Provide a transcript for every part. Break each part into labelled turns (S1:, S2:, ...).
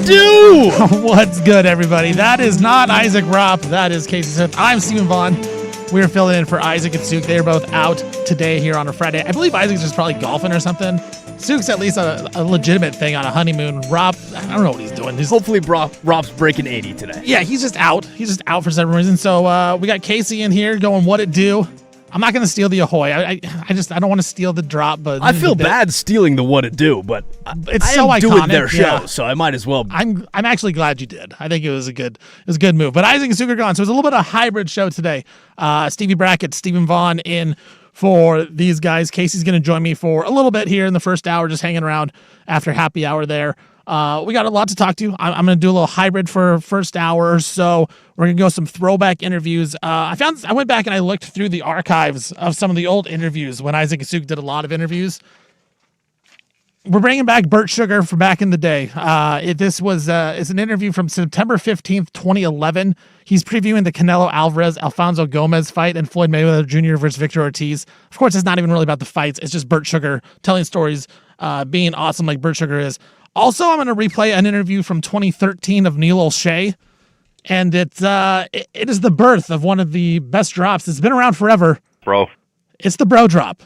S1: do?
S2: What's good, everybody? That is not Isaac Ropp. That is Casey Smith. I'm Stephen Vaughn. We're filling in for Isaac and Suk. They're both out today here on a Friday. I believe Isaac's just probably golfing or something. Suk's at least a legitimate thing on a honeymoon. Rob, I don't know what he's doing.
S1: Hopefully Rob's breaking 80 today.
S2: Yeah, he's just out. He's just out for some reason. So we got Casey in here going, what it do? I'm not going to steal the ahoy. I don't want to steal the drop, but
S1: I feel bad stealing the what it do, but
S2: it's
S1: I
S2: so
S1: am
S2: iconic.
S1: doing their show,
S2: Yeah.
S1: so I might as well.
S2: I'm actually glad you did. I think it was a good move. But Isaac and Suk are gone, so it's a little bit of a hybrid show today. Stevie Brackett, Stephen Vaughn in for these guys. Casey's going to join me for a little bit here in the first hour, just hanging around after happy hour there. We got a lot to talk to. I'm going to do a little hybrid for first hour or so. We're going to go some throwback interviews. I went back and I looked through the archives of some of the old interviews when Isaac and Suk did a lot of interviews. We're bringing back Burt Sugar from back in the day. It's an interview from September 15th, 2011. He's previewing the Canelo Alvarez, Alfonso Gomez fight and Floyd Mayweather Jr. versus Victor Ortiz. Of course, it's not even really about the fights. It's just Burt Sugar telling stories, being awesome like Burt Sugar is. Also, I'm going to replay an interview from 2013 of Neil O'Shea, and it is the birth of one of the best drops. It's been around forever.
S3: Bro.
S2: It's the bro drop.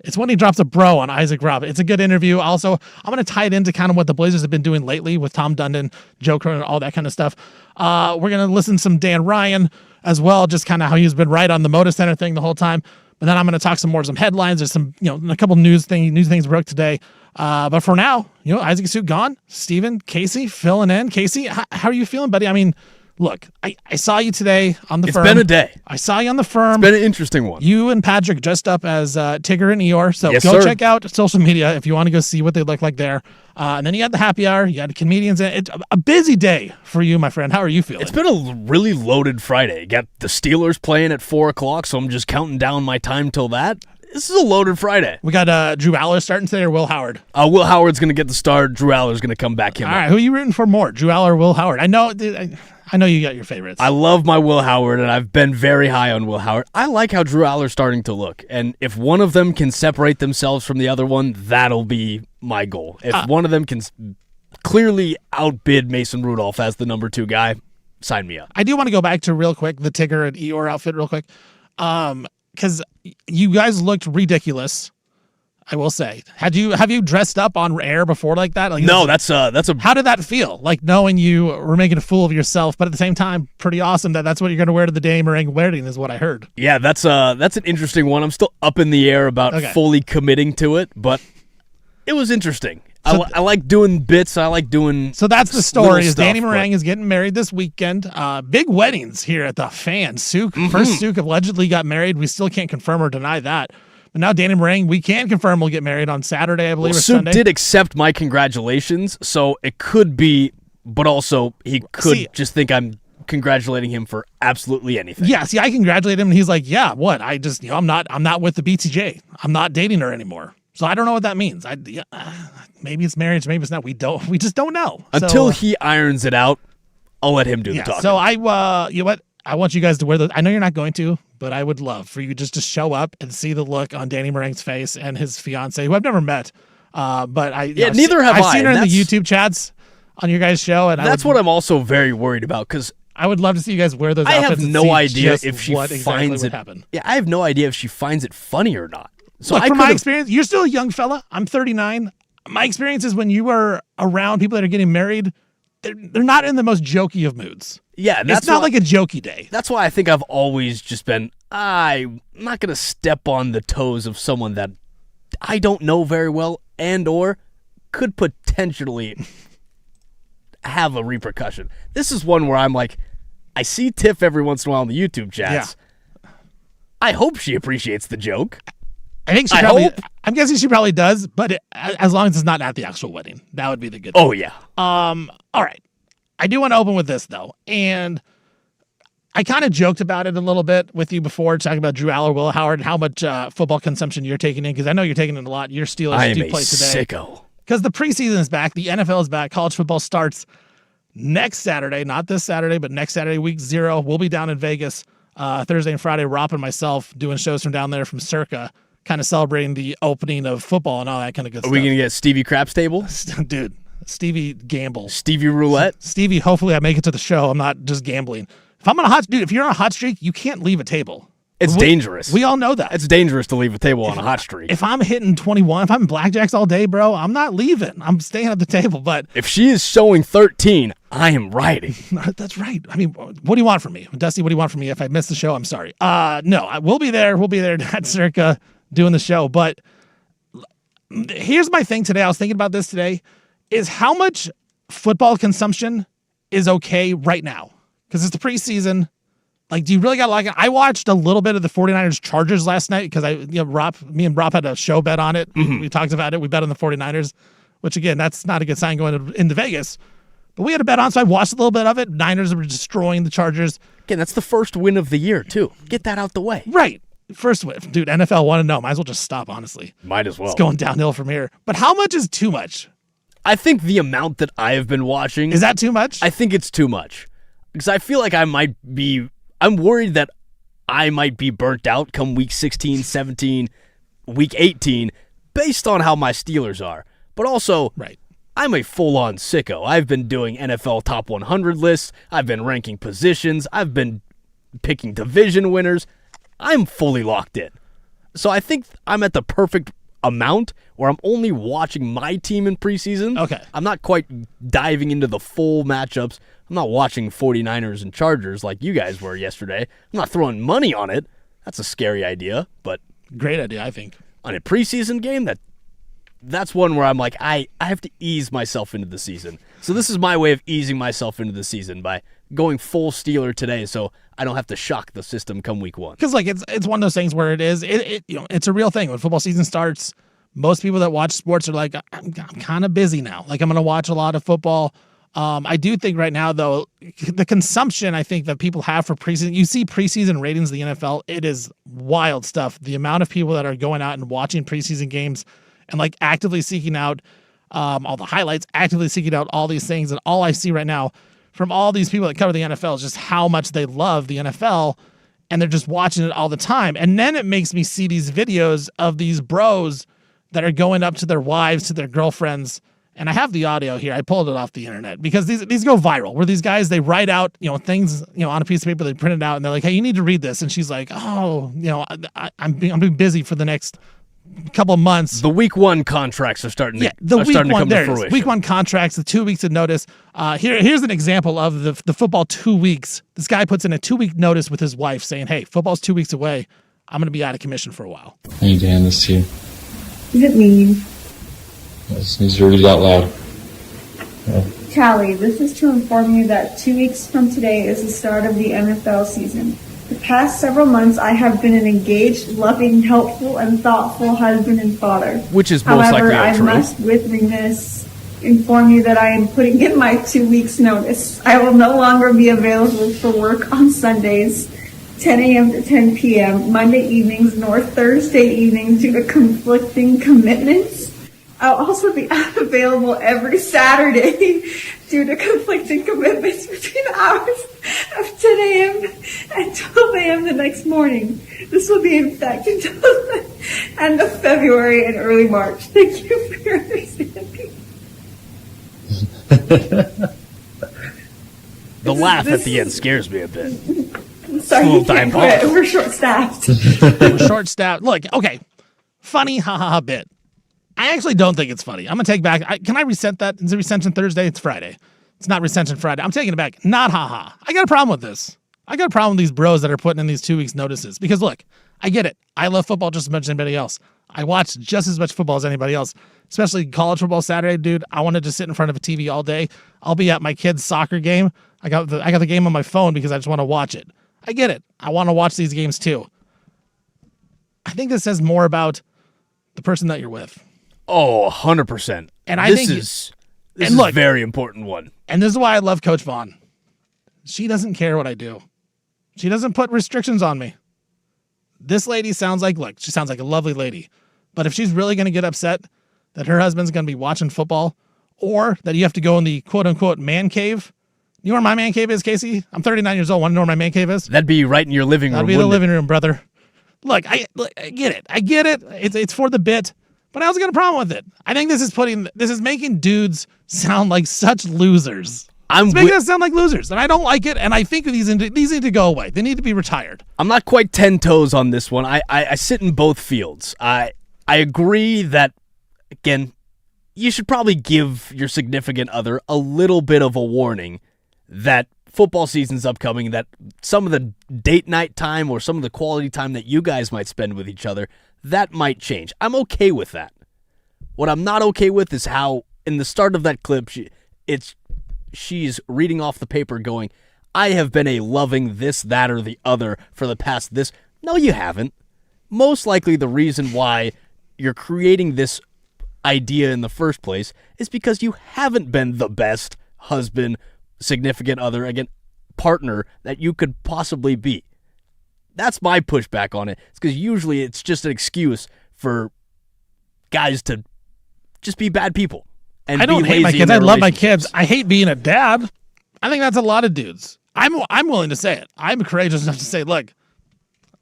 S2: It's when he drops a bro on Isaac Ropp. It's a good interview. Also, I'm going to tie it into kind of what the Blazers have been doing lately with Tom Dundon, Joe Cronin, all that kind of stuff. We're going to listen to some Dan Ryan as well, just kind of how he's been right on the Moda Center thing the whole time. But then I'm going to talk some headlines. There's some, a couple news things broke today. But for now, Isaac and Suk gone. Steven, Casey, filling in. Casey, how are you feeling, buddy? I mean, look, I saw you today on the firm.
S1: It's been a day.
S2: I saw you on the firm.
S1: It's been an interesting one.
S2: You and Patrick dressed up as Tigger and Eeyore. So
S1: yes,
S2: go
S1: sir.
S2: check out social media if you want to go see what they look like there. And then you had the happy hour. You had comedians. It's a busy day for you, my friend. How are you feeling?
S1: It's been a really loaded Friday. You got the Steelers playing at 4 o'clock, so I'm just counting down my time till that. This is a loaded Friday.
S2: We got Drew Aller starting today or Will Howard?
S1: Will Howard's going to get the start. Drew Aller's going to come back
S2: All right, who are you rooting for more, Drew Aller or Will Howard? I know you got your favorites.
S1: I love my Will Howard, and I've been very high on Will Howard. I like how Drew Aller's starting to look, and if one of them can separate themselves from the other one, that'll be my goal. If one of them can clearly outbid Mason Rudolph as the number 2 guy, sign me up.
S2: I do want to go back to real quick the Tigger and Eeyore outfit real quick, because you guys looked ridiculous. I will say, have you dressed up on air before like that? Like,
S1: no, that's a.
S2: How did that feel? Like knowing you were making a fool of yourself, but at the same time, pretty awesome that's what you're going to wear to the Danny Meringue wedding, is what I heard.
S1: Yeah, that's an interesting one. I'm still up in the air about fully committing to it, but it was interesting. So I like doing bits. I like doing.
S2: So that's the story. Is
S1: stuff,
S2: Danny Meringue is getting married this weekend. Big weddings here at the Fan. Suk, first Suk allegedly got married. We still can't confirm or deny that. But now Danny Meringue, we can confirm will get married on Saturday, I believe, or
S1: Suk
S2: Sunday.
S1: did accept my congratulations, so it could be, but also he could just think I'm congratulating him for absolutely anything.
S2: Yeah, I congratulate him, and he's like, "Yeah, what? I just, I'm not with the BTJ. I'm not dating her anymore." So I don't know what that means. Maybe it's marriage, maybe it's not. We just don't know.
S1: Until he irons it out, I'll let him do the talking.
S2: So you know what? I want you guys to wear those. I know you're not going to, but I would love for you just to show up and see the look on Danny Meringue's face and his fiance, who I've never met. But
S1: neither have I.
S2: I've seen her in the YouTube chats on your guys' show, and
S1: that's what I'm also very worried about, because
S2: I would love to see you guys wear those
S1: I
S2: outfits.
S1: have no idea if she
S2: finds
S1: finds it.
S2: Happen.
S1: Yeah, I have no idea if she finds it funny or not. So
S2: Look, from my experience, you're still a young fella. I'm 39. My experience is when you are around people that are getting married, they're not in the most jokey of moods.
S1: Yeah,
S2: it's not like a jokey day.
S1: That's why I think I've always just been, I'm not going to step on the toes of someone that I don't know very well and or could potentially have a repercussion. This is one where I'm like, I see Tiff every once in a while in the YouTube chats. Yeah. I hope she appreciates the joke.
S2: I think she probably. I'm guessing she probably does, but as long as it's not at the actual wedding, that would be the good thing.
S1: Oh yeah.
S2: All right. I do want to open with this though, and I kind of joked about it a little bit with you before, talking about Drew Aller, Will Howard, and how much football consumption you're taking in, because I know you're taking in a lot. Your Steelers do play today.
S1: Sicko.
S2: Because the preseason is back, the NFL is back, college football starts next Saturday, not this Saturday, but next Saturday, week 0. We'll be down in Vegas Thursday and Friday. Ropp and myself doing shows from down there from Circa, kind of celebrating the opening of football and all that kind of good stuff.
S1: Are we going to get Stevie Craps table?
S2: Dude, Stevie gambles.
S1: Stevie Roulette.
S2: Stevie, hopefully I make it to the show. I'm not just gambling. If I'm on a hot dude, if you're on a hot streak, you can't leave a table.
S1: It's dangerous.
S2: We all know that.
S1: It's dangerous to leave a table on a hot streak.
S2: If I'm hitting 21, if I'm in blackjacks all day, bro, I'm not leaving. I'm staying at the table. But
S1: if she is showing 13, I am riding.
S2: That's right. I mean, what do you want from me? Dusty, what do you want from me? If I miss the show, I'm sorry. No, we'll be there. We'll be there at Circa doing the show. But here's my thing today. I was thinking about this today, is how much football consumption is okay right now? Because it's the preseason. Like, do you really got to like it? I watched a little bit of the 49ers Chargers last night because me and Rob had a show bet on it. Mm-hmm. We talked about it. We bet on the 49ers, which again, that's not a good sign going into Vegas. But we had a bet on, so I watched a little bit of it. Niners were destroying the Chargers.
S1: Again, that's the first win of the year, too. Get that out the way.
S2: Right. First win. Dude, NFL 1-0. Might as well just stop, honestly.
S1: Might as well.
S2: It's going downhill from here. But how much is too much?
S1: I think the amount that I have been watching...
S2: Is that too much?
S1: I think it's too much. Because I feel like I'm worried that I might be burnt out come week 16, 17, week 18, based on how my Steelers are. But also,
S2: right.
S1: I'm a full-on sicko. I've been doing NFL Top 100 lists. I've been ranking positions. I've been picking division winners. I'm fully locked in. So I think I'm at the perfect amount where I'm only watching my team in preseason.
S2: Okay.
S1: I'm not quite diving into the full matchups. I'm not watching 49ers and Chargers like you guys were yesterday. I'm not throwing money on it. That's a scary idea, but...
S2: Great idea, I think.
S1: On a preseason game, that's one where I'm like, I have to ease myself into the season. So this is my way of easing myself into the season by going full Steeler today so I don't have to shock the system come week 1.
S2: Because like it's one of those things where it's a real thing. When football season starts, most people that watch sports are like, I'm kind of busy now. Like I'm going to watch a lot of football. I do think right now, though, the consumption I think that people have for preseason, you see preseason ratings of the NFL, it is wild stuff. The amount of people that are going out and watching preseason games and like actively seeking out all the highlights, actively seeking out all these things. And all I see right now from all these people that cover the NFL is just how much they love the NFL and they're just watching it all the time. And then it makes me see these videos of these bros that are going up to their wives, to their girlfriends. And I have the audio here. I pulled it off the internet because these go viral. Where these guys, they write out, things, on a piece of paper, they print it out, and they're like, "Hey, you need to read this." And she's like, "Oh, I'm being busy for the next couple of months."
S1: The week 1 contracts are starting to come to fruition.
S2: Week 1 contracts, the 2 weeks of notice. Here's an example of the football 2 weeks. This guy puts in a 2-week notice with his wife saying, "Hey, football's 2 weeks away. I'm going to be out of commission for a while."
S3: I need to hand this to you.
S4: What does it mean?
S3: This needs to read it out loud. Yeah.
S4: Callie, this is to inform you that 2 weeks from today is the start of the NFL season. The past several months, I have been an engaged, loving, helpful, and thoughtful husband and father.
S1: Which is most likely
S4: I
S1: true.
S4: must, with remiss, inform you that I am putting in my 2 weeks' notice. I will no longer be available for work on Sundays, 10 a.m. to 10 p.m., Monday evenings, nor Thursday evenings due to conflicting commitments. I'll also be unavailable every Saturday due to conflicting commitments between the hours of 10 a.m. and 12 a.m. the next morning. This will be in effect until the end of February and early March. Thank you for your understanding.
S1: The laugh at the end scares me a bit.
S4: Sorry, you can't quit. We're short-staffed.
S2: We're short-staffed. Look, okay, funny, bit. I actually don't think it's funny. I'm going to take back. Can I resent that? Is it Recension Thursday? It's Friday. It's not Recension Friday. I'm taking it back. Not haha. I got a problem with this. I got a problem with these bros that are putting in these 2 weeks notices. Because look, I get it. I love football just as much as anybody else. I watch just as much football as anybody else. Especially college football Saturday, dude. I want to just sit in front of a TV all day. I'll be at my kid's soccer game. I got the game on my phone because I just want to watch it. I get it. I want to watch these games too. I think this says more about the person that you're with.
S1: Oh, 100%.
S2: And I think
S1: this is a very important one.
S2: And this is why I love Coach Vaughn. She doesn't care what I do. She doesn't put restrictions on me. This lady sounds like a lovely lady. But if she's really going to get upset that her husband's going to be watching football or that you have to go in the quote-unquote man cave. You know where my man cave is, Casey? I'm 39 years old. Want to know where my man cave is?
S1: That'd be right in your living room,
S2: That'd be the living room, brother. Look, I get it. I get it. It's for the bit. But I also got a problem with it. I think this is making dudes sound like such losers. It's making us sound like losers, and I don't like it, and I think these need to go away. They need to be retired.
S1: I'm not quite 10 toes on this one. I sit in both fields. I agree that, again, you should probably give your significant other a little bit of a warning that football season's upcoming, that some of the date night time or some of the quality time that you guys might spend with each other, that might change. I'm okay with that. What I'm not okay with is how, in the start of that clip, she's reading off the paper going, I have been a loving this, that, or the other for the past this. No, you haven't. Most likely the reason why you're creating this idea in the first place is because you haven't been the best husband, significant other, again, partner that you could possibly be. That's my pushback on it. It's because usually it's just an excuse for guys to just be bad people. And
S2: I don't
S1: be
S2: hate my
S1: lazy
S2: kids.
S1: in
S2: I
S1: their
S2: love my kids.
S1: relationships.
S2: I hate being a dad. I think that's a lot of dudes. I'm willing to say it. I'm courageous enough to say, look,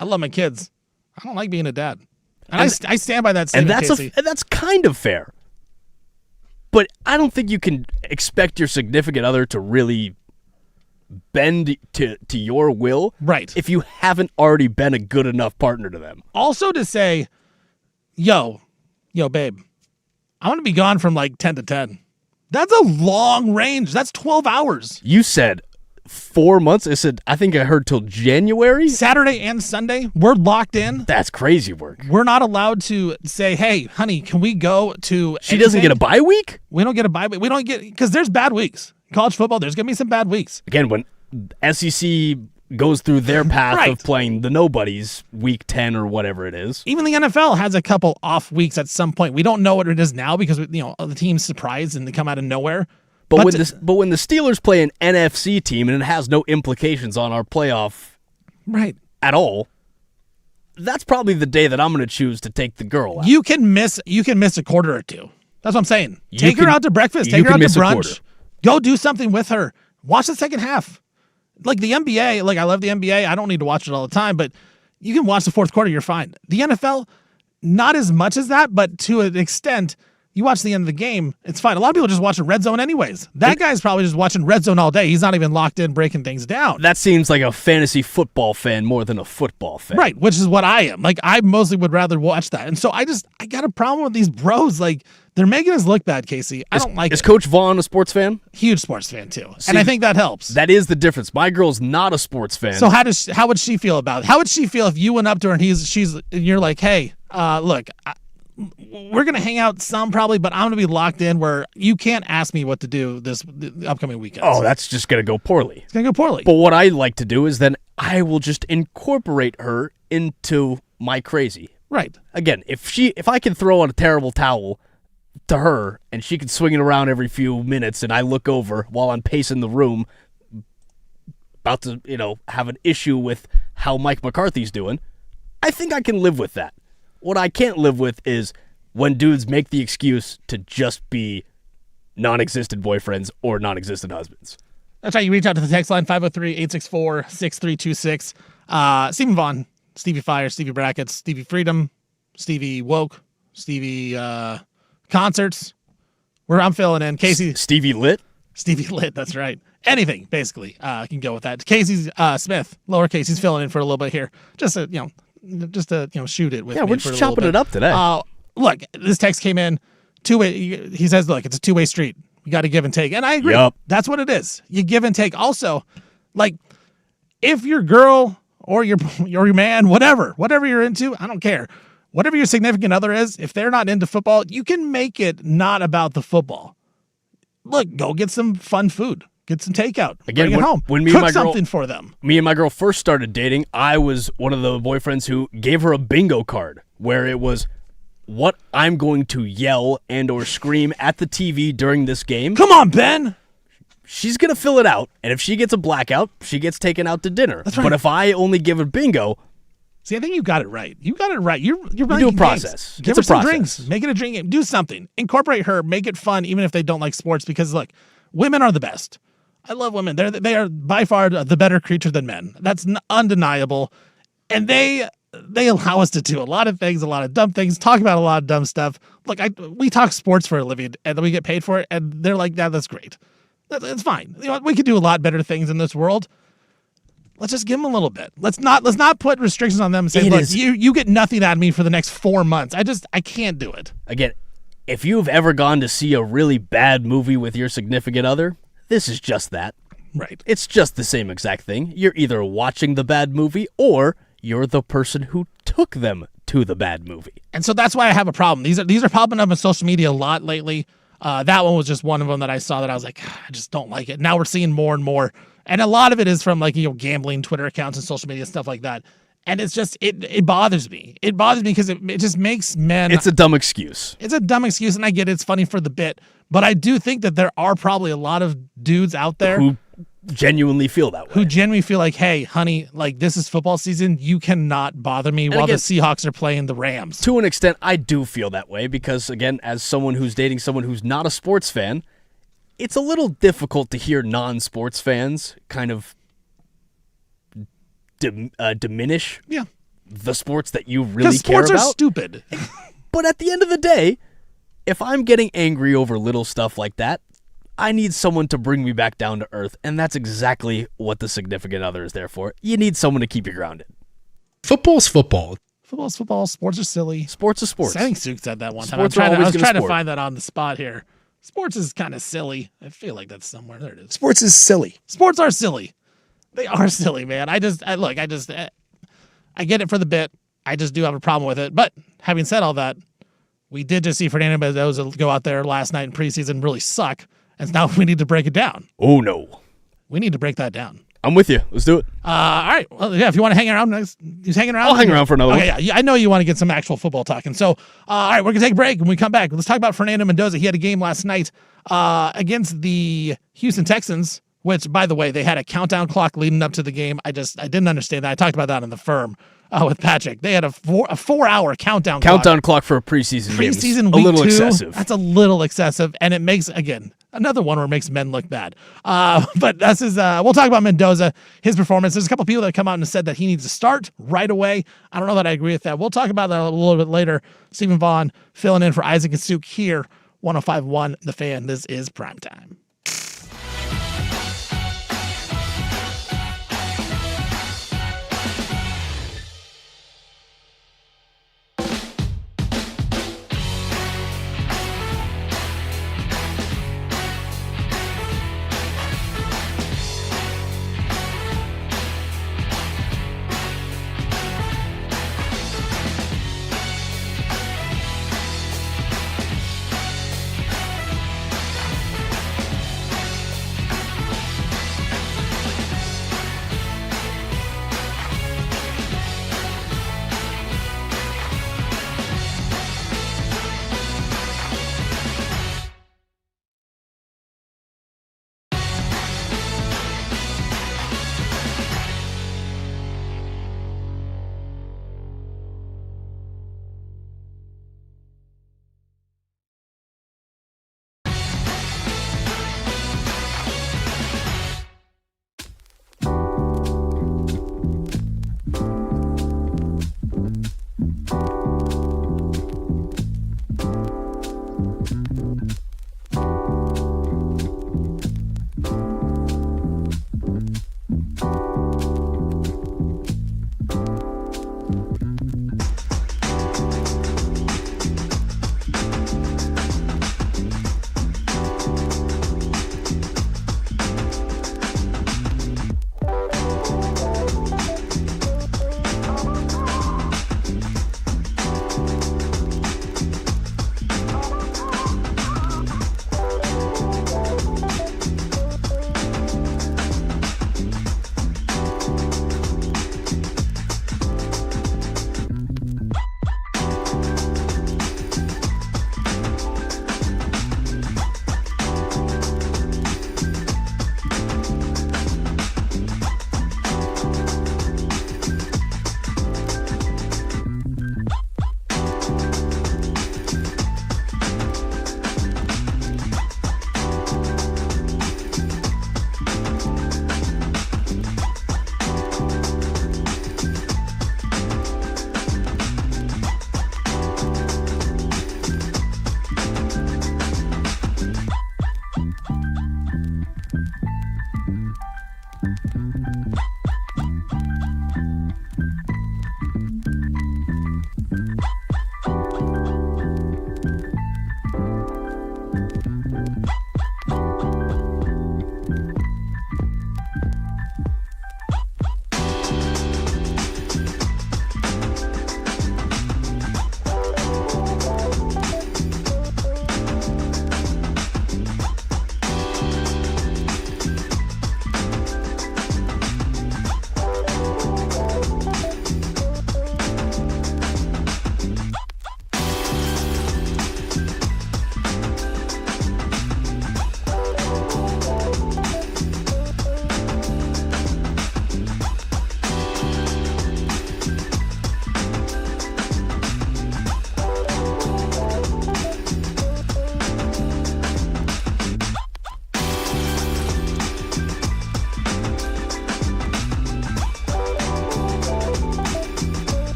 S2: I love my kids. I don't like being a dad. And I stand by that statement, Casey.
S1: And that's kind of fair. But I don't think you can expect your significant other to really bend to your will,
S2: Right.
S1: if you haven't already been a good enough partner to them.
S2: Also to say, yo, babe, I want to be gone from like 10 to 10. That's a long range. That's 12 hours.
S1: You said 4 months. I think I heard till January.
S2: Saturday and Sunday, we're locked in.
S1: That's crazy work.
S2: We're not allowed to say, hey, honey, can we go to
S1: She doesn't get a bye week?
S2: We don't get a bye week. We don't get, because there's bad weeks. College football, there's going to be some bad weeks.
S1: Again, when SEC goes through their path
S2: Right.
S1: of playing the nobodies, week 10 or whatever it is.
S2: Even the NFL has a couple off weeks at some point. We don't know what it is now because the team's surprised and they come out of nowhere.
S1: But when the Steelers play an NFC team and it has no implications on our playoff
S2: right
S1: at all, that's probably the day that I'm going to choose to take the girl out.
S2: you can miss a quarter or two. That's what I'm saying.
S1: You
S2: Take her
S1: can-
S2: out to breakfast.
S1: you
S2: Take her
S1: can
S2: out to
S1: miss a quarter.
S2: brunch. Go do something with her. Watch the second half. Like the NBA, I love the NBA. I don't need to watch it all the time, but you can watch the fourth quarter. You're fine. The NFL, not as much as that, but to an extent, you watch the end of the game, it's fine. A lot of people just watching Red Zone anyways. That guy's probably just watching Red Zone all day. He's not even locked in breaking things down.
S1: That seems like a fantasy football fan more than a football fan.
S2: Right, which is what I am. Like, I mostly would rather watch that. And so I got a problem with these bros. Like, they're making us look bad, Casey. I don't like
S1: Is
S2: it.
S1: Coach Vaughn a sports fan?
S2: Huge sports fan, too.
S1: See,
S2: and I think that helps.
S1: That is the difference. My girl's not a sports fan.
S2: So how would she feel about it? How would she feel if you went up to her and you're like, hey, look, we're going to hang out some probably, but I'm going to be locked in where you can't ask me what to do the upcoming weekend.
S1: Oh, that's just going to go poorly.
S2: It's going to go poorly.
S1: But what I like to do is then I will just incorporate her into my crazy.
S2: Right.
S1: Again, if I can throw on a terrible towel to her and she can swing it around every few minutes and I look over while I'm pacing the room about to, have an issue with how Mike McCarthy's doing, I think I can live with that. What I can't live with is when dudes make the excuse to just be non-existent boyfriends or non-existent husbands.
S2: That's right. You reach out to the text line 503-864-6326. Stephen Vaughn, Stevie Fire, Stevie Brackets, Stevie Freedom, Stevie Woke, Stevie Concerts. Where I'm filling in. Casey.
S1: Stevie Lit?
S2: Stevie Lit, that's right. Anything, basically, can go with that. Casey Smith, lowercase, he's filling in for a little bit here. Just to shoot it with me
S1: Yeah, we're
S2: for a
S1: just
S2: little
S1: chopping
S2: bit.
S1: it up today.
S2: Look, this text came in two-way. He says, look, it's a two-way street. You got to give and take. And I agree.
S1: Yup.
S2: That's what it is. You give and take. Also, like, if your girl or your man, whatever you're into, I don't care. Whatever your significant other is, if they're not into football, you can make it not about the football. Look, go get some fun food. Get some takeout.
S1: Again,
S2: bring it home.
S1: when me
S2: Cook
S1: and my girl,
S2: something for them.
S1: Me and my girl first started dating, I was one of the boyfriends who gave her a bingo card where it was what I'm going to yell and or scream at the TV during this game.
S2: Come on, Ben.
S1: She's going to fill it out, and if she gets a blackout, she gets taken out to dinner.
S2: That's right.
S1: But if I only give her bingo,
S2: See, I think you got it right. You got it right. You're
S1: do
S2: running
S1: a process.
S2: Games. Give
S1: It's
S2: her
S1: a
S2: some
S1: process.
S2: drinks. Make it a drink game. Do something. Incorporate her. Make it fun, even if they don't like sports. Because look, women are the best. I love women. They are by far the better creature than men. That's undeniable. And they they allow us to do a lot of things, a lot of dumb things, talk about a lot of dumb stuff. Look, we talk sports for a living, and we get paid for it, and they're like, "Yeah, that's great. It's fine. You know what? We could do a lot better things in this world. Let's just give them a little bit. Let's not put restrictions on them and say, look, you get nothing out of me for the next 4 months. I can't do it."
S1: Again, if you've ever gone to see a really bad movie with your significant other, this is just that.
S2: Right.
S1: It's just the same exact thing. You're either watching the bad movie or you're the person who took them to the bad movie.
S2: And so that's why I have a problem. These are popping up on social media a lot lately. That one was just one of them that I saw that I was like, I just don't like it. Now we're seeing more and more. And a lot of it is from gambling Twitter accounts and social media, stuff like that. And it's just, it bothers me. It bothers me because it just makes men.
S1: It's a dumb excuse.
S2: It's a dumb excuse, and I get it. It's funny for the bit. But I do think that there are probably a lot of dudes out there
S1: who genuinely feel that way.
S2: Who genuinely feel like, hey, honey, like this is football season. You cannot bother me while the Seahawks are playing the Rams.
S1: To an extent, I do feel that way because, again, as someone who's dating someone who's not a sports fan, it's a little difficult to hear non-sports fans kind of diminish the sports that you really care about.
S2: Because sports are stupid.
S1: But at the end of the day, if I'm getting angry over little stuff like that, I need someone to bring me back down to earth, and that's exactly what the significant other is there for. You need someone to keep you grounded.
S5: Football's football.
S2: Football's football. Sports are silly.
S1: Sports are sports.
S2: I think Suk said that one time.
S1: Sports
S2: I was trying to find that on the spot here. Sports is kind of silly. I feel like that's somewhere. There it is.
S5: Sports is silly.
S2: Sports are silly. They are silly, man. I get it for the bit. I just do have a problem with it. But having said all that, we did just see Fernando Mendoza go out there last night in preseason and really suck. And now we need to break it down.
S1: Oh, no.
S2: We need to break that down.
S1: I'm with you. Let's do it.
S2: All right. Well, yeah, if you want to hang around, he's hanging around.
S1: I'll hang around for another one.
S2: Yeah, I know you want to get some actual football talking. So, all right, we're going to take a break. When we come back, let's talk about Fernando Mendoza. He had a game last night against the Houston Texans, which, by the way, they had a countdown clock leading up to the game. I didn't understand that. I talked about that on the firm with Patrick. They had a 4-hour countdown
S1: clock for a preseason game.
S2: Preseason
S1: week, a little
S2: 2,
S1: excessive.
S2: That's a little excessive, and it makes, again, another one where it makes men look bad. But this is, we'll talk about Mendoza, his performance. There's a couple people that come out and said that he needs to start right away. I don't know that I agree with that. We'll talk about that a little bit later. Stephen Vaughn filling in for Isaac and Suk here, 105.1 The Fan. This is Primetime.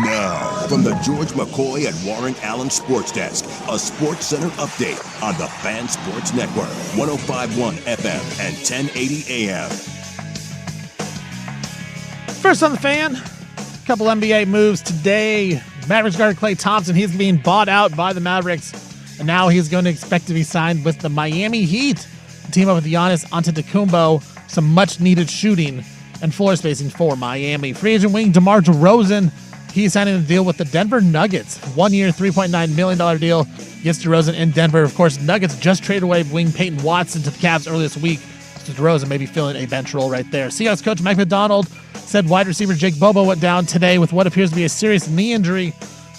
S6: Now, from the George McCoy and Warren Allen Sports Desk, a Sports Center update on the Fan Sports Network, 105.1 FM and 1080 AM.
S2: First on the Fan, a couple NBA moves today. Mavericks guard Klay Thompson, he's being bought out by the Mavericks, and now he's going to expect to be signed with the Miami Heat. Team up with Giannis Antetokounmpo, some much-needed shooting and floor spacing for Miami. Free agent wing DeMar DeRozan, he's signing a deal with the Denver Nuggets. 1 year, $3.9 million deal. Gets DeRozan in Denver. Of course, Nuggets just traded away wing Peyton Watson to the Cavs earlier this week. So DeRozan may be filling a bench role right there. Seahawks coach Mike McDonald said wide receiver Jake Bobo went down today with what appears to be a serious knee injury.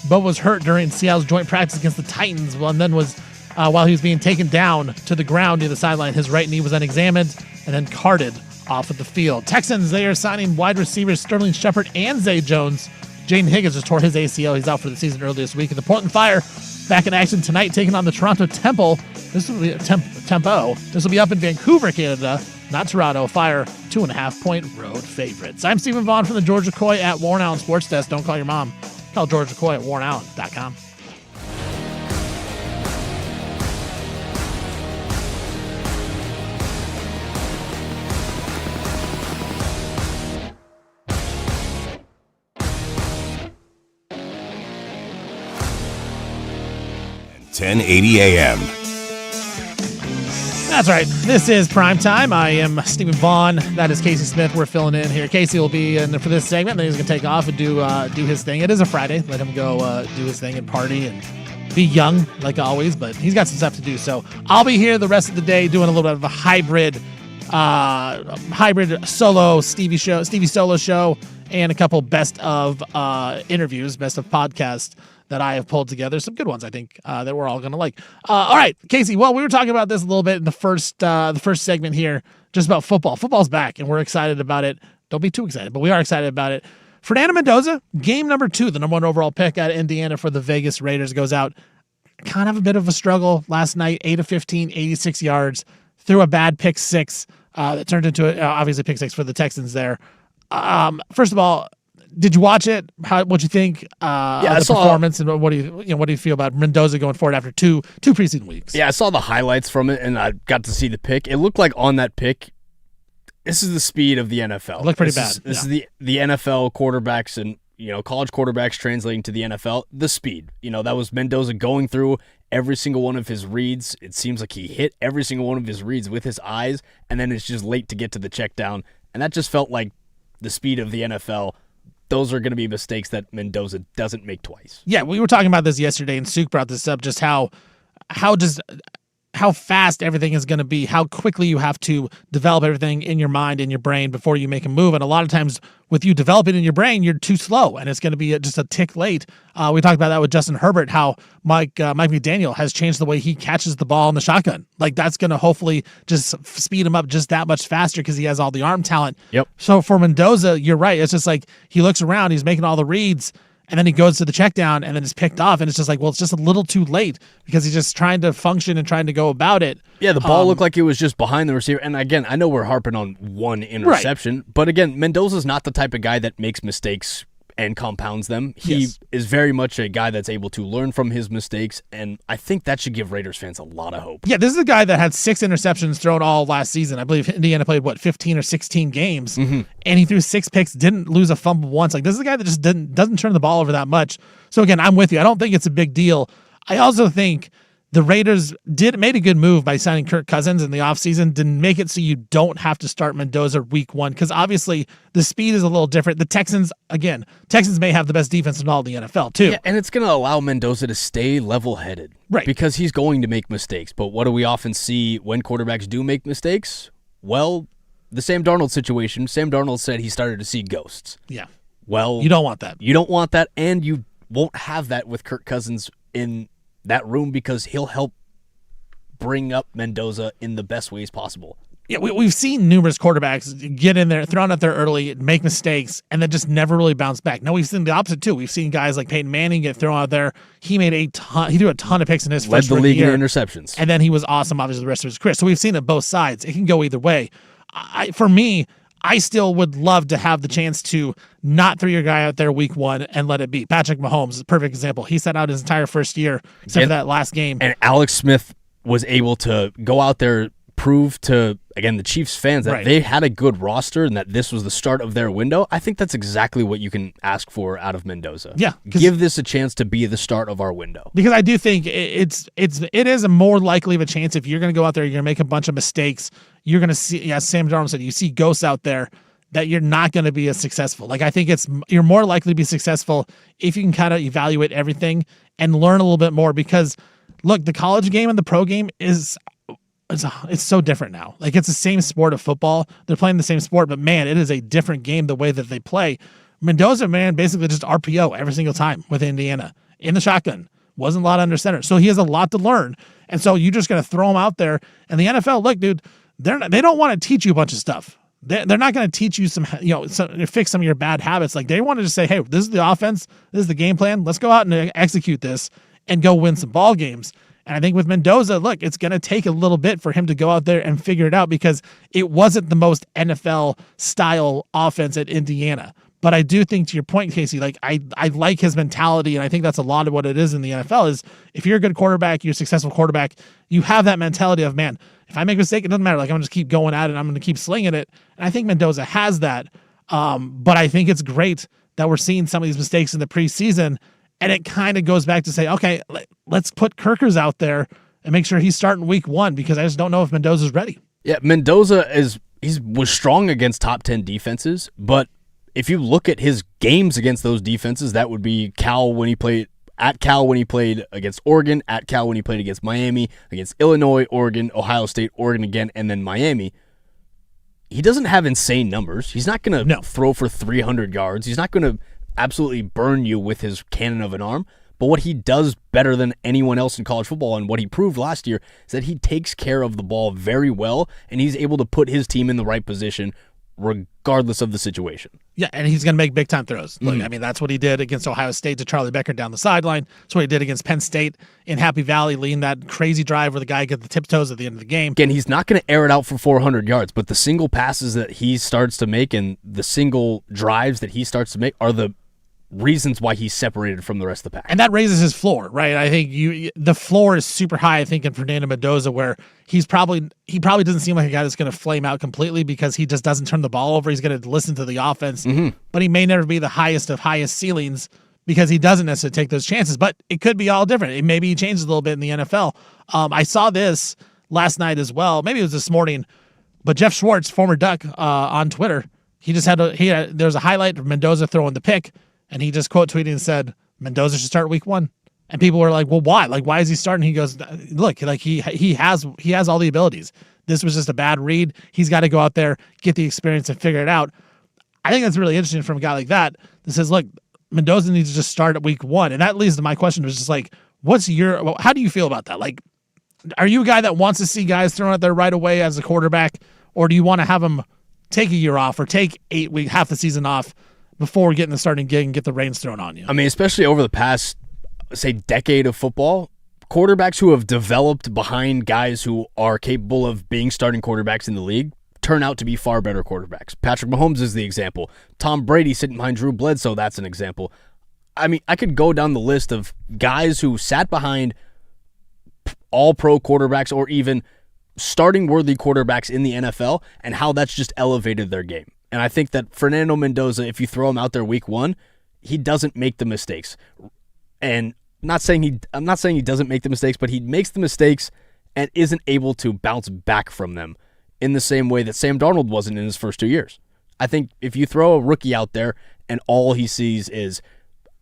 S2: Bobo was hurt during Seattle's joint practice against the Titans, and then was while he was being taken down to the ground near the sideline. His right knee was then examined and then carted off of the field. Texans, they are signing wide receivers Sterling Shepard and Zay Jones. Jaden Higgins just tore his ACL. He's out for the season earlier this week. And the Portland Fire back in action tonight, taking on the Toronto Tempo. This will be Tempo. This will be up in Vancouver, Canada, not Toronto. Fire 2.5-point road favorites. I'm Stephen Vaughn from the George McCoy at Warren Allen Sports Desk. Don't call your mom. Call George McCoy at warrenallen.com.
S6: Ten 1080 AM.
S2: That's right. This is Primetime. I am Stephen Vaughn. That is Casey Smith. We're filling in here. Casey will be in for this segment, and then he's going to take off and do his thing. It is a Friday. Let him go do his thing and party and be young, like always, but he's got some stuff to do. So I'll be here the rest of the day doing a little bit of a hybrid solo Stevie Solo show and a couple best of interviews, best of podcasts that I have pulled together. Some good ones, I think, that we're all going to like. All right, Casey, well, we were talking about this a little bit in the first segment here, just about football. Football's back, and we're excited about it. Don't be too excited, but we are excited about it. Fernando Mendoza, game number 2, the number 1 overall pick out of Indiana for the Vegas Raiders, goes out. Kind of a bit of a struggle last night, 8 of 15, 86 yards, threw a bad pick 6 that turned into, obviously, pick 6 for the Texans there. First of all, did you watch it? What'd you think? I saw performance, and what do you feel about Mendoza going forward after two preseason weeks?
S1: Yeah, I saw the highlights from it, and I got to see the pick. It looked like on that pick, this is the speed of the NFL.
S2: It looked pretty bad.
S1: This is the NFL quarterbacks and college quarterbacks translating to the NFL. The speed, that was Mendoza going through every single one of his reads. It seems like he hit every single one of his reads with his eyes, and then it's just late to get to the check down. And that just felt like the speed of the NFL. Those are going to be mistakes that Mendoza doesn't make twice.
S2: Yeah, we were talking about this yesterday, and Suk brought this up, just how fast everything is going to be, how quickly you have to develop everything in your mind, in your brain before you make a move. And a lot of times with you developing in your brain, you're too slow and it's going to be just a tick late. We talked about that with Justin Herbert, how Mike McDaniel has changed the way he catches the ball in the shotgun. Like that's going to hopefully just speed him up just that much faster because he has all the arm talent.
S1: Yep.
S2: So for Mendoza, you're right. It's just like he looks around, he's making all the reads, and then he goes to the check down and then it's picked off. And it's just like, well, it's just a little too late because he's just trying to function and trying to go about it.
S1: Yeah, the ball looked like it was just behind the receiver. And again, I know we're harping on one interception, but again, Mendoza's not the type of guy that makes mistakes and compounds them. He is very much a guy that's able to learn from his mistakes, and I think that should give Raiders fans a lot of hope.
S2: Yeah, this is a guy that had 6 interceptions thrown all last season. I believe Indiana played, 15 or 16 games, and he threw 6 picks, didn't lose a fumble once. Like, this is a guy that just doesn't turn the ball over that much. So, again, I'm with you. I don't think it's a big deal. I also think the Raiders made a good move by signing Kirk Cousins in the offseason, didn't make it so you don't have to start Mendoza week 1, because obviously the speed is a little different. The Texans may have the best defense in all the NFL, too.
S1: Yeah, and it's going to allow Mendoza to stay level-headed.
S2: Right.
S1: Because he's going to make mistakes. But what do we often see when quarterbacks do make mistakes? Well, the Sam Darnold situation. Sam Darnold said he started to see ghosts.
S2: Yeah.
S1: Well,
S2: you don't want that.
S1: You don't want that, and you won't have that with Kirk Cousins in that room because he'll help bring up Mendoza in the best ways possible.
S2: Yeah, we've seen numerous quarterbacks get in there, thrown out there early, make mistakes, and then just never really bounce back. Now, we've seen the opposite, too. We've seen guys like Peyton Manning get thrown out there. He threw a ton of picks in his first
S1: year. Led the league
S2: year,
S1: in interceptions.
S2: And then he was awesome, obviously, the rest of his career. So we've seen it both sides. It can go either way. For me, I still would love to have the chance to not throw your guy out there week 1 and let it be. Patrick Mahomes is a perfect example. He sat out his entire first year, except for that last game.
S1: And Alex Smith was able to go out there, prove to, again, the Chiefs fans that they had a good roster and that this was the start of their window. I think that's exactly what you can ask for out of Mendoza.
S2: Yeah.
S1: Give this a chance to be the start of our window.
S2: Because I do think it is a more likely of a chance if you're going to go out there, you're going to make a bunch of mistakes, you're going to see, as Sam Darnold said, you see ghosts out there, that you're not going to be as successful. Like, I think you're more likely to be successful if you can kind of evaluate everything and learn a little bit more, because look, the college game and the pro game it's so different now. Like, it's the same sport of football. They're playing the same sport, but man, it is a different game the way that they play. Mendoza, man, basically just RPO every single time with Indiana in the shotgun. Wasn't a lot under center. So he has a lot to learn. And so you're just going to throw him out there. And the NFL, look, dude, they don't want to teach you a bunch of stuff. They're not going to teach you fix some of your bad habits. Like, they want to just say, hey, this is the offense, this is the game plan. Let's go out and execute this and go win some ball games. And I think with Mendoza, look, it's going to take a little bit for him to go out there and figure it out, because it wasn't the most NFL style offense at Indiana. But I do think, to your point, Casey, like, I like his mentality, and I think that's a lot of what it is in the NFL is if you're a good quarterback, you're a successful quarterback, you have that mentality of, man, if I make a mistake, it doesn't matter. Like, I'm going to just keep going at it. I'm going to keep slinging it. And I think Mendoza has that. But I think it's great that we're seeing some of these mistakes in the preseason, and it kind of goes back to say, okay, let's put Kirkers out there and make sure he's starting week 1, because I just don't know if Mendoza's ready.
S1: Yeah, Mendoza was strong against top 10 defenses, but if you look at his games against those defenses, that would be Cal when he played against Oregon, at Cal when he played against Miami, against Illinois, Oregon, Ohio State, Oregon again, and then Miami. He doesn't have insane numbers. He's not going to throw for 300 yards. He's not going to absolutely burn you with his cannon of an arm. But what he does better than anyone else in college football, and what he proved last year, is that he takes care of the ball very well, and he's able to put his team in the right position regardless of the situation.
S2: Yeah, and he's going to make big-time throws. Look, I mean, that's what he did against Ohio State to Charlie Becker down the sideline. That's what he did against Penn State in Happy Valley, leading that crazy drive where the guy gets the tiptoes at the end of the game.
S1: Again, he's not going to air it out for 400 yards, but the single passes that he starts to make and the single drives that he starts to make are the reasons why he's separated from the rest of the pack.
S2: And that raises his floor, right? I think the floor is super high, I think, in Fernando Mendoza, where he probably doesn't seem like a guy that's going to flame out completely because he just doesn't turn the ball over. He's going to listen to the offense, but he may never be the highest of highest ceilings because he doesn't necessarily take those chances. But it could be all different. Maybe he changes a little bit in the NFL. I saw this last night as well. Maybe it was this morning. But Jeff Schwartz, former Duck, on Twitter, he just there was a highlight of Mendoza throwing the pick, and he just quote tweeted and said, Mendoza should start week 1. And people were like, well, why? Like, why is he starting? He goes, look, like he has all the abilities. This was just a bad read. He's got to go out there, get the experience, and figure it out. I think that's really interesting from a guy like that says, look, Mendoza needs to just start at week 1. And that leads to my question, was just like, how do you feel about that? Like, are you a guy that wants to see guys thrown out there right away as a quarterback, or do you want to have them take a year off or take 8 weeks, half the season off before getting the starting gig and get the reins thrown on you?
S1: I mean, especially over the past, say, decade of football, quarterbacks who have developed behind guys who are capable of being starting quarterbacks in the league turn out to be far better quarterbacks. Patrick Mahomes is the example. Tom Brady sitting behind Drew Bledsoe, that's an example. I mean, I could go down the list of guys who sat behind all-pro quarterbacks or even starting-worthy quarterbacks in the NFL and how that's just elevated their game. And I think that Fernando Mendoza, if you throw him out there week 1, he doesn't make the mistakes. And I'm not saying he doesn't make the mistakes, but he makes the mistakes and isn't able to bounce back from them in the same way that Sam Darnold wasn't in his first 2 years. I think if you throw a rookie out there and all he sees is,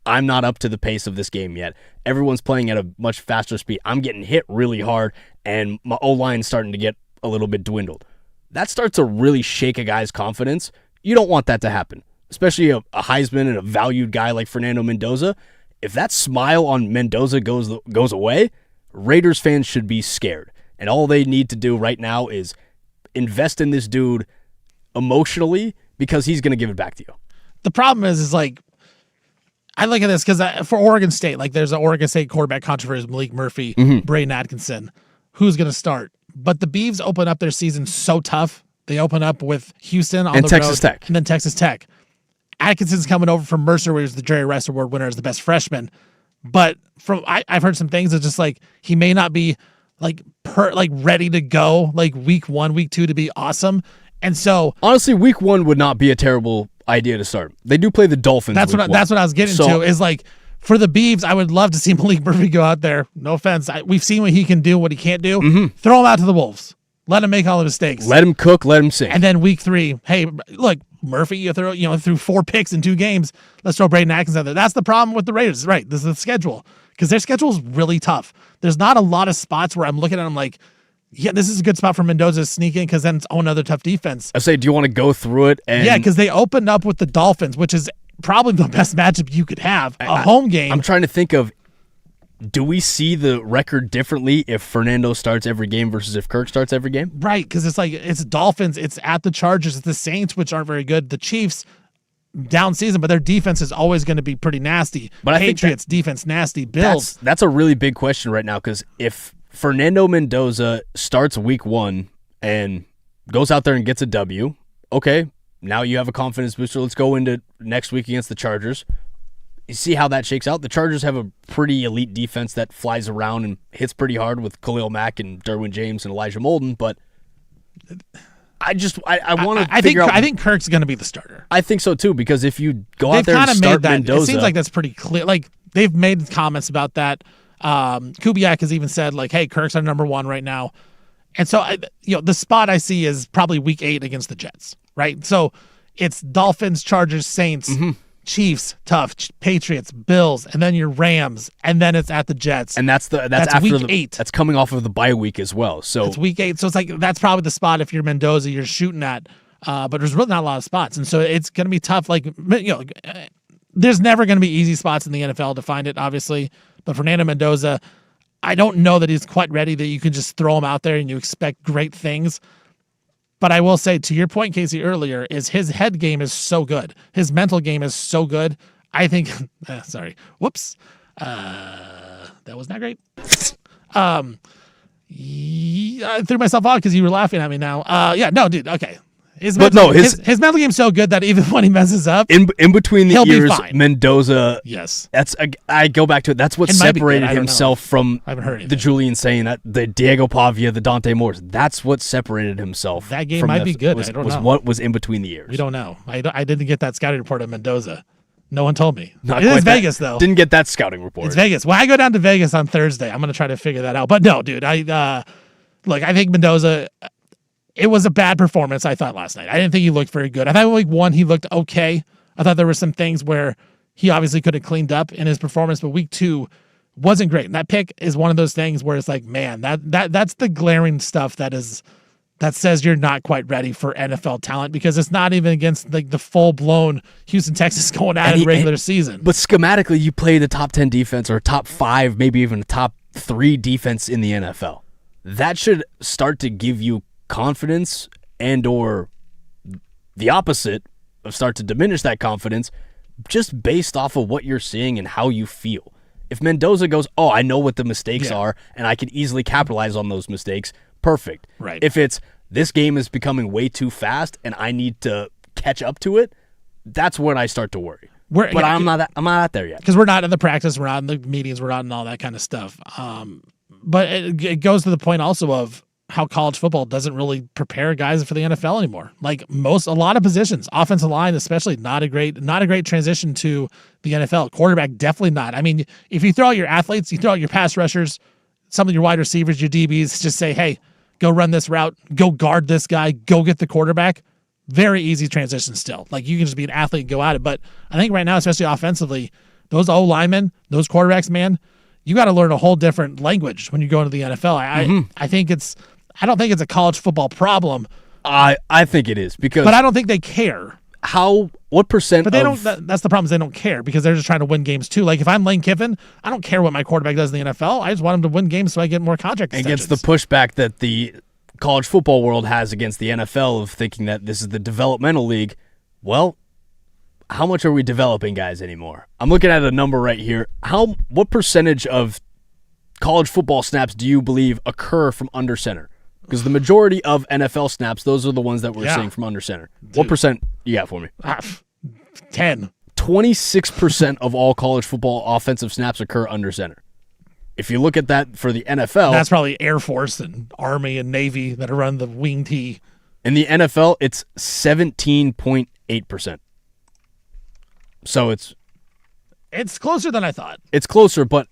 S1: I'm not up to the pace of this game yet. Everyone's playing at a much faster speed. I'm getting hit really hard, and my O-line's starting to get a little bit dwindled. That starts to really shake a guy's confidence. You don't want that to happen, especially a Heisman and a valued guy like Fernando Mendoza. If that smile on Mendoza goes away, Raiders fans should be scared. And all they need to do right now is invest in this dude emotionally, because he's going to give it back to you.
S2: The problem is like, I look at this because for Oregon State, like there's an Oregon State quarterback controversy, Malik Murphy, Braden Atkinson, who's going to start. But the Beavs open up their season so tough. They open up with Houston on
S1: and
S2: the
S1: Texas
S2: road,
S1: Tech.
S2: and then Texas Tech. Atkinson's coming over from Mercer, where he's the Jerry Rice Award winner as the best freshman. But I've heard some things that just like he may not be like ready to go like week 1, week 2 to be awesome. And so
S1: honestly, week 1 would not be a terrible idea to start. They do play the Dolphins.
S2: That's what I was getting to. Is like for the Beavs, I would love to see Malik Murphy go out there. No offense, we've seen what he can do, what he can't do. Throw him out to the Wolves. Let him make all the mistakes.
S1: Let him cook. Let him sing.
S2: And then week 3, hey, look, Murphy, you threw 4 picks in 2 games. Let's throw Braden Atkinson out there. That's the problem with the Raiders, right? This is the schedule, because their schedule is really tough. There's not a lot of spots where I'm looking at them like, yeah, this is a good spot for Mendoza to sneak in, because then it's another tough defense.
S1: I say, do you want to go through it? And
S2: yeah, because they opened up with the Dolphins, which is probably the best matchup you could have, a home game.
S1: I'm trying to think of, do we see the record differently if Fernando starts every game versus if Kirk starts every game?
S2: Right, because it's Dolphins, it's at the Chargers, it's the Saints, which aren't very good, the Chiefs, down season, but their defense is always going to be pretty nasty. But Patriots, defense nasty, Bills.
S1: That's a really big question right now, because if Fernando Mendoza starts week 1 and goes out there and gets a W, okay, now you have a confidence booster. Let's go into next week against the Chargers. You see how that shakes out. The Chargers have a pretty elite defense that flies around and hits pretty hard with Khalil Mack and Derwin James and Elijah Molden, but I want to figure out.
S2: I think Kirk's going to be the starter.
S1: I think so too, because if you go out there and start Mendoza,
S2: it seems like that's pretty clear. Like they've made comments about that. Kubiak has even said like, "Hey, Kirk's our number 1 right now," and so the spot I see is probably week 8 against the Jets, right? So it's Dolphins, Chargers, Saints, Chiefs, tough, Patriots, Bills, and then your Rams, and then it's at the Jets,
S1: and that's after
S2: week 8.
S1: That's coming off of the bye week as well. So
S2: it's week 8. So it's like that's probably the spot if you're Mendoza, you're shooting at. But there's really not a lot of spots, and so it's going to be tough. Like there's never going to be easy spots in the NFL to find it, obviously. But Fernando Mendoza, I don't know that he's quite ready that you can just throw him out there and you expect great things. But I will say, to your point, Casey, earlier, is his head game is so good. His mental game is so good. I think, sorry, whoops. That was not great. I threw myself out because you were laughing at me now. Yeah, no, dude, okay. His mental game's so good that even when he messes up,
S1: in between the ears,
S2: be
S1: Mendoza.
S2: Yes,
S1: I go back to it. That's what separated himself from the Julian Saying, the Diego Pavia, the Dante Moores. That's what separated himself.
S2: That game might be good.
S1: I don't
S2: know.
S1: What was in between the ears.
S2: We don't know. I didn't get that scouting report of Mendoza. No one told me.
S1: Not
S2: It is
S1: quite that-
S2: Vegas, though.
S1: Didn't get that scouting report.
S2: It's Vegas. Well, I go down to Vegas on Thursday. I'm going to try to figure that out. But no, dude, I think Mendoza, it was a bad performance, I thought, last night. I didn't think he looked very good. I thought week 1, he looked okay. I thought there were some things where he obviously could have cleaned up in his performance, but week 2 wasn't great. And that pick is one of those things where it's like, man, that's the glaring stuff that says you're not quite ready for NFL talent, because it's not even against like the full-blown Houston Texans going at it regular season.
S1: But schematically, you play the top 10 defense or top 5, maybe even a top 3 defense in the NFL. That should start to give you confidence, and or the opposite of start to diminish that confidence, just based off of what you're seeing and how you feel. If Mendoza goes, oh, I know what the mistakes are, and I can easily capitalize on those mistakes, perfect.
S2: Right.
S1: If it's, this game is becoming way too fast and I need to catch up to it, that's when I start to worry. But I'm not out there yet.
S2: Because we're not in the practice, we're not in the meetings, we're not in all that kind of stuff. But it goes to the point also of how college football doesn't really prepare guys for the NFL anymore. Like a lot of positions, offensive line especially, not a great transition to the NFL. Quarterback, definitely not. I mean, if you throw out your athletes, you throw out your pass rushers, some of your wide receivers, your DBs, just say, hey, go run this route, go guard this guy, go get the quarterback. Very easy transition still. Like, you can just be an athlete and go at it. But I think right now, especially offensively, those O-linemen, those quarterbacks, man, you got to learn a whole different language when you go into the NFL. I don't think it's a college football problem.
S1: I think it is, because,
S2: but I don't think they care.
S1: What percent?
S2: But they don't. That's the problem. Is they don't care, because they're just trying to win games too. Like, if I'm Lane Kiffin, I don't care what my quarterback does in the NFL. I just want him to win games so I get more contract extensions.
S1: Against the pushback that the college football world has against the NFL of thinking that this is the developmental league. Well, how much are we developing guys anymore? I'm looking at a number right here. What percentage of college football snaps do you believe occur from under center? Because the majority of NFL snaps, those are the ones that we're seeing from under center. Dude. What percent you got for me?
S2: 10.
S1: 26% of all college football offensive snaps occur under center. If you look at that for the NFL,
S2: that's probably Air Force and Army and Navy that are running the wing tee.
S1: In the NFL, it's 17.8%. So it's
S2: closer than I thought.
S1: It's closer, but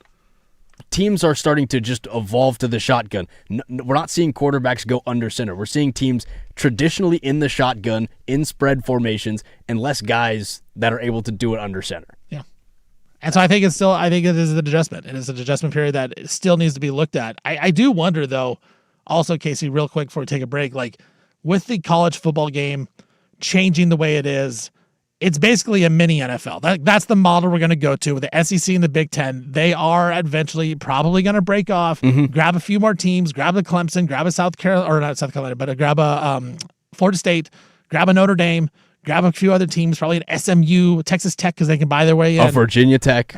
S1: teams are starting to just evolve to the shotgun. We're not seeing quarterbacks go under center. We're seeing teams traditionally in the shotgun, in spread formations, and less guys that are able to do it under center.
S2: Yeah. And so I think it is an adjustment. It is an adjustment period that still needs to be looked at. I do wonder, though, also, Casey, real quick before we take a break, like, with the college football game changing the way it is, it's basically a mini NFL. That's the model we're going to go to with the SEC and the Big Ten. They are eventually probably going to break off, grab a few more teams, grab a Clemson, grab a South Carolina, or not South Carolina, but grab a Florida State, grab a Notre Dame, grab a few other teams, probably an SMU, Texas Tech, because they can buy their way in.
S1: Virginia Tech,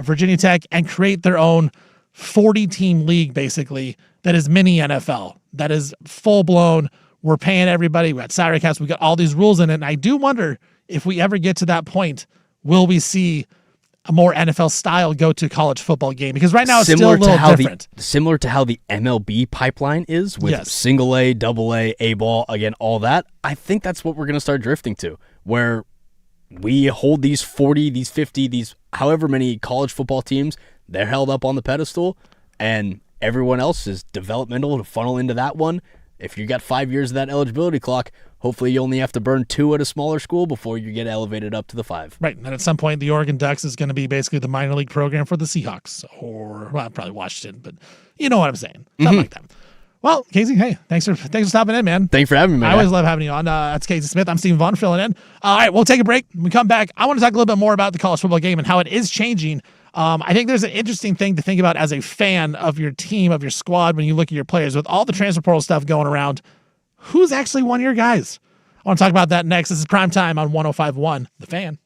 S2: and create their own 40-team league, basically, that is mini NFL, that is full-blown. We're paying everybody. We got salary caps. We got all these rules in it. And I do wonder, if we ever get to that point, will we see a more NFL style go to college football game? Because right now it's still a little different.
S1: Similar to how the MLB pipeline is with single A, double A, A-ball, again, all that. I think that's what we're going to start drifting to, where we hold these 40, these 50, these however many college football teams, they're held up on the pedestal, and everyone else is developmental to funnel into that one. If you got 5 years of that eligibility clock, hopefully you only have to burn 2 at a smaller school before you get elevated up to the 5.
S2: Right, and at some point, the Oregon Ducks is going to be basically the minor league program for the Seahawks, or, well, probably Washington, but you know what I'm saying. Something like that. Well, Casey, hey, thanks for stopping in, man.
S1: Thanks for having me, man.
S2: I always love having you on. That's Casey Smith. I'm Stephen Vaughn filling in. All right, we'll take a break. When we come back, I want to talk a little bit more about the college football game and how it is changing. I think there's an interesting thing to think about as a fan of your team, of your squad, when you look at your players. With all the transfer portal stuff going around, who's actually one of your guys? I want to talk about that next. This is Primetime on 105.1 The Fan.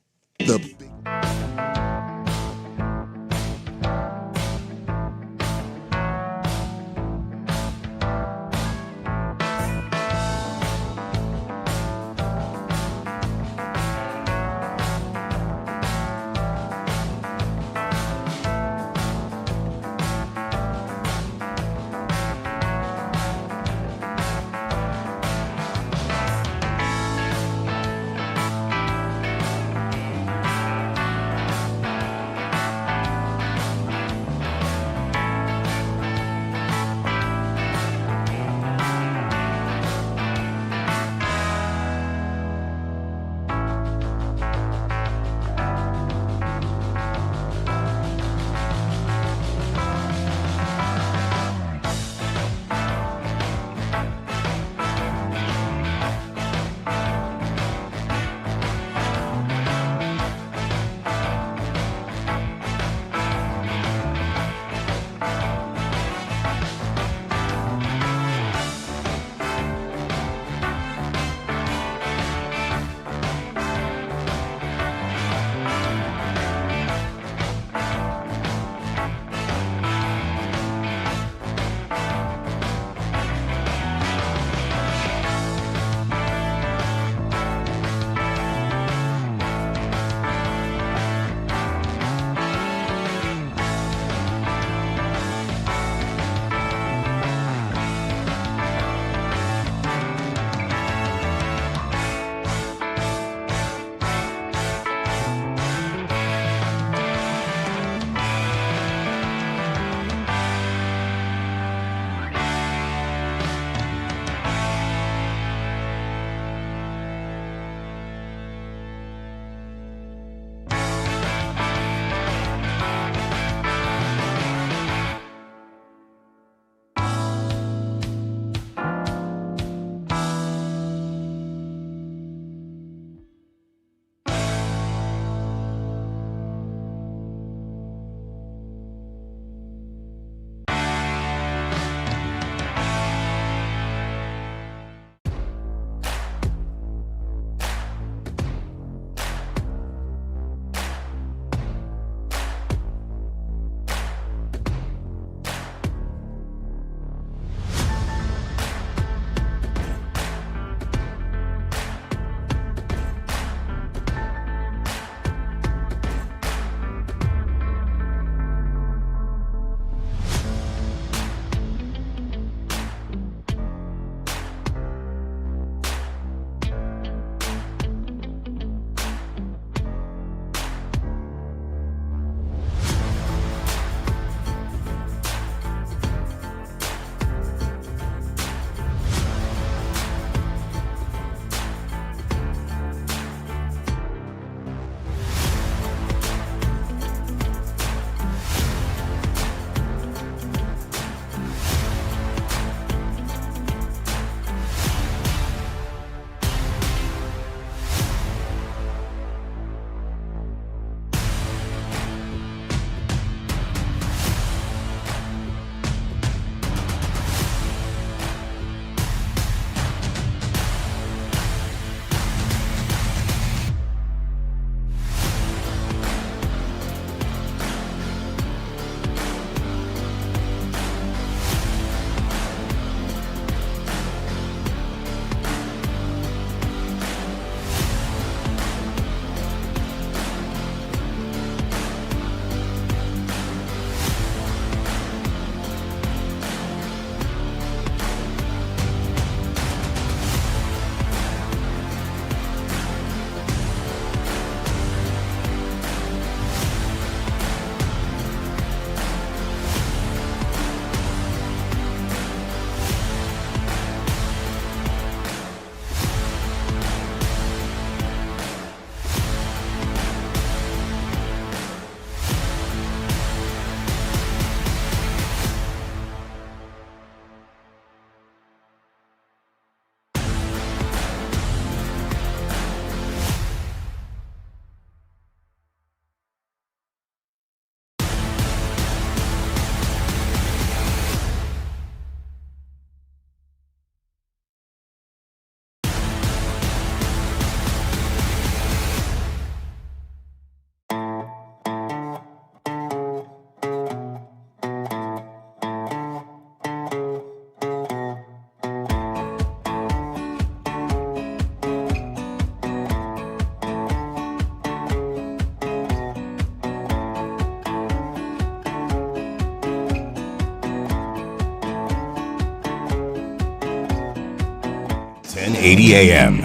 S6: 1080 AM.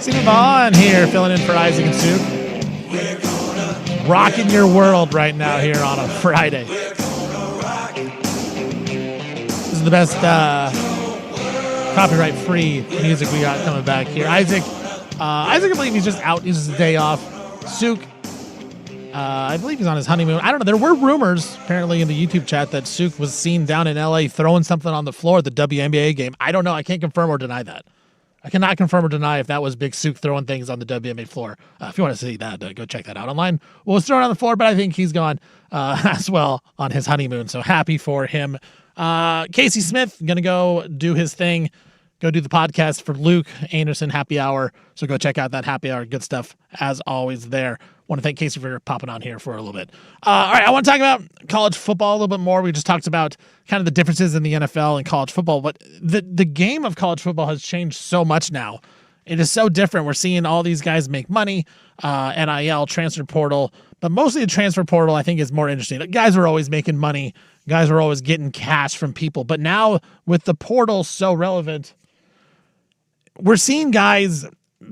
S2: Stephen Vaughn here, filling in for Isaac and Suk. Rocking your world right now here on a Friday. This is the best copyright-free music we got coming back here. Isaac, I believe he's just out. He's just a day off. Suk, I believe he's on his honeymoon. I don't know. There were rumors, apparently, in the YouTube chat that Suk was seen down in L.A. throwing something on the floor at the WNBA game. I don't know. I can't confirm or deny that. I cannot confirm or deny if that was Big Suk throwing things on the WNBA floor. If you want to see that, go check that out online. Well, it's thrown on the floor, but I think he's gone as well on his honeymoon. So happy for him. Casey Smith going to go do his thing. Go do the podcast for Luke Anderson Happy Hour. So go check out that Happy Hour. Good stuff as always there. Want to thank Casey for popping on here for a little bit. All right, I want to talk about college football a little bit more. We just talked about kind of the differences in the NFL and college football, but the game of college football has changed so much now. It is so different. We're seeing all these guys make money, NIL, transfer portal, but mostly the transfer portal I think is more interesting. Guys are always making money. Guys are always getting cash from people. But now with the portal so relevant, we're seeing guys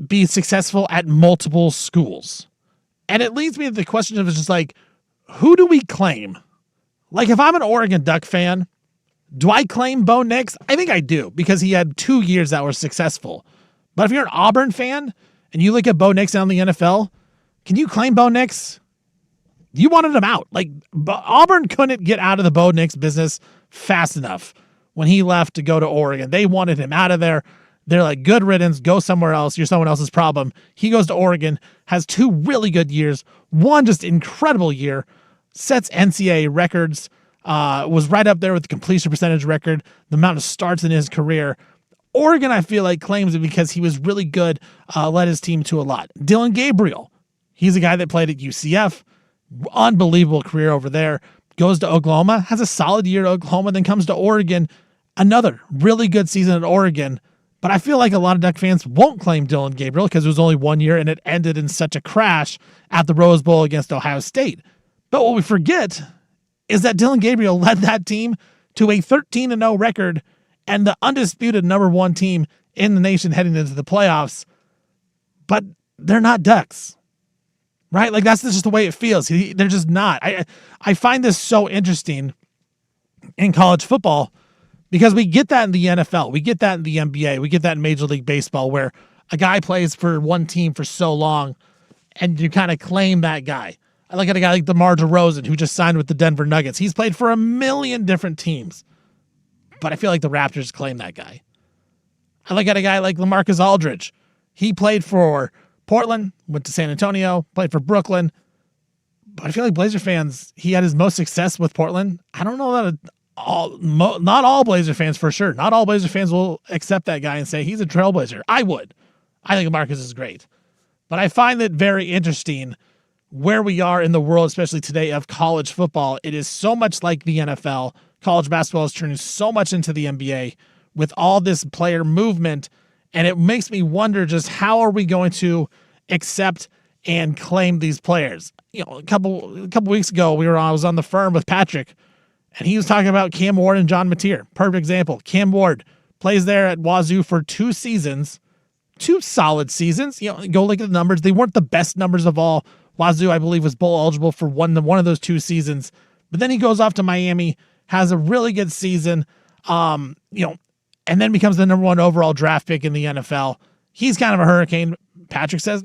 S2: be successful at multiple schools. And it leads me to the question of just like, who do we claim? Like, if I'm an Oregon Duck fan, do I claim Bo Nix? I think I do, because he had 2 years that were successful. But if you're an Auburn fan and you look at Bo Nix on the NFL, can you claim Bo Nix? You wanted him out. Like, Auburn couldn't get out of the Bo Nix business fast enough when he left to go to Oregon. They wanted him out of there. They're like, good riddance, go somewhere else. You're someone else's problem. He goes to Oregon, has 2 really good years, one just incredible year, sets NCAA records, was right up there with the completion percentage record, the amount of starts in his career. Oregon, I feel like, claims it because he was really good, led his team to a lot. Dylan Gabriel, he's a guy that played at UCF, unbelievable career over there, goes to Oklahoma, has a solid year at Oklahoma, then comes to Oregon, another really good season at Oregon. But I feel like a lot of Duck fans won't claim Dylan Gabriel because it was only 1 year and it ended in such a crash at the Rose Bowl against Ohio State. But what we forget is that Dylan Gabriel led that team to a 13-0 record and the undisputed number 1 team in the nation heading into the playoffs. But they're not Ducks, right? Like, that's just the way it feels. They're just not. I find this so interesting in college football, because we get that in the NFL, we get that in the NBA, we get that in Major League Baseball, where a guy plays for one team for so long and you kind of claim that guy. I look at a guy like DeMar DeRozan, who just signed with the Denver Nuggets. He's played for a million different teams, but I feel like the Raptors claim that guy. I look at a guy like LaMarcus Aldridge. He played for Portland, went to San Antonio, played for Brooklyn, but I feel like Blazer fans, he had his most success with Portland. I don't know that not all Blazer fans, for sure. Not all Blazer fans will accept that guy and say he's a trailblazer. I would. I think Marcus is great. But I find it very interesting where we are in the world, especially today, of college football. It is so much like the NFL. College basketball is turning so much into the NBA with all this player movement. And it makes me wonder just how are we going to accept and claim these players? You know, a couple weeks ago, I was on the firm with Patrick, and he was talking about Cam Ward and John Mateer. Perfect example. Cam Ward plays there at Wazoo for 2 seasons, 2 solid seasons. You know, go look at the numbers. They weren't the best numbers of all. Wazoo, I believe, was bowl eligible for one of those 2 seasons. But then he goes off to Miami, has a really good season, and then becomes the number 1 overall draft pick in the NFL. He's kind of a hurricane. Patrick says,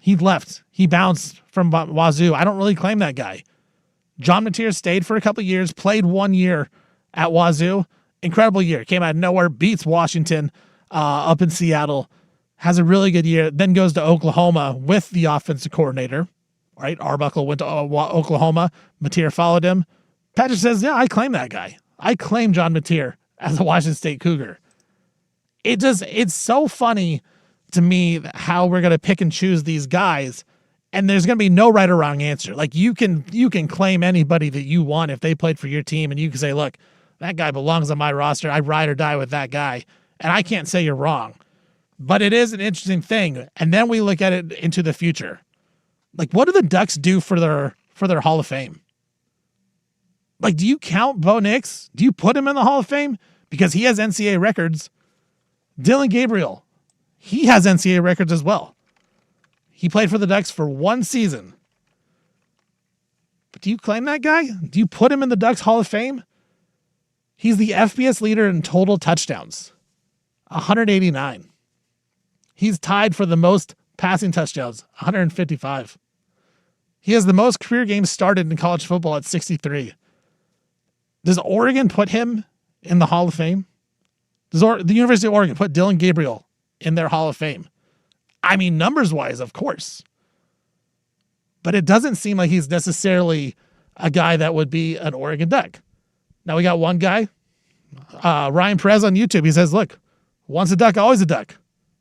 S2: he left. He bounced from Wazoo. I don't really claim that guy. John Mateer stayed for a couple of years, played 1 year at Wazoo. Incredible year. Came out of nowhere, beats Washington up in Seattle. Has a really good year. Then goes to Oklahoma with the offensive coordinator. Right? Arbuckle went to Oklahoma. Mateer followed him. Patrick says, yeah, I claim that guy. I claim John Mateer as a Washington State Cougar. It's so funny to me how we're going to pick and choose these guys. And there's going to be no right or wrong answer. Like, you can claim anybody that you want if they played for your team, and you can say, look, that guy belongs on my roster. I ride or die with that guy. And I can't say you're wrong. But it is an interesting thing. And then we look at it into the future. Like, what do the Ducks do for their Hall of Fame? Like, do you count Bo Nix? Do you put him in the Hall of Fame? Because he has NCAA records. Dylan Gabriel, he has NCAA records as well. He played for the Ducks for 1 season. But do you claim that guy? Do you put him in the Ducks Hall of Fame? He's the FBS leader in total touchdowns, 189. He's tied for the most passing touchdowns, 155. He has the most career games started in college football at 63. Does Oregon put him in the Hall of Fame? Does the University of Oregon put Dylan Gabriel in their Hall of Fame? I mean, numbers-wise, of course. But it doesn't seem like he's necessarily a guy that would be an Oregon Duck. Now we got one guy, Ryan Perez on YouTube. He says, look, once a Duck, always a Duck.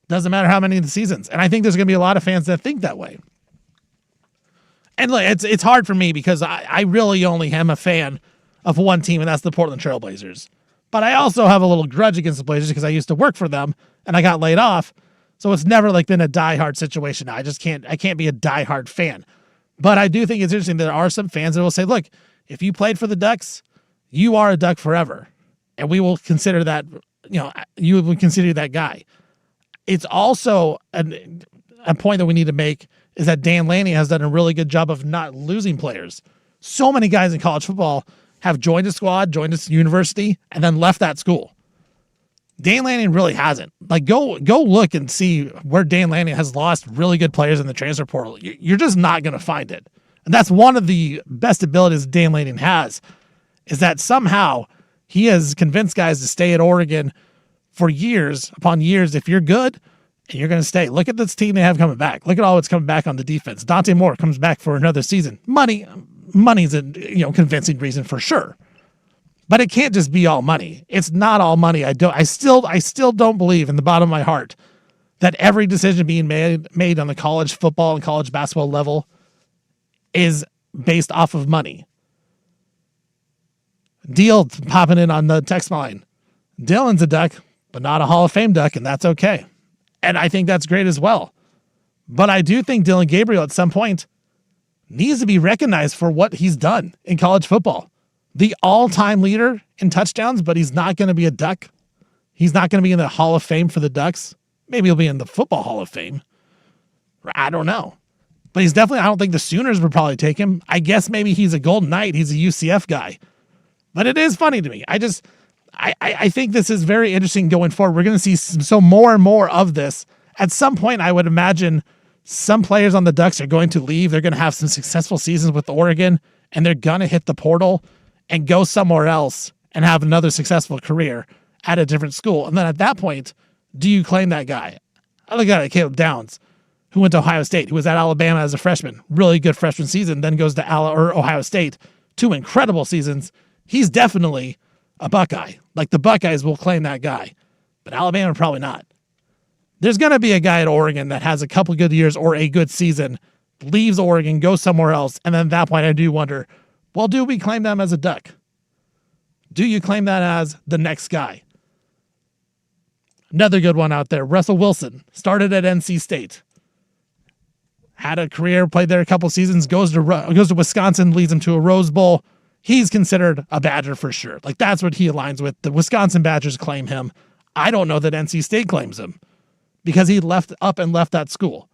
S2: Doesn't matter how many of the seasons. And I think there's going to be a lot of fans that think that way. And look, it's hard for me because I really only am a fan of one team, and that's the Portland Trail Blazers. But I also have a little grudge against the Blazers because I used to work for them and I got laid off. So it's never like been a diehard situation. I can't be a diehard fan. But I do think it's interesting that there are some fans that will say, look, if you played for the Ducks, you are a Duck forever. And we will consider that, you would consider that guy. It's also a point that we need to make is that Dan Lanning has done a really good job of not losing players. So many guys in college football have joined a squad, joined a university, and then left that school. Dan Lanning really hasn't. Like, go look and see where Dan Lanning has lost really good players in the transfer portal. You're just not going to find it. And that's one of the best abilities Dan Lanning has, is that somehow he has convinced guys to stay at Oregon for years upon years. If you're good and you're going to stay, look at this team they have coming back. Look at all that's coming back on the defense. Dante Moore comes back for another season. Money's a convincing reason for sure. But it can't just be all money. It's not all money. I still don't believe in the bottom of my heart that every decision being made on the college football and college basketball level is based off of money. Deal popping in on the text line. Dylan's a Duck, but not a Hall of Fame Duck, and that's okay. And I think that's great as well. But I do think Dylan Gabriel at some point needs to be recognized for what he's done in college football. The all-time leader in touchdowns, but he's not going to be a Duck. He's not going to be in the Hall of Fame for the Ducks. Maybe he'll be in the Football Hall of Fame. I don't know. But he's definitely, I don't think the Sooners would probably take him. I guess maybe he's a Golden Knight. He's a UCF guy. But it is funny to me. I think this is very interesting going forward. We're going to see more and more of this. At some point, I would imagine some players on the Ducks are going to leave. They're going to have some successful seasons with Oregon, and they're going to hit the portal and go somewhere else and have another successful career at a different school. And then at that point, do you claim that guy? I look at Caleb Downs, who went to Ohio State, who was at Alabama as a freshman. Really good freshman season, then goes to Ohio State. 2 incredible seasons. He's definitely a Buckeye. Like, the Buckeyes will claim that guy, but Alabama probably not. There's going to be a guy at Oregon that has a couple good years or a good season, leaves Oregon, goes somewhere else, and then at that point I do wonder, well, do we claim them as a Duck? Do you claim that as the next guy? Another good one out there, Russell Wilson, started at NC State. Had a career, played there a couple seasons, goes to Wisconsin, leads them to a Rose Bowl. He's considered a Badger for sure. Like, that's what he aligns with. The Wisconsin Badgers claim him. I don't know that NC State claims him because he left that school.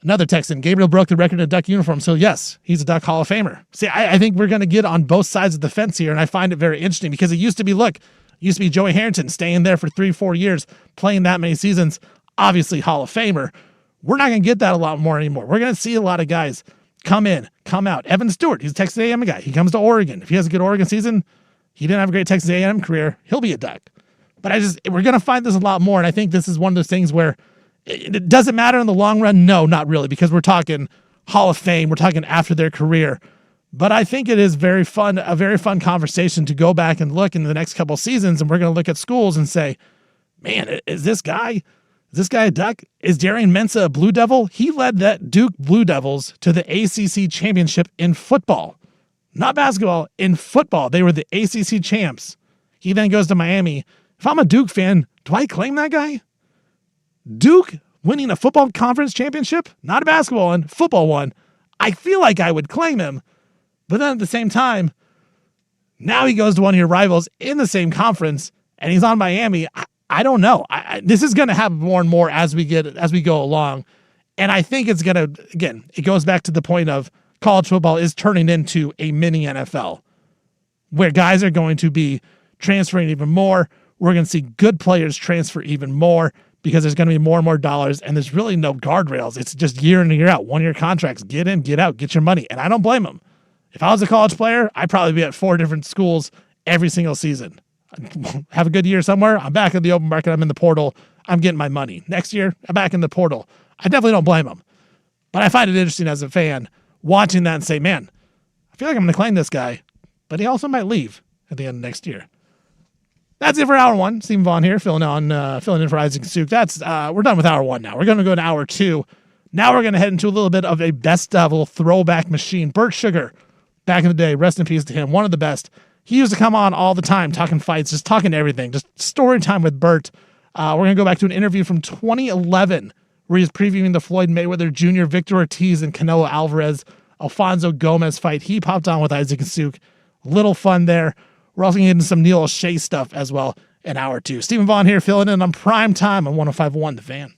S2: Another Texan, Gabriel broke the record in a Duck uniform. So yes, he's a Duck Hall of Famer. See, I think we're going to get on both sides of the fence here. And I find it very interesting because it used to be Joey Harrington staying there for 3-4 years, playing that many seasons, obviously Hall of Famer. We're not going to get that a lot more anymore. We're going to see a lot of guys come in, come out. Evan Stewart, he's a Texas A&M guy. He comes to Oregon. If he has a good Oregon season, he didn't have a great Texas A&M career, he'll be a Duck. But we're going to find this a lot more. And I think this is one of those things where it doesn't matter in the long run. No, not really, because we're talking Hall of Fame. We're talking after their career. But I think it is a very fun conversation to go back and look in the next couple seasons. And we're going to look at schools and say, man, is this guy a Duck? Is Darian Mensah a Blue Devil? He led that Duke Blue Devils to the ACC championship in football, not basketball, in football. They were the ACC champs. He then goes to Miami. If I'm a Duke fan, do I claim that guy? Duke winning a football conference championship, not a basketball one, football one. I feel like I would claim him. But then at the same time, Now he goes to one of your rivals in the same conference, and he's on Miami. I don't know. This is going to happen more and more as we go along. And I think it's going to, again, it goes back to the point of college football is turning into a mini NFL where guys are going to be transferring even more. We're going to see good players transfer even more because there's going to be more and more dollars, and there's really no guardrails. It's just year in and year out, 1-year contracts, get in, get out, get your money. And I don't blame them. If I was a college player, I'd probably be at 4 different schools every single season. Have a good year somewhere, I'm back in the open market, I'm in the portal, I'm getting my money. Next year, I'm back in the portal. I definitely don't blame them. But I find it interesting as a fan watching that and say, man, I feel like I'm going to claim this guy, but he also might leave at the end of next year. That's it for hour 1. Stephen Vaughn here, filling in for Isaac Suk. We're done with hour 1 now. We're going to go to hour 2. Now we're going to head into a little bit of a best of little throwback machine. Bert Sugar, back in the day, rest in peace to him, one of the best. He used to come on all the time, talking fights, just talking everything, just story time with Bert. We're going to go back to an interview from 2011 where he's previewing the Floyd Mayweather Jr., Victor Ortiz, and Canelo Alvarez, Alfonso Gomez fight. He popped on with Isaac Suk. Little fun there. We're also getting some Neil O'Shea stuff as well in hour 2. Stephen Vaughn here, filling in on Primetime on 105.1 The Fan.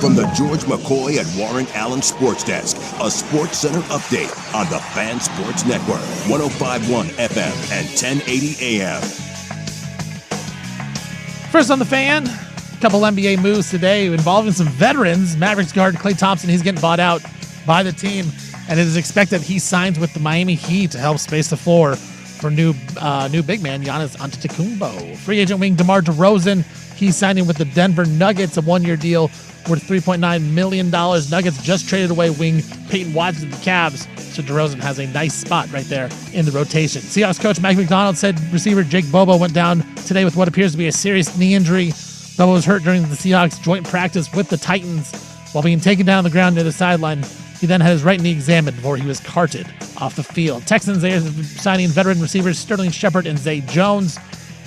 S6: From the George McCoy and Warren Allen Sports Desk, a Sports Center update on the Fan Sports Network, 105.1 FM and 1080 AM.
S2: First on the Fan, a couple NBA moves today involving some veterans. Mavericks guard Klay Thompson, he's getting bought out by the team, and it is expected he signs with the Miami Heat to help space the floor for new big man Giannis Antetokounmpo. Free agent wing DeMar DeRozan, he's signing with the Denver Nuggets, a one-year deal worth $3.9 million. Nuggets just traded away wing Peyton Watson to the Cavs, so DeRozan has a nice spot right there in the rotation. Seahawks coach Mike McDonald said receiver Jake Bobo went down today with what appears to be a serious knee injury. Bobo was hurt during the Seahawks joint practice with the Titans. While being taken down on the ground near the sideline, he then had his right knee examined before he was carted off the field. Texans are signing veteran receivers Sterling Shepard and Zay Jones.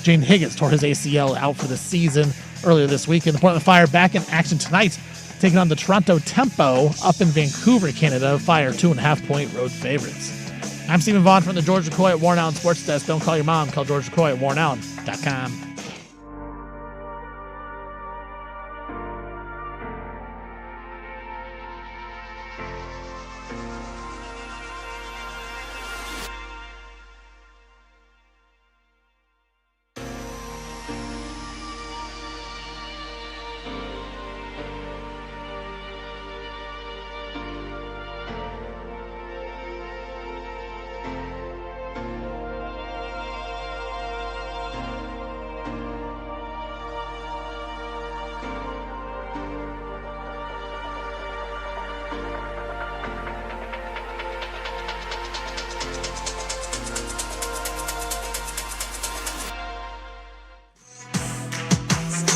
S2: Jane Higgins tore his ACL out for the season earlier this week. And the Portland Fire back in action tonight, taking on the Toronto Tempo up in Vancouver, Canada. Fire 2.5-point road favorites. I'm Stephen Vaughn from the George McCoy at Warren Allen Sports Desk. Don't call your mom. Call George McCoy at warrenallen.com.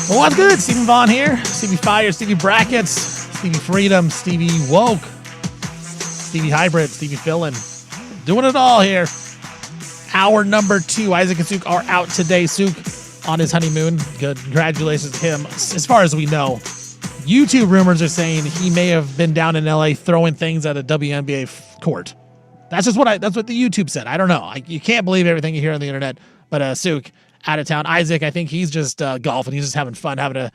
S2: Well, what's good? Stephen Vaughn here. Stevie Fire, Stevie Brackets, Stevie Freedom, Stevie Woke, Stevie Hybrid, Stevie Fillin. Doing it all here. Hour number 2. Isaac and Suk are out today. Suk on his honeymoon. Good. Congratulations to him. As far as we know, YouTube rumors are saying he may have been down in LA throwing things at a WNBA court. That's what the YouTube said. I don't know. You can't believe everything you hear on the internet. But Suk out of town. Isaac, I think he's just golfing. He's just having fun, having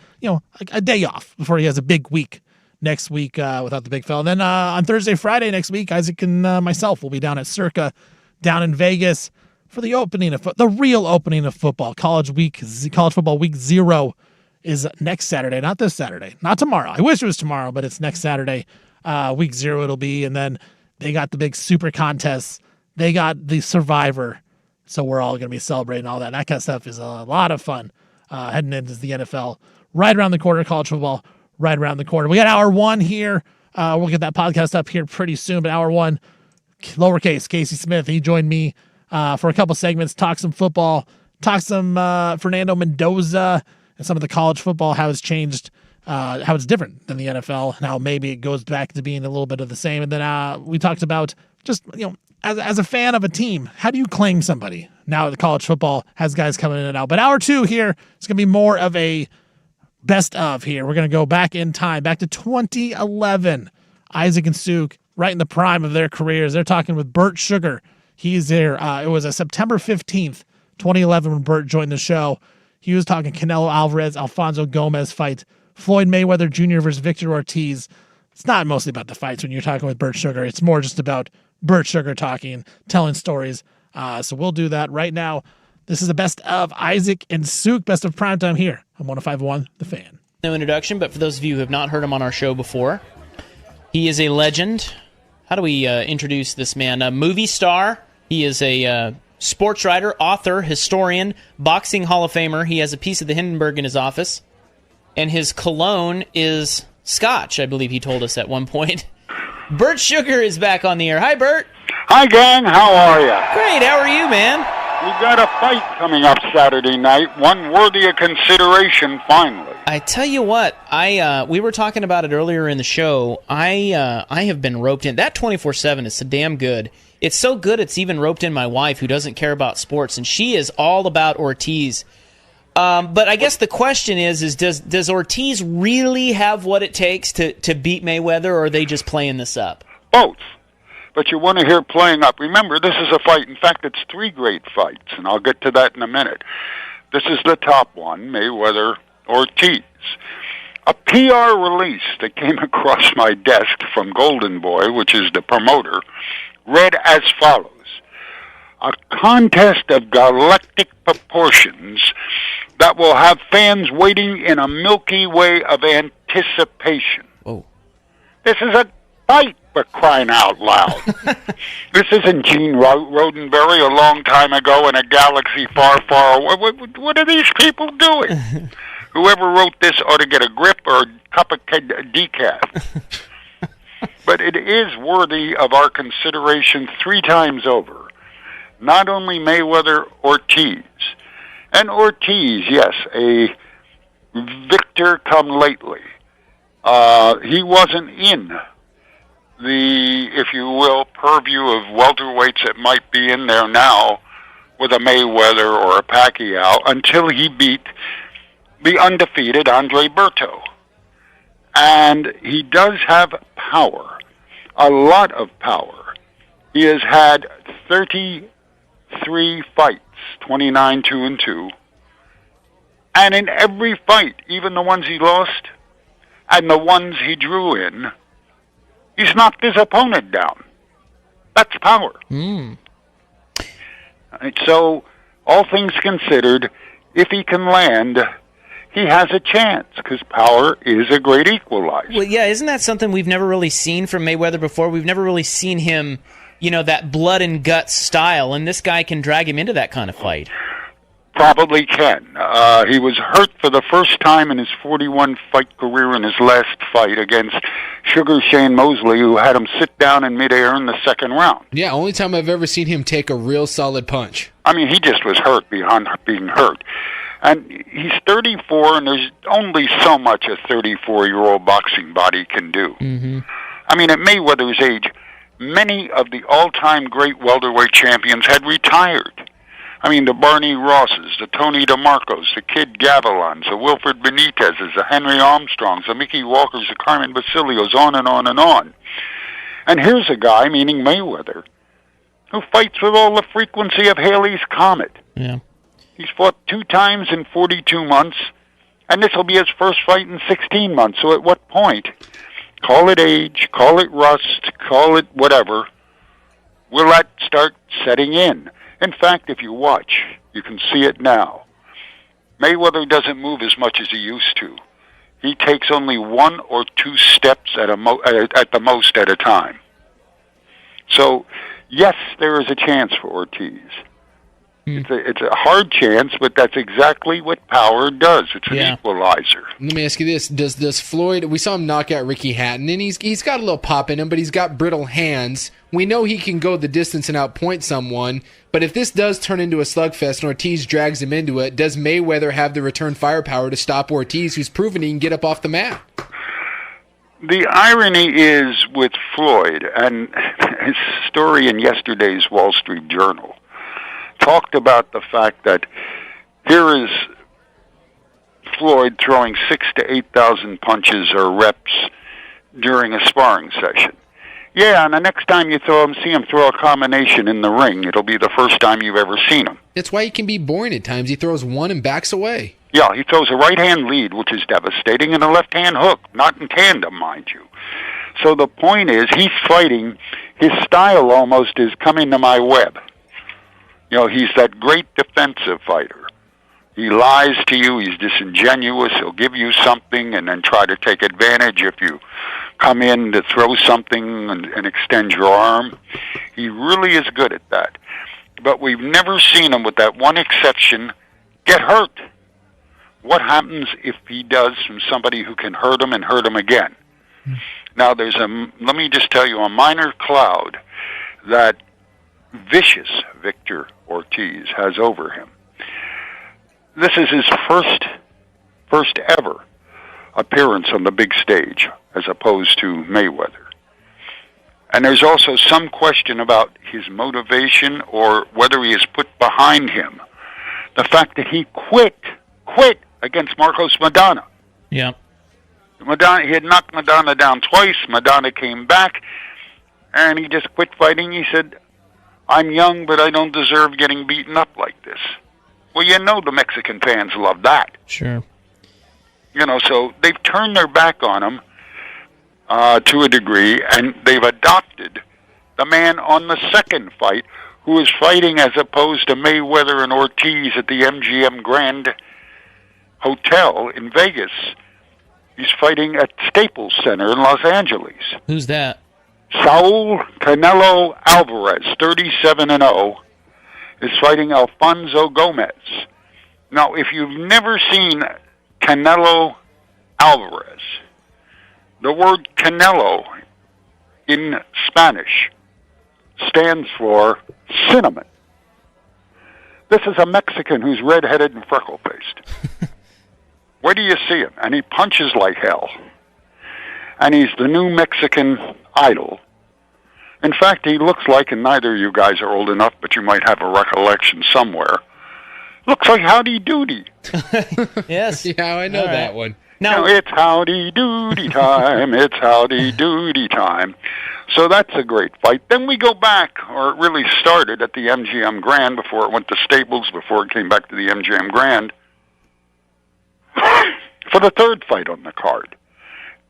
S2: a day off before he has a big week next week without the big fella. And then on Thursday, Friday next week, Isaac and myself will be down at Circa down in Vegas for the opening of the real opening of football. College football week 0 is next Saturday, not this Saturday, not tomorrow. I wish it was tomorrow, but it's next Saturday. Week 0 it'll be, and then they got the big super contests. They got the Survivor. So we're all going to be celebrating all that. That kind of stuff is a lot of fun heading into the NFL. Right around the corner, college football, right around the corner. We got hour 1 here. We'll get that podcast up here pretty soon. But hour 1, lowercase, Casey Smith, he joined me for a couple segments, talk some football, talk some Fernando Mendoza and some of the college football, how it's changed, how it's different than the NFL, and how maybe it goes back to being a little bit of the same. And then we talked about just, as a fan of a team, how do you claim somebody now that college football has guys coming in and out? But hour 2 here is going to be more of a best of here. We're going to go back in time, back to 2011. Isaac and Suk, right in the prime of their careers. They're talking with Bert Sugar. He's there. It was a September 15th, 2011 when Bert joined the show. He was talking Canelo Alvarez, Alfonso Gomez fight, Floyd Mayweather Jr. versus Victor Ortiz. It's not mostly about the fights when you're talking with Bert Sugar. It's more just about Bert Sugar talking, telling stories. So we'll do that right now. This is the best of Isaac and Suk, best of Primetime here on 105.1 The Fan.
S7: No introduction, but for those of you who have not heard him on our show before, he is a legend. How do we introduce this man? A movie star. He is a sports writer, author, historian, boxing Hall of Famer. He has a piece of the Hindenburg in his office, and his cologne is Scotch, I believe he told us at one point. Bert Sugar is back on the air. Hi, Bert.
S8: Hi, gang. How are you?
S7: Great. How are you, man?
S8: We've got a fight coming up Saturday night, one worthy of consideration, finally.
S7: I tell you what, we were talking about it earlier in the show. I have been roped in. That 24/7 is so damn good. It's so good it's even roped in my wife, who doesn't care about sports, and she is all about Ortiz. But I guess the question is does Ortiz really have what it takes to beat Mayweather, or are they just playing this up?
S8: Both. But you want to hear playing up. Remember, this is a fight. In fact, it's 3 great fights, and I'll get to that in a minute. This is the top one, Mayweather-Ortiz. A PR release that came across my desk from Golden Boy, which is the promoter, read as follows. A contest of galactic proportions that will have fans waiting in a Milky Way of anticipation.
S1: Oh.
S8: This is a fight, for crying out loud. This isn't Gene Roddenberry a long time ago in a galaxy far, far away. What are these people doing? Whoever wrote this ought to get a grip or a cup of decaf. But it is worthy of our consideration 3 times over. Not only Mayweather, Ortiz. And Ortiz, yes, a victor come lately. He wasn't in the, if you will, purview of welterweights that might be in there now with a Mayweather or a Pacquiao until he beat the undefeated Andre Berto. And he does have power, a lot of power. He has had 33 fights, 29 2-2. And in every fight, even the ones he lost and the ones he drew in, he's knocked his opponent down. That's power. And so, all things considered, if he can land, he has a chance, because power is a great equalizer.
S7: Well, yeah, isn't that something we've never really seen from Mayweather before? We've never really seen him, that blood and guts style, and this guy can drag him into that kind of fight.
S8: Probably can. He was hurt for the first time in his 41-fight career in his last fight against Sugar Shane Mosley, who had him sit down in midair in the second round.
S5: Yeah, only time I've ever seen him take a real solid punch.
S8: I mean, he just was hurt beyond being hurt. And he's 34, and there's only so much a 34-year-old boxing body can do.
S7: Mm-hmm.
S8: I mean, at Mayweather's age, many of the all-time great welterweight champions had retired. I mean, the Barney Rosses, the Tony DeMarcos, the Kid Gavilans, the Wilfred Benitezes, the Henry Armstrongs, the Mickey Walkers, the Carmen Basilios, on and on and on. And here's a guy, meaning Mayweather, who fights with all the frequency of Halley's Comet.
S7: Yeah.
S8: He's fought 2 times in 42 months, and this will be his first fight in 16 months. So at what point, call it age, call it rust, call it whatever, will that start setting in? In fact, if you watch, you can see it now. Mayweather doesn't move as much as he used to. He takes only 1 or 2 steps at the most at a time. So, yes, there is a chance for Ortiz. It's a hard chance, but that's exactly what power does. It's an equalizer.
S5: Let me ask you this. Does Floyd, we saw him knock out Ricky Hatton, and he's got a little pop in him, but he's got brittle hands. We know he can go the distance and outpoint someone, but if this does turn into a slugfest and Ortiz drags him into it, does Mayweather have the return firepower to stop Ortiz, who's proven he can get up off the mat?
S8: The irony is with Floyd, and his story in yesterday's Wall Street Journal talked about the fact that here is Floyd throwing 6,000 to 8,000 punches or reps during a sparring session. Yeah, and the next time you see him throw a combination in the ring, it'll be the first time you've ever seen him.
S5: That's why he can be boring at times. He throws one and backs away.
S8: Yeah, he throws a right-hand lead, which is devastating, and a left-hand hook, not in tandem, mind you. So the point is, he's fighting, his style almost is coming to my web. He's that great defensive fighter. He lies to you, he's disingenuous, he'll give you something and then try to take advantage if you come in to throw something and extend your arm. He really is good at that. But we've never seen him, with that one exception, get hurt. What happens if he does from somebody who can hurt him and hurt him again? Now, let me just tell you, a minor cloud that vicious Victor Ortiz has over him. This is his first ever appearance on the big stage, as opposed to Mayweather. And there's also some question about his motivation or whether he is put behind him. The fact that he quit against Marcos Maidana.
S7: Yeah.
S8: He had knocked Maidana down twice. Maidana came back, and he just quit fighting. He said, I'm young, but I don't deserve getting beaten up like this. Well, the Mexican fans love that.
S7: Sure.
S8: So they've turned their back on him to a degree, and they've adopted the man on the second fight who is fighting as opposed to Mayweather and Ortiz at the MGM Grand Hotel in Vegas. He's fighting at Staples Center in Los Angeles.
S7: Who's that?
S8: Saul Canelo Alvarez, 37-0, is fighting Alfonso Gomez. Now, if you've never seen Canelo Alvarez, the word Canelo in Spanish stands for cinnamon. This is a Mexican who's red-headed and freckle-faced. Where do you see him? And he punches like hell. And he's the new Mexican idol. In fact, he looks like, and neither of you guys are old enough, but you might have a recollection somewhere, looks like Howdy Doody.
S7: Yes.
S5: Yeah, I know that one.
S8: Now it's Howdy Doody time. It's Howdy Doody time. So that's a great fight. Then we go back, or it really started at the MGM Grand before it went to Staples, before it came back to the MGM Grand, for the third fight on the card.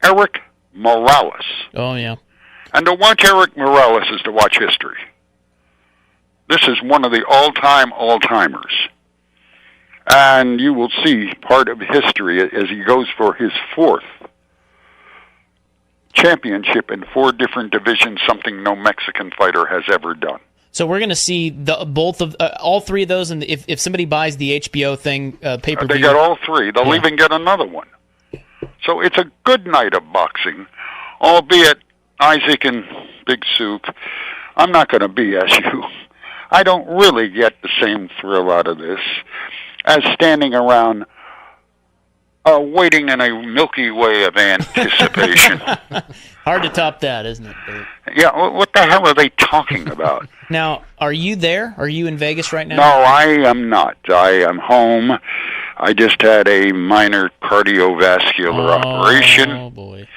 S8: Eric Morales.
S7: Oh, yeah.
S8: And to watch Eric Morales is to watch history. This is one of the all-timers. And you will see part of history as he goes for his fourth championship in 4 different divisions, something no Mexican fighter has ever done.
S7: So we're going to see all 3 of those, and if somebody buys the HBO thing pay-per-view.
S8: They got all 3. They'll even get another one. So it's a good night of boxing, albeit Isaac and Big Soup, I'm not going to BS you. I don't really get the same thrill out of this as standing around waiting in a Milky Way of anticipation.
S7: Hard to top that, isn't it, Bert?
S8: Yeah, what the hell are they talking about?
S7: Now, are you there? Are you in Vegas right now?
S8: No, I am not. I am home. I just had a minor cardiovascular operation.
S7: Oh, boy.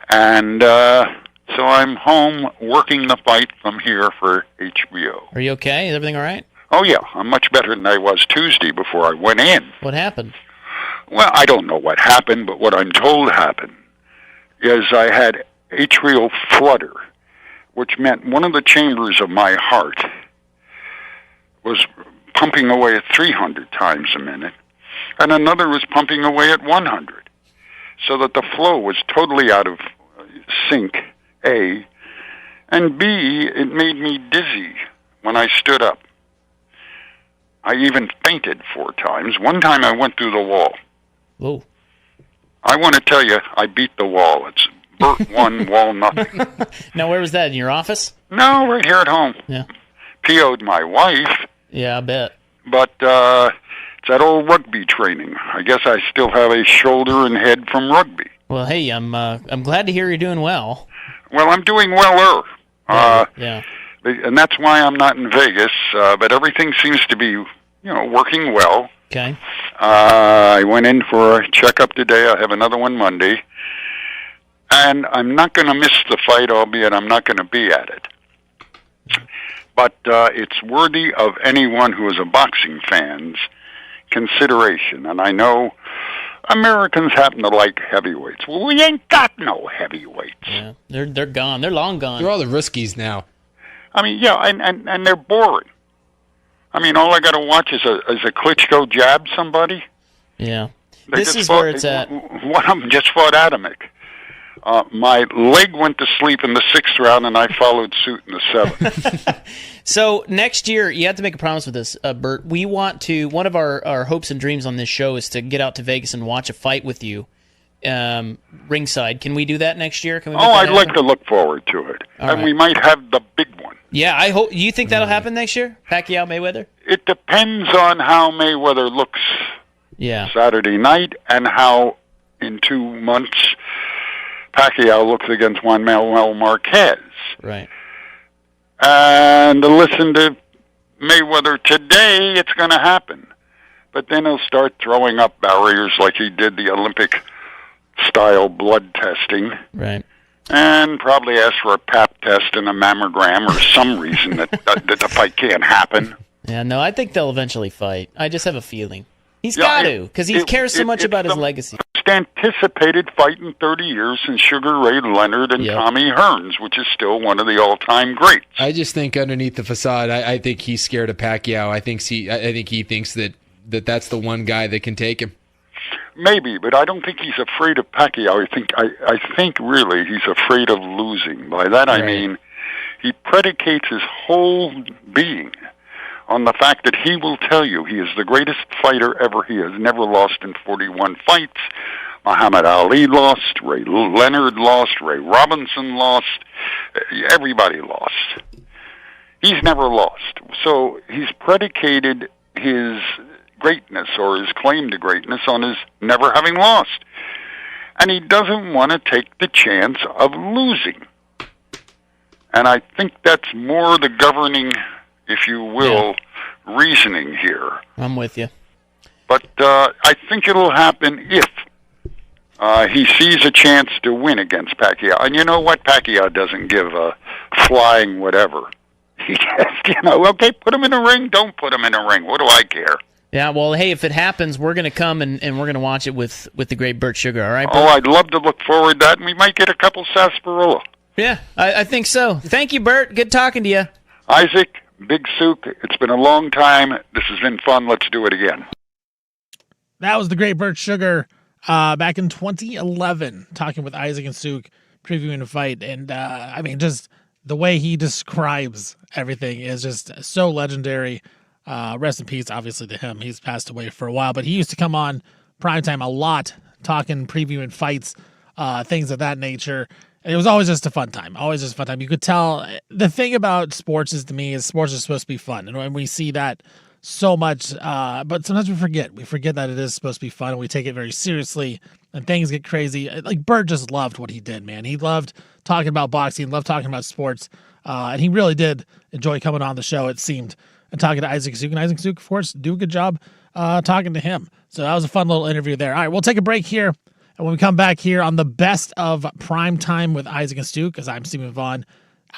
S8: And so I'm home working the fight from here for HBO.
S7: Are you okay? Is everything all right?
S8: Oh, yeah. I'm much better than I was Tuesday before I went in.
S7: What happened?
S8: Well, I don't know what happened, but what I'm told happened is I had atrial flutter, which meant one of the chambers of my heart was pumping away at 300 times a minute, and another was pumping away at 100, so that the flow was totally out of sync, A, and B, it made me dizzy when I stood up. I even fainted 4 times. One time I went through the wall.
S7: Whoa.
S8: I want to tell you, I beat the wall. It's Bert 1, wall nothing.
S7: Now, where was that? In your office?
S8: No, right here at home.
S7: Yeah.
S8: PO'd my wife.
S7: Yeah, I bet.
S8: But it's that old rugby training. I guess I still have a shoulder and head from rugby.
S7: Well, hey, I'm glad to hear you're doing well.
S8: Well, I'm doing well-er.
S7: Yeah.
S8: And that's why I'm not in Vegas. But everything seems to be, working well.
S7: Okay.
S8: I went in for a checkup today. I have another one Monday. And I'm not going to miss the fight, albeit I'm not going to be at it. But it's worthy of anyone who is a boxing fan's consideration. And I know Americans happen to like heavyweights. Well, we ain't got no heavyweights.
S7: Yeah, they're gone. They're long gone.
S5: They're all the riskies now.
S8: I mean, yeah, and they're boring. I mean, all I got to watch is a Klitschko jab somebody.
S7: Yeah.
S8: This
S7: is where it's at.
S8: One of them just fought Adamic. My leg went to sleep in the 6th round, and I followed suit in the 7th.
S7: So next year, you have to make a promise with us, Bert. We want to. One of our hopes and dreams on this show is to get out to Vegas and watch a fight with you, ringside. Can we do that next year? Can we?
S8: I'd like to look forward to it, and we might have the big one.
S7: Yeah, I hope. You think that'll happen next year? Pacquiao Mayweather?
S8: It depends on how Mayweather looks.
S7: Yeah.
S8: Saturday night, and how in 2 months Pacquiao looks against Juan Manuel Marquez.
S7: Right.
S8: And to listen to Mayweather today, it's going to happen. But then he'll start throwing up barriers like he did the Olympic-style blood testing.
S7: Right.
S8: And probably ask for a pap test and a mammogram or some reason that the fight can't happen.
S7: Yeah, no, I think they'll eventually fight. I just have a feeling. He's
S8: Yeah,
S7: got to, because he cares so much
S8: it's
S7: about his
S8: the
S7: legacy.
S8: most anticipated fight in 30 years since Sugar Ray Leonard and
S7: Yep.
S8: Tommy Hearns, which is still one of the all-time greats.
S5: I just think underneath the facade, I think he's scared of Pacquiao. I think he thinks that's the one guy that can take him.
S8: Maybe, but I don't think he's afraid of Pacquiao. I think really he's afraid of losing. By that I
S5: Right.
S8: mean he predicates his whole being on the fact that he will tell you he is the greatest fighter ever. He has never lost in 41 fights. Muhammad Ali lost, Ray Leonard lost, Ray Robinson lost, everybody lost. He's never lost. So he's predicated his greatness or his claim to greatness on his never having lost. And he doesn't want to take the chance of losing. And I think that's more the governing, if you will, reasoning here.
S7: I'm with you.
S8: But I think it'll happen if he sees a chance to win against Pacquiao. And you know what? Pacquiao doesn't give a flying whatever. He just, okay, put him in a ring, don't put him in a ring. What do I care?
S7: Yeah, well, hey, if it happens, we're going to come and we're going to watch it with the great Bert Sugar, all right, Bert?
S8: Oh, I'd love to look forward to that, and we might get a couple sarsaparilla.
S7: Yeah, I think so. Thank you, Bert. Good talking to you.
S8: Isaac, Big Souk, it's been a long time. This has been fun. Let's do it again.
S2: That was the great Bert Sugar back in 2011, talking with Isaac and Souk, previewing the fight. And, just the way he describes everything is just so legendary. Rest in peace, obviously, to him. He's passed away for a while, but he used to come on Primetime a lot, talking, previewing fights, things of that nature. And it was always just a fun time. Always just a fun time. You could tell the thing about sports is, to me, is sports are supposed to be fun. And when we see that so much, but sometimes we forget. We forget that it is supposed to be fun, and we take it very seriously, and things get crazy. Like, Bert just loved what he did, man. He loved talking about boxing, loved talking about sports, and he really did enjoy coming on the show, it seemed, and talking to Isaac Souk. And Isaac Souk, of course, do a good job talking to him. So that was a fun little interview there. All right, we'll take a break here. And when we come back here on the best of Prime Time with Isaac and Souk, because I'm Stephen Vaughn,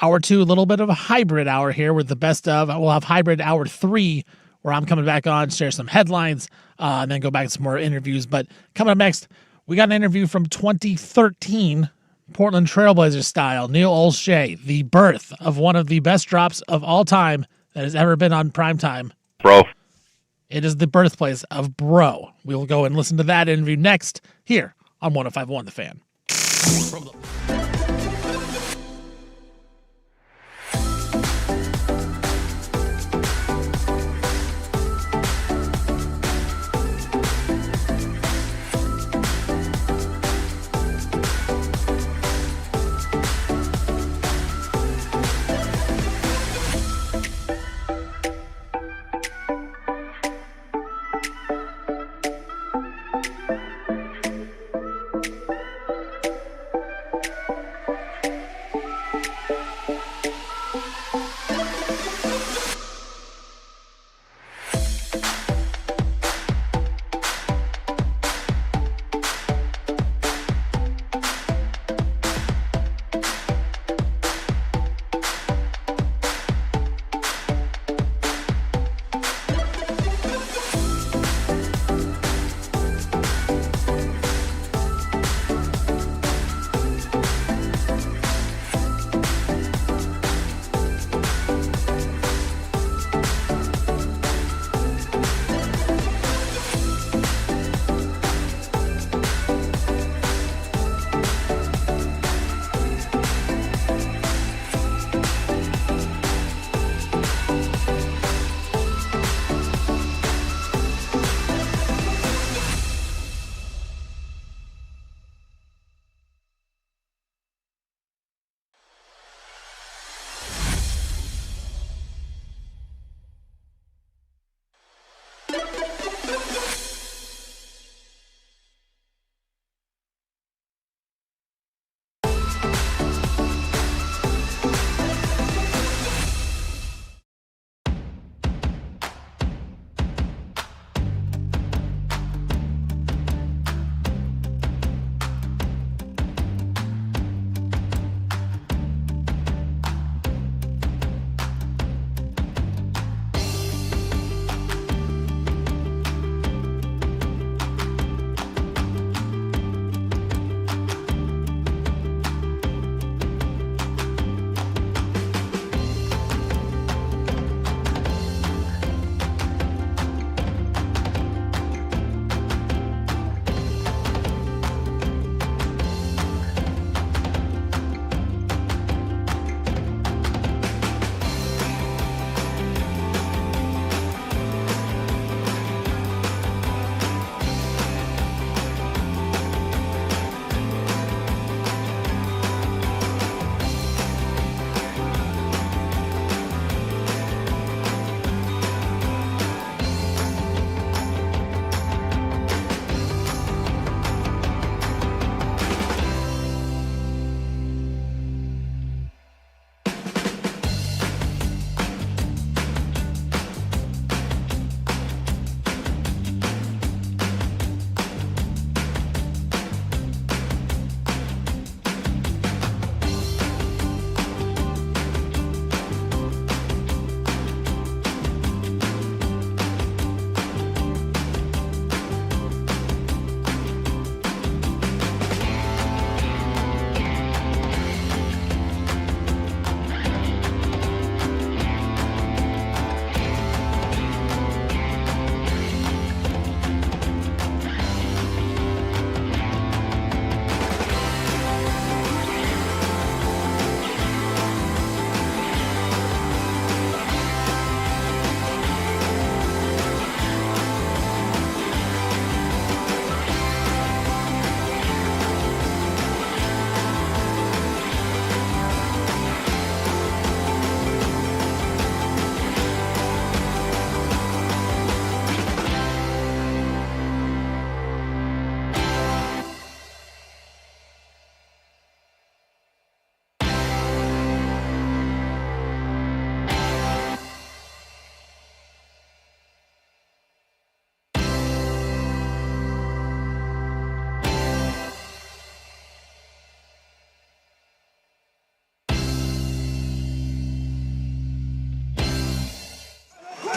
S2: hour 2, a little bit of a hybrid hour here with the best of. We'll have hybrid hour 3, where I'm coming back on, share some headlines, and then go back to some more interviews. But coming up next, we got an interview from 2013, Portland Trailblazers style, Neil Olshey, the birth of one of the best drops of all time that has ever been on Primetime.
S8: Bro.
S2: It is the birthplace of Bro. We will go and listen to that interview next here on 105.1 The Fan.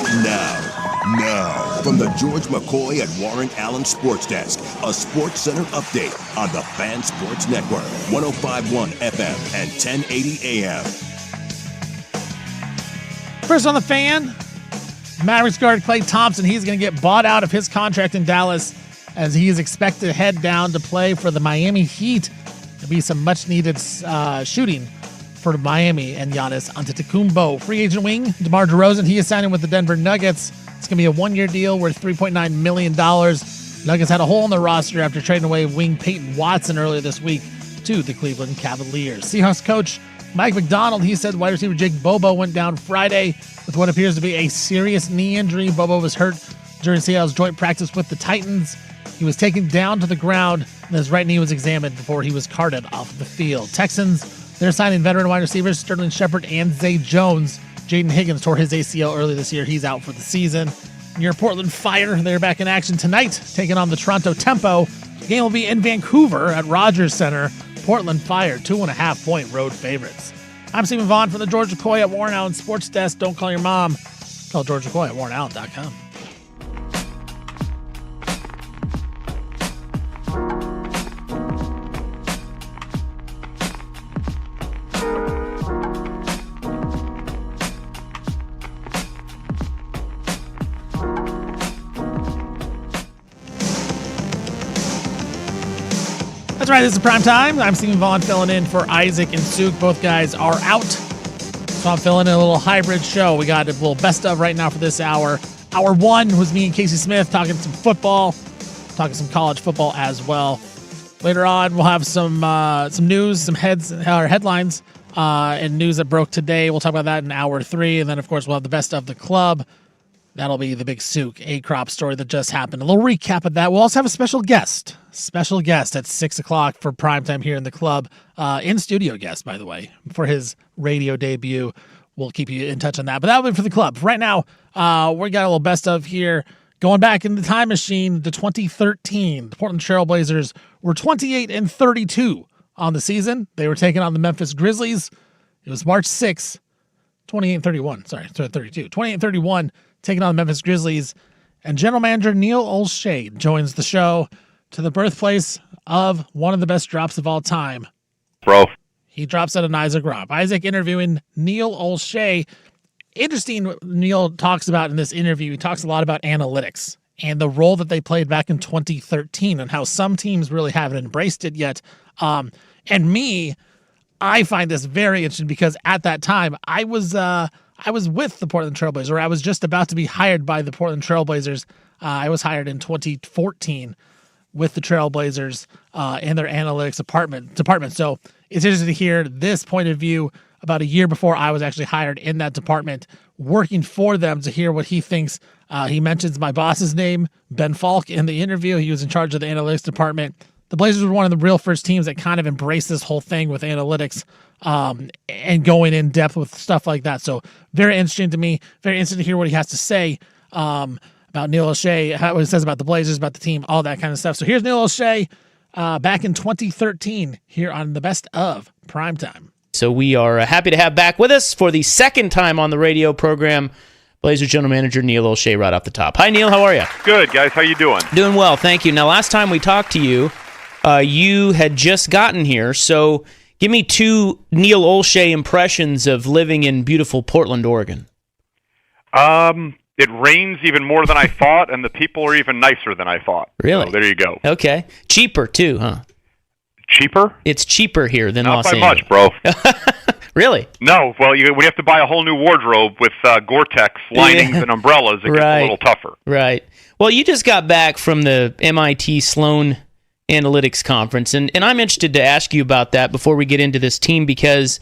S6: Now, from the George McCoy at Warren Allen Sports Desk, a Sports Center update on the Fan Sports Network, 105.1 FM and 1080 AM.
S2: First on the Fan, Mavericks guard Klay Thompson. He's going to get bought out of his contract in Dallas as he is expected to head down to play for the Miami Heat. There'll be some much-needed shooting for Miami and Giannis Antetokounmpo. Free agent wing, DeMar DeRozan, he is signing with the Denver Nuggets. It's going to be a one-year deal worth $3.9 million. Nuggets had a hole in their roster after trading away wing Peyton Watson earlier this week to the Cleveland Cavaliers. Seahawks coach Mike McDonald, he said wide receiver Jake Bobo went down Friday with what appears to be a serious knee injury. Bobo was hurt during Seattle's joint practice with the Titans. He was taken down to the ground, and his right knee was examined before he was carted off the field. Texans, they're signing veteran wide receivers Sterling Shepard and Zay Jones. Jaden Higgins tore his ACL early this year. He's out for the season. Your Portland Fire, they're back in action tonight, taking on the Toronto Tempo. The game will be in Vancouver at Rogers Center. Portland Fire, 2.5-point road favorites. I'm Stephen Vaughn from the George McCoy at Warren Allen Sports Desk. Don't call your mom. Call George McCoy at warrenallen.com. That's right, this is Primetime. I'm Stephen Vaughn filling in for Isaac and Suk. Both guys are out, so I'm filling in a little hybrid show. We got a little best of right now for this hour. Hour one was me and Casey Smith talking some football, talking some college football as well. Later on, we'll have some news, some headlines, and news that broke today. We'll talk about that in hour three, and then, of course, we'll have the best of the club. That'll be the big Suk A-Crop story that just happened. A little recap of that. We'll also have a special guest at 6 o'clock for primetime here in the club. In-studio guest, by the way, for his radio debut. We'll keep you in touch on that. But that'll be for the club. Right now, we got a little best of here. Going back in the time machine to 2013, the Portland Trail Blazers were 28-32 on the season. They were taking on the Memphis Grizzlies. It was March 6th, 28-31. Sorry, 32. 28-31. Taking on the Memphis Grizzlies, and general manager Neil Olshey joins the show to the birthplace of one of the best drops of all time.
S8: Bro.
S2: He drops out of Isaac Robb. Isaac interviewing Neil Olshey. Interesting what Neil talks about in this interview. He talks a lot about analytics and the role that they played back in 2013 and how some teams really haven't embraced it yet. I find this very interesting because at that time I was with the Portland Trailblazers, or I was just about to be hired by the Portland Trailblazers. I was hired in 2014 with the Trailblazers in their analytics department. So it's interesting to hear this point of view about a year before I was actually hired in that department, working for them, to hear what he thinks. He mentions my boss's name, Ben Falk, in the interview. He was in charge of the analytics department. The Blazers were one of the real first teams that kind of embraced this whole thing with analytics and going in depth with stuff like that. So very interesting to me. Very interesting to hear what he has to say about Neil Olshey, what he says about the Blazers, about the team, all that kind of stuff. So here's Neil Olshey back in 2013 here on the Best of Primetime.
S7: So we are happy to have back with us for the second time on the radio program, Blazers general manager Neil Olshey, right off the top. Hi, Neil. How are you?
S9: Good, guys. How you doing?
S7: Doing well, thank you. Now, last time we talked to you, you had just gotten here, so give me two Neil Olshey impressions of living in beautiful Portland, Oregon.
S9: It rains even more than I thought, and the people are even nicer than I thought.
S7: Really?
S9: So there you go.
S7: Okay. Cheaper, too, huh?
S9: Cheaper?
S7: It's cheaper here than
S9: Not
S7: Los
S9: by
S7: Angeles.
S9: much, bro.
S7: Really?
S9: No. Well, we have to buy a whole new wardrobe with Gore-Tex linings and umbrellas. It gets a little tougher.
S7: Right. Well, you just got back from the MIT Sloan Analytics Conference, and I'm interested to ask you about that before we get into this team, because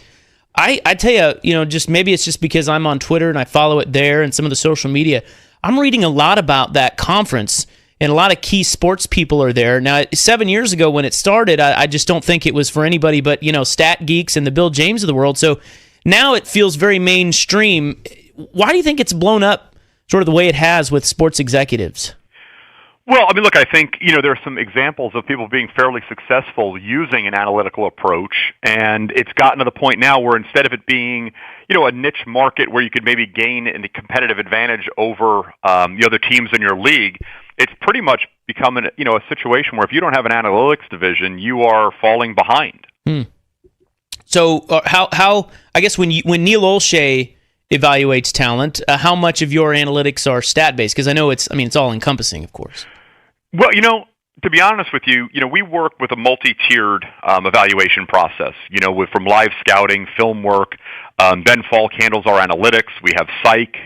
S7: I tell you, just maybe it's just because I'm on Twitter and I follow it there and some of the social media. I'm reading a lot about that conference, and a lot of key sports people are there. Now, 7 years ago when it started, I just don't think it was for anybody but, stat geeks and the Bill James of the world. So now it feels very mainstream. Why do you think it's blown up sort of the way it has with sports executives?
S9: Well, I mean, look, I think, there are some examples of people being fairly successful using an analytical approach, and it's gotten to the point now where instead of it being, a niche market where you could maybe gain a competitive advantage over the other teams in your league, it's pretty much become a situation where if you don't have an analytics division, you are falling behind.
S7: So how I guess when Neil Olshey evaluates talent, how much of your analytics are stat-based? Because I know it's all encompassing, of course.
S9: Well, to be honest with you, we work with a multi-tiered evaluation process, from live scouting, film work. Ben Falk handles our analytics. We have psych,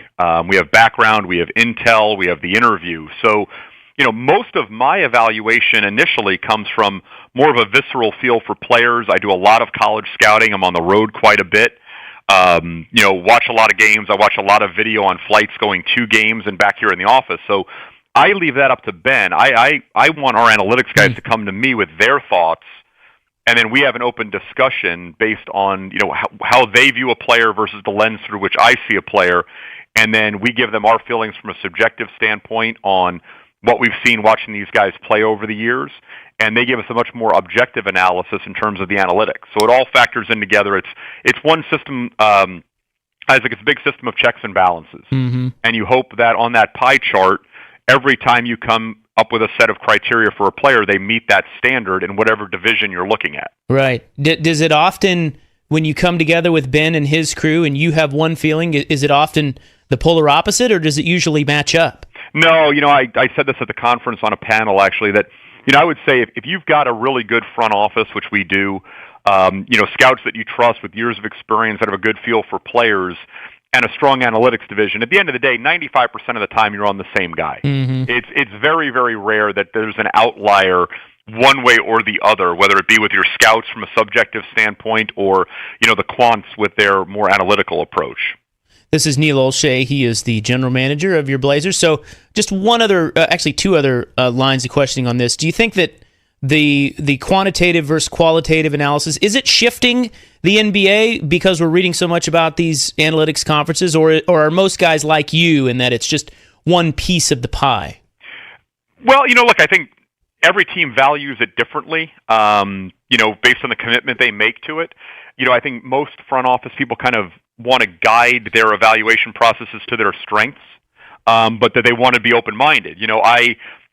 S9: we have background, we have intel, we have the interview. So, most of my evaluation initially comes from more of a visceral feel for players. I do a lot of college scouting. I'm on the road quite a bit. Watch a lot of games. I watch a lot of video on flights going to games and back here in the office. So I leave that up to Ben. I want our analytics guys to come to me with their thoughts, and then we have an open discussion based on how they view a player versus the lens through which I see a player, and then we give them our feelings from a subjective standpoint on what we've seen watching these guys play over the years, and they give us a much more objective analysis in terms of the analytics. So it all factors in together. It's one system. Isaac, it's a big system of checks and balances, and you hope that on that pie chart, every time you come up with a set of criteria for a player, they meet that standard in whatever division you're looking at. Right.
S7: Does it often, when you come together with Ben and his crew and you have one feeling, is it often the polar opposite, or does it usually match up?
S9: No, I said this at the conference on a panel, actually, that, I would say if you've got a really good front office, which we do, scouts that you trust with years of experience that have a good feel for players, and a strong analytics division, at the end of the day, 95% of the time you're on the same guy. It's very, very rare that there's an outlier one way or the other, whether it be with your scouts from a subjective standpoint or, the quants with their more analytical approach.
S7: This is Neil Olshey. He is the general manager of your Blazers. So just two other lines of questioning on this. Do you think that the quantitative versus qualitative analysis, is it shifting the NBA because we're reading so much about these analytics conferences, or are most guys like you in that it's just one piece of the pie?
S9: Well, look, I think every team values it differently, based on the commitment they make to it. I think most front office people kind of want to guide their evaluation processes to their strengths, but that they want to be open-minded.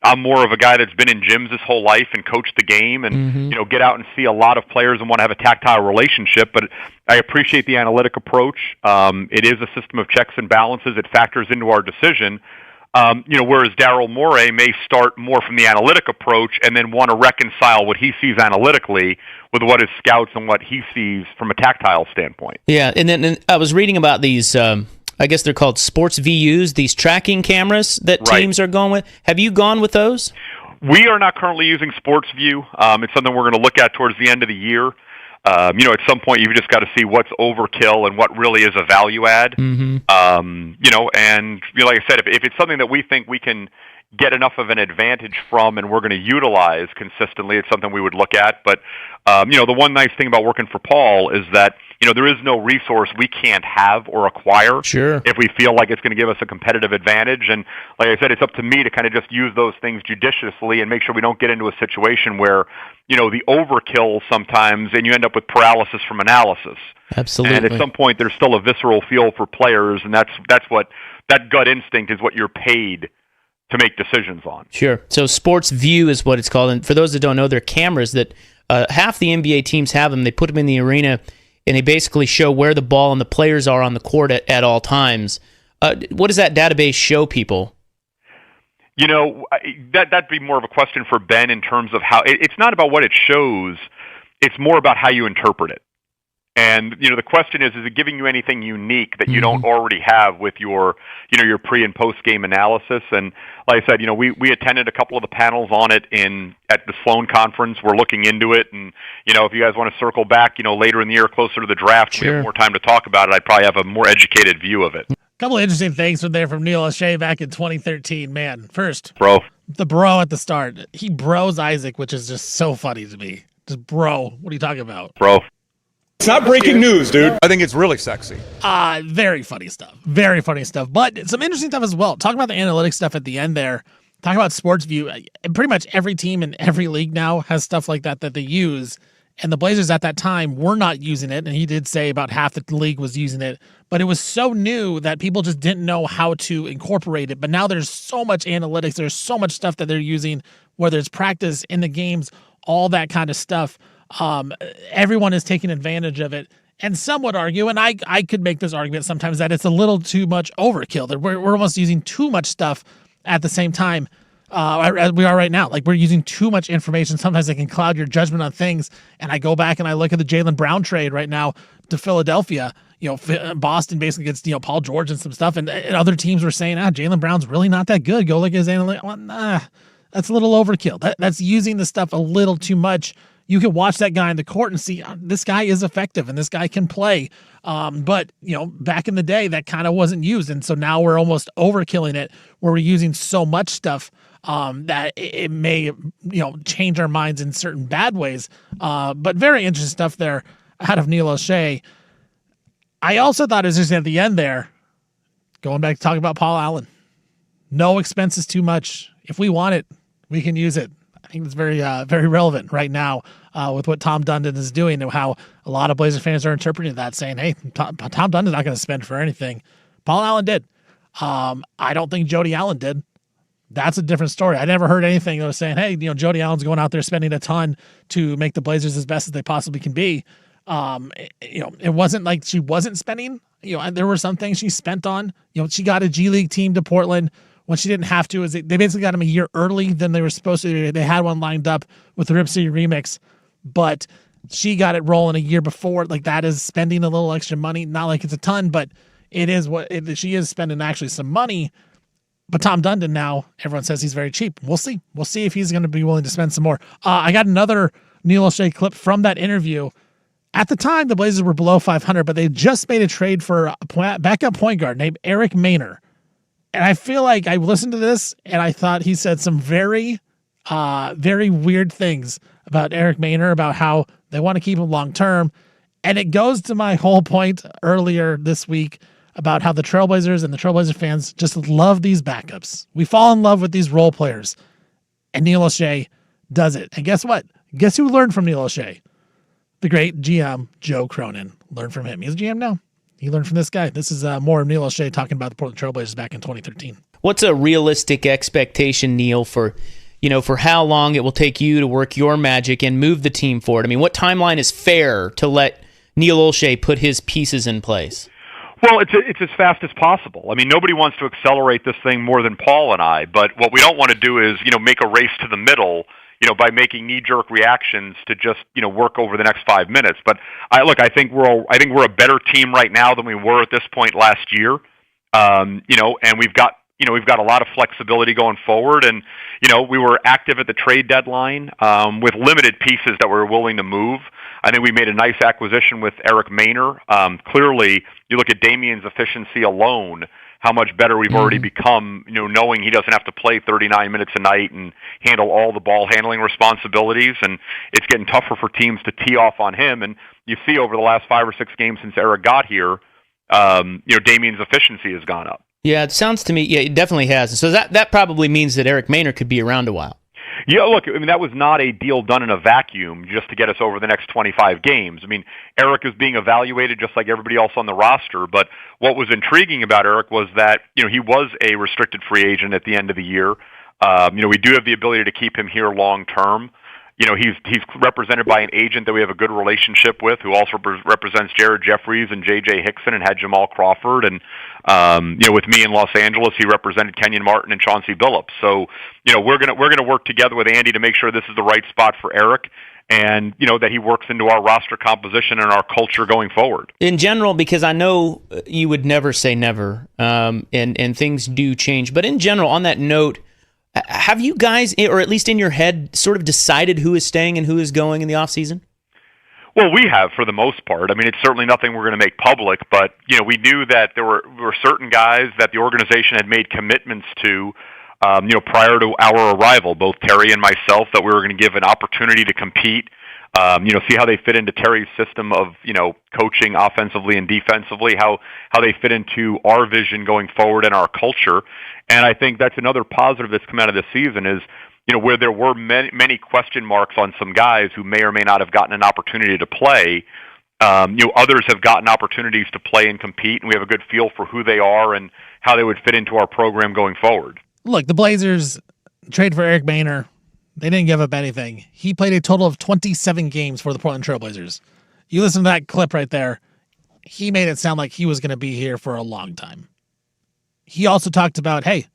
S9: I'm more of a guy that's been in gyms his whole life and coached the game and, get out and see a lot of players and want to have a tactile relationship. But I appreciate the analytic approach. It is a system of checks and balances. It factors into our decision. Whereas Daryl Morey may start more from the analytic approach and then want to reconcile what he sees analytically with what his scouts and what he sees from a tactile standpoint.
S7: Yeah, and then I was reading about these I guess they're called sports VUs, these tracking cameras that teams are going with. Have you gone with those?
S9: We are not currently using SportsView. It's something we're going to look at towards the end of the year. At some point you've just got to see what's overkill and what really is a value add. And like I said, if it's something that we think we can get enough of an advantage from and we're going to utilize consistently, it's something we would look at. But, the one nice thing about working for Paul is that, there is no resource we can't have or acquire if we feel like it's going to give us a competitive advantage. And like I said, it's up to me to kind of just use those things judiciously and make sure we don't get into a situation where, the overkill sometimes and you end up with paralysis from analysis.
S7: Absolutely.
S9: And at some point there's still a visceral feel for players, and that's what that gut instinct is what you're paid to make decisions on.
S7: Sure. So Sports View is what it's called. And for those that don't know, they're cameras that half the NBA teams have them. They put them in the arena, and they basically show where the ball and the players are on the court at all times. What does that database show people?
S9: That'd be more of a question for Ben in terms of how it's not about what it shows. It's more about how you interpret it. And, the question is it giving you anything unique that you don't already have with your, your pre and post game analysis? And like I said, we attended a couple of the panels on it at the Sloan conference. We're looking into it. And, if you guys want to circle back, later in the year, closer to the draft, we have more time to talk about it. I'd probably have a more educated view of it.
S2: A couple of interesting things from Neil Olshey back in 2013. Man, first,
S9: the
S2: bro at the start. He bros Isaac, which is just so funny to me. Just bro. What are you talking about?
S9: Bro.
S10: It's not breaking news, dude. I think it's really sexy.
S2: Very funny stuff. Very funny stuff. But some interesting stuff as well. Talking about the analytics stuff at the end there. talk about sports view. Pretty much every team in every league now has stuff like that they use. And the Blazers at that time were not using it. And he did say about half the league was using it. But it was so new that people just didn't know how to incorporate it. But now there's so much analytics. There's so much stuff that they're using, whether it's practice, in the games, all that kind of stuff. Everyone is taking advantage of it. And some would argue, and I could make this argument sometimes, that it's a little too much overkill. That we're almost using too much stuff at the same time. As we are right now. Like, we're using too much information. Sometimes it can cloud your judgment on things. And I go back and I look at the Jaylen Brown trade right now to Philadelphia. Boston basically gets, Paul George and some stuff. And other teams were saying, Jaylen Brown's really not that good. Go look at his analytics. Well, that's a little overkill. That's using the stuff a little too much. You can watch that guy in the court and see this guy is effective and this guy can play. But back in the day, that kind of wasn't used. And so now we're almost overkilling it, where we're using so much stuff that it may, change our minds in certain bad ways. But very interesting stuff there out of Neil O'Shea. I also thought it was just at the end there, going back to talking about Paul Allen. No expenses too much. If we want it, we can use it. I think it's very, very relevant right now with what Tom Dundon is doing and how a lot of Blazer fans are interpreting that, saying, hey, Tom Dundon's not going to spend for anything. Paul Allen did. I don't think Jody Allen did. That's a different story. I never heard anything that was saying, hey, Jody Allen's going out there spending a ton to make the Blazers as best as they possibly can be. It wasn't like she wasn't spending. There were some things she spent on. She got a G League team to Portland when she didn't have to. They basically got him a year early than they were supposed to. They had one lined up with the Rip City remix, but she got it rolling a year before. Like, that is spending a little extra money. Not like it's a ton, but it is she is spending actually some money. But Tom Dundon now, everyone says he's very cheap. We'll see. We'll see if he's going to be willing to spend some more. I got another Neil O'Shea clip from that interview. At the time, the Blazers were below 500, but they just made a trade for a backup point guard named Eric Maynor. And I feel like I listened to this, and I thought he said some very, very weird things about Eric Maynor, about how they want to keep him long-term. And it goes to my whole point earlier this week about how the Trailblazers and the Trailblazer fans just love these backups. We fall in love with these role players. And Neil O'Shea does it. And guess what? Guess who learned from Neil O'Shea? The great GM, Joe Cronin. Learned from him. He's a GM now. He learned from this guy. This is more of Neil O'Shea talking about the Portland Trailblazers back in 2013.
S7: What's a realistic expectation, Neil, for how long it will take you to work your magic and move the team forward? I mean, what timeline is fair to let Neil O'Shea put his pieces in place?
S9: Well, it's as fast as possible. I mean, nobody wants to accelerate this thing more than Paul and I, but what we don't want to do is, make a race to the middle, by making knee-jerk reactions to just, work over the next 5 minutes. But I think we're a better team right now than we were at this point last year. And we've got a lot of flexibility going forward, and we were active at the trade deadline with limited pieces that we were willing to move. I think we made a nice acquisition with Eric Maynor. Clearly, you look at Damien's efficiency alone, how much better we've already become, knowing he doesn't have to play 39 minutes a night and handle all the ball handling responsibilities, and it's getting tougher for teams to tee off on him. And you see over the last 5 or 6 games since Eric got here, Damien's efficiency has gone up.
S7: Yeah, it sounds to me, it definitely has. So that probably means that Eric Maynor could be around a while.
S9: Yeah, look, I mean, that was not a deal done in a vacuum just to get us over the next 25 games. I mean, Eric is being evaluated just like everybody else on the roster, but what was intriguing about Eric was that, he was a restricted free agent at the end of the year. We do have the ability to keep him here long term. He's represented by an agent that we have a good relationship with, who also represents Jared Jeffries and J.J. Hickson and had Jamal Crawford. And, with me in Los Angeles, he represented Kenyon Martin and Chauncey Billups. So, we're gonna work together with Andy to make sure this is the right spot for Eric, and that he works into our roster composition and our culture going forward.
S7: In general, because I know you would never say never, and things do change. But in general, on that note, have you guys, or at least in your head, sort of decided who is staying and who is going in the offseason?
S9: Well, we have for the most part. I mean, it's certainly nothing we're going to make public, but we knew that there were certain guys that the organization had made commitments to, prior to our arrival. Both Terry and myself, that we were going to give an opportunity to compete See how they fit into Terry's system of, coaching offensively and defensively, how they fit into our vision going forward and our culture. And I think that's another positive that's come out of this season is, where there were many question marks on some guys who may or may not have gotten an opportunity to play. Others have gotten opportunities to play and compete, and we have a good feel for who they are and how they would fit into our program going forward.
S2: Look, the Blazers trade for Eric Boehner. They didn't give up anything. He played a total of 27 games for the Portland Trail Blazers. You listen to that clip right there. He made it sound like he was going to be here for a long time. He also talked about, hey,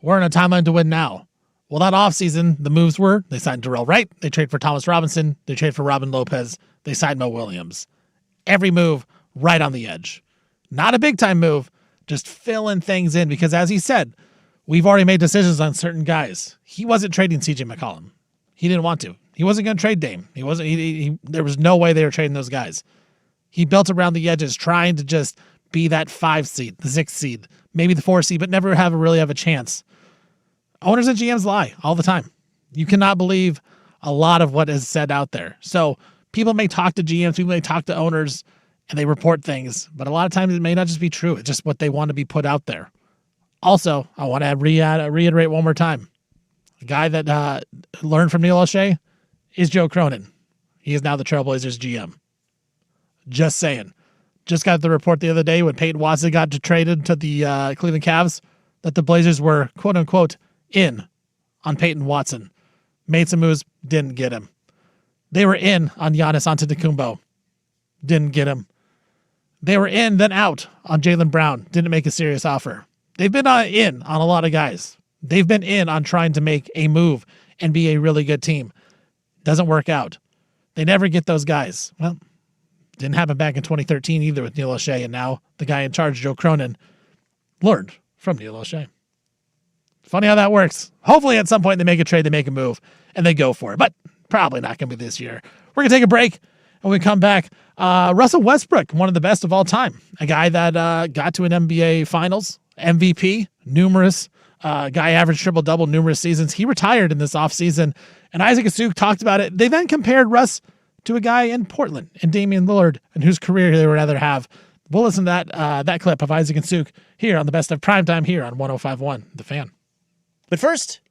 S2: we're in a timeline to win now. Well, that offseason, the moves were, they signed Darrell Wright, they trade for Thomas Robinson, they trade for Robin Lopez, they signed Mo Williams. Every move right on the edge. Not a big-time move, just filling things in because, as he said, we've already made decisions on certain guys. He wasn't trading C.J. McCollum. He didn't want to. He wasn't going to trade Dame. He wasn't. There was no way they were trading those guys. He built around the edges, trying to just be that 5 seed, the 6 seed, maybe the 4 seed, but never really have a chance. Owners and GMs lie all the time. You cannot believe a lot of what is said out there. So people may talk to GMs, people may talk to owners, and they report things, but a lot of times it may not just be true. It's just what they want to be put out there. Also, I want to reiterate one more time. The guy that learned from Neil O'Shea is Joe Cronin. He is now the Trailblazers GM. Just saying. Just got the report the other day when Peyton Watson got traded to the Cleveland Cavs that the Blazers were, quote-unquote, in on Peyton Watson. Made some moves, didn't get him. They were in on Giannis Antetokounmpo. Didn't get him. They were in, then out on Jaylen Brown. Didn't make a serious offer. They've been in on a lot of guys. They've been in on trying to make a move and be a really good team. Doesn't work out. They never get those guys. Well, didn't happen back in 2013 either with Neil O'Shea, and now the guy in charge, Joe Cronin, learned from Neil O'Shea. Funny how that works. Hopefully at some point they make a trade, they make a move, and they go for it, but probably not going to be this year. We're going to take a break, and when we come back, Russell Westbrook, one of the best of all time, a guy that got to an NBA Finals, MVP, numerous guy averaged triple-double numerous seasons. He retired in this offseason, and Isaac Asuk talked about it. They then compared Russ to a guy in Portland and Damian Lillard and whose career they would rather have. We'll listen to that clip of Isaac Asuk here on the Best of Primetime here on 105.1 The Fan.
S7: But first,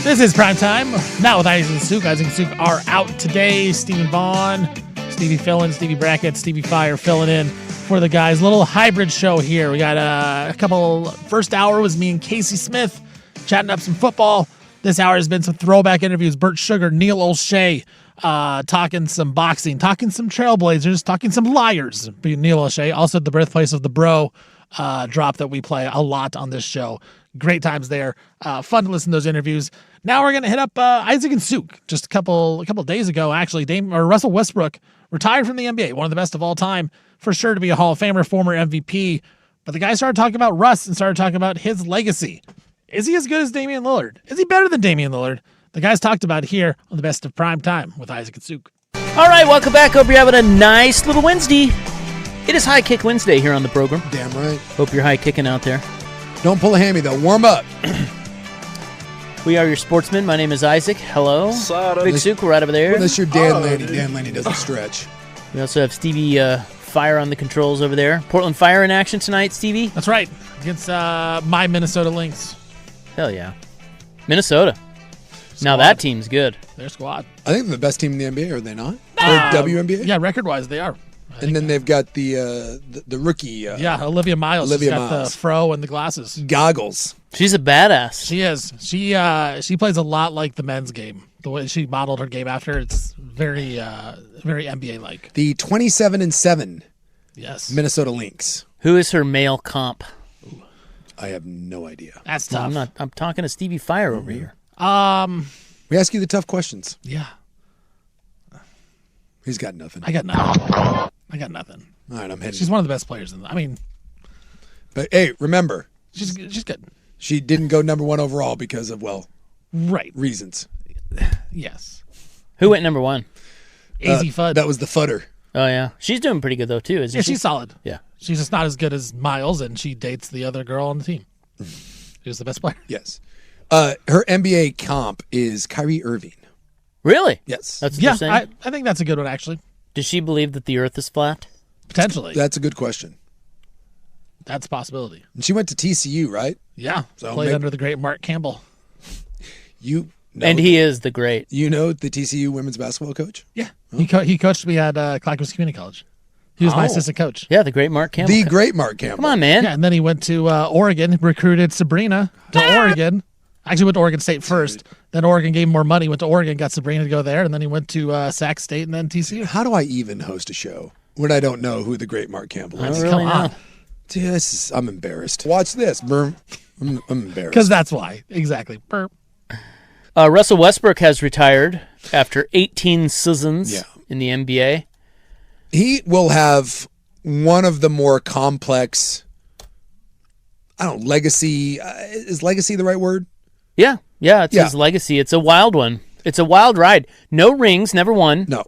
S2: This is Primetime. Now with Isaac and Suk. Isaac and Suk are out today. Stephen Vaughn, Stevie filling, Stevie Brackett, Stevie Fire filling in for the guys. Little hybrid show here. We got a couple. First hour was me and Casey Smith chatting up some football. This hour has been some throwback interviews. Bert Sugar, Neil O'Shea, talking some boxing, talking some Trailblazers, talking some Liars. Neil O'Shea, also the birthplace of the Bro drop that we play a lot on this show. Great times there. Fun to listen to those interviews. Now we're going to hit up Isaac and Suk. Just a couple days ago, actually, Russell Westbrook retired from the NBA, one of the best of all time, for sure to be a Hall of Famer, former MVP. But the guy started talking about Russ and started talking about his legacy. Is he as good as Damian Lillard? Is he better than Damian Lillard? The guys talked about it here on the Best of Prime Time with Isaac and Suk.
S7: All right, welcome back. Hope you're having a nice little Wednesday. It is High Kick Wednesday here on the program.
S11: Damn right.
S7: Hope you're high kicking out there.
S11: Don't pull a hammy, though. Warm up.
S7: We are your sportsmen. My name is Isaac. Hello. Big Suk, we're right over there.
S11: Unless you're Dan Laney. Dan Laney doesn't stretch.
S7: We also have Stevie Fire on the controls over there. Portland Fire in action tonight, Stevie?
S2: That's right. Against my Minnesota Lynx.
S7: Hell yeah. Minnesota. Now that team's good.
S2: Their squad.
S11: I think they're the best team in the NBA, are they not? Or WNBA?
S2: Yeah, record-wise, they are.
S11: And then they've got the rookie.
S2: Olivia Miles. She's got the fro and the glasses.
S11: Goggles.
S7: She's a badass.
S2: She is. She plays a lot like the men's game. The way she modeled her game after, it's very NBA-like.
S11: The 27-7
S2: yes.
S11: Minnesota Lynx.
S7: Who is her male comp?
S11: I have no idea.
S2: That's tough.
S7: I'm talking to Stevie Fire over here.
S11: We ask you the tough questions.
S2: Yeah.
S11: He's got nothing.
S2: I got nothing.
S11: All right, I'm heading.
S2: She's one of the best players
S11: But hey, remember,
S2: she's good.
S11: She didn't go number 1 overall because of
S2: right
S11: reasons.
S2: Yes.
S7: Who went number 1?
S2: AZ Fudd.
S11: That was the Fudder.
S7: Oh yeah, she's doing pretty good though too, isn't she?
S2: She's solid.
S7: Yeah,
S2: she's just not as good as Miles, and she dates the other girl on the team. She's the best player.
S11: Yes. Her NBA comp is Kyrie Irving.
S7: Really?
S11: Yes.
S7: That's what they're saying?
S2: I think that's a good one actually.
S7: Does she believe that the Earth is flat?
S2: Potentially.
S11: That's a good question.
S2: That's a possibility.
S11: And she went to TCU, right?
S2: Yeah. So played under the great Mark Campbell.
S7: And he is the great.
S11: You know the TCU women's basketball coach?
S2: Yeah. Oh. He coached me at Clackamas Community College. He was my assistant coach.
S7: Yeah, the great Mark Campbell.
S11: The great Mark Campbell.
S7: Come on, man.
S2: Yeah, and then he went to Oregon, recruited Sabrina to Oregon. Actually went to Oregon State first. Then Oregon gave him more money, went to Oregon, got Sabrina to go there, and then he went to Sac State and then TCU.
S11: How do I even host a show when I don't know who the great Mark Campbell is?
S2: Come on.
S11: I'm embarrassed. Watch this. I'm embarrassed.
S2: Because that's why. Exactly. Burp.
S7: Russell Westbrook has retired after 18 seasons in the NBA.
S11: He will have one of the more complex, legacy. Is legacy the right word?
S7: Yeah. It's his legacy. It's a wild one. It's a wild ride. No rings, never won.
S11: No.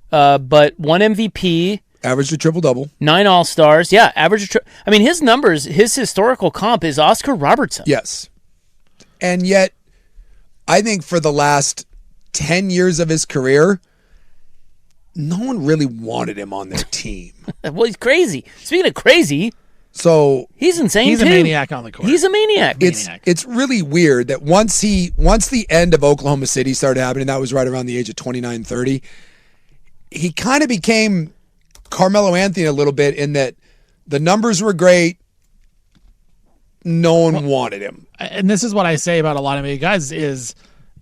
S7: But one MVP.
S11: Averaged a triple-double.
S7: 9 All-Stars. Yeah, his numbers, his historical comp is Oscar Robertson.
S11: Yes. And yet, I think for the last 10 years of his career, no one really wanted him on their team.
S7: Well, he's crazy. Speaking of crazy,
S11: so
S7: he's insane.
S2: He's
S7: too.
S2: a maniac on the court.
S7: He's a maniac.
S11: It's really weird that once the end of Oklahoma City started happening, that was right around the age of 29, 30, he kind of became Carmelo Anthony a little bit in that the numbers were great. No one wanted him.
S2: And this is what I say about a lot of NBA guys is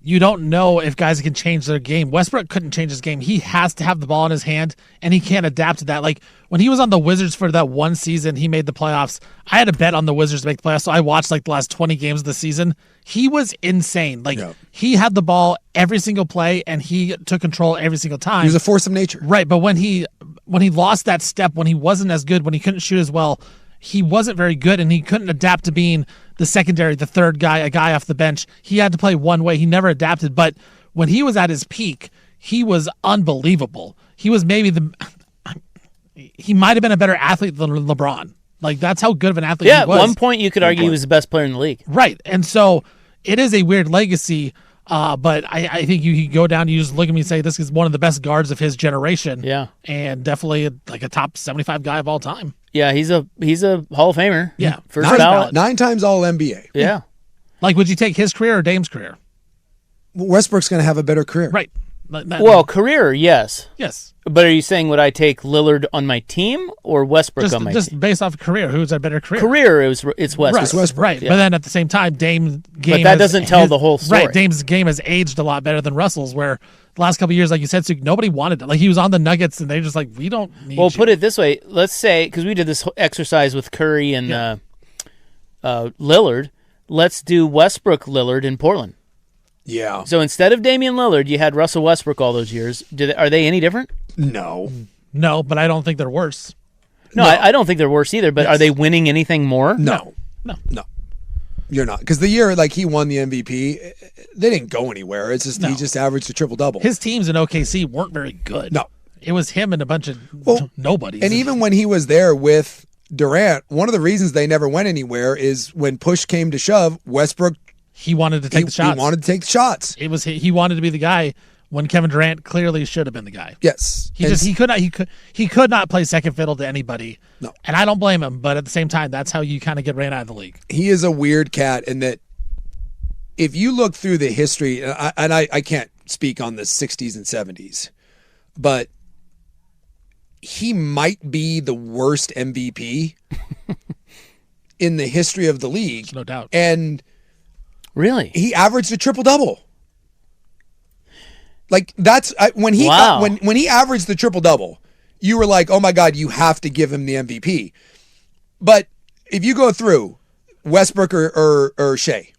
S2: you don't know if guys can change their game. Westbrook couldn't change his game. He has to have the ball in his hand, and he can't adapt to that. Like, when he was on the Wizards for that one season, he made the playoffs. I had a bet on the Wizards to make the playoffs, so I watched, the last 20 games of the season. He was insane. He had the ball every single play, and he took control every single time.
S11: He was a force of nature.
S2: Right, but when he lost that step, when he wasn't as good, when he couldn't shoot as well, he wasn't very good, and he couldn't adapt to being the secondary, the third guy, a guy off the bench. He had to play one way. He never adapted. But when he was at his peak, he was unbelievable. He was he might have been a better athlete than LeBron. That's how good of an athlete he was.
S7: Yeah, at one point you could argue he was the best player in the league.
S2: Right. And so it is a weird legacy, but I think you go down, you just look at me and say this is one of the best guards of his generation.
S7: Yeah.
S2: And definitely a top 75 guy of all time.
S7: Yeah, he's a Hall of Famer.
S2: Yeah.
S7: First ballot.
S11: 9 times All NBA.
S7: Yeah.
S2: Would you take his career or Dame's career?
S11: Westbrook's going to have a better career.
S2: Right.
S7: Well, career, yes.
S2: Yes.
S7: But are you saying would I take Lillard on my team or Westbrook on my team?
S2: Just based off of career, who's a better career?
S7: Career, it's Westbrook.
S2: Right. Right.
S7: Yeah.
S2: But then at the same time, Dame's game.
S7: But that doesn't tell the whole story.
S2: Right. Dame's game has aged a lot better than Russell's, where the last couple of years, like you said, Suk, nobody wanted it. Like he was on the Nuggets, and they're just like, we don't need.
S7: Well,
S2: you.
S7: put it this way: let's say because we did this exercise with Curry and Lillard, let's do Westbrook Lillard in Portland.
S11: Yeah.
S7: So instead of Damian Lillard, you had Russell Westbrook all those years. Are they any different?
S11: No.
S2: No, but I don't think they're worse.
S7: No, I don't think they're worse either. But are they winning anything more?
S11: No. You're not, because the year like he won the MVP, they didn't go anywhere. It's just he just averaged a triple double.
S2: His teams in OKC weren't very good.
S11: No,
S2: it was him and a bunch of nobodies.
S11: And even when he was there with Durant, one of the reasons they never went anywhere is when push came to shove, Westbrook.
S2: He wanted to take the shots.
S11: He wanted to take the shots.
S2: It was he wanted to be the guy when Kevin Durant clearly should have been the guy.
S11: Yes.
S2: He could not play second fiddle to anybody.
S11: No.
S2: And I don't blame him, but at the same time, that's how you kind of get ran out of the league.
S11: He is a weird cat in that if you look through the history, and I can't speak on the 60s and 70s, but he might be the worst MVP in the history of the league.
S2: No doubt.
S11: And
S7: really,
S11: he averaged a triple double. Like that's when he when he averaged the triple double, you were like, oh my God, you have to give him the MVP. But if you go through Westbrook or Shea,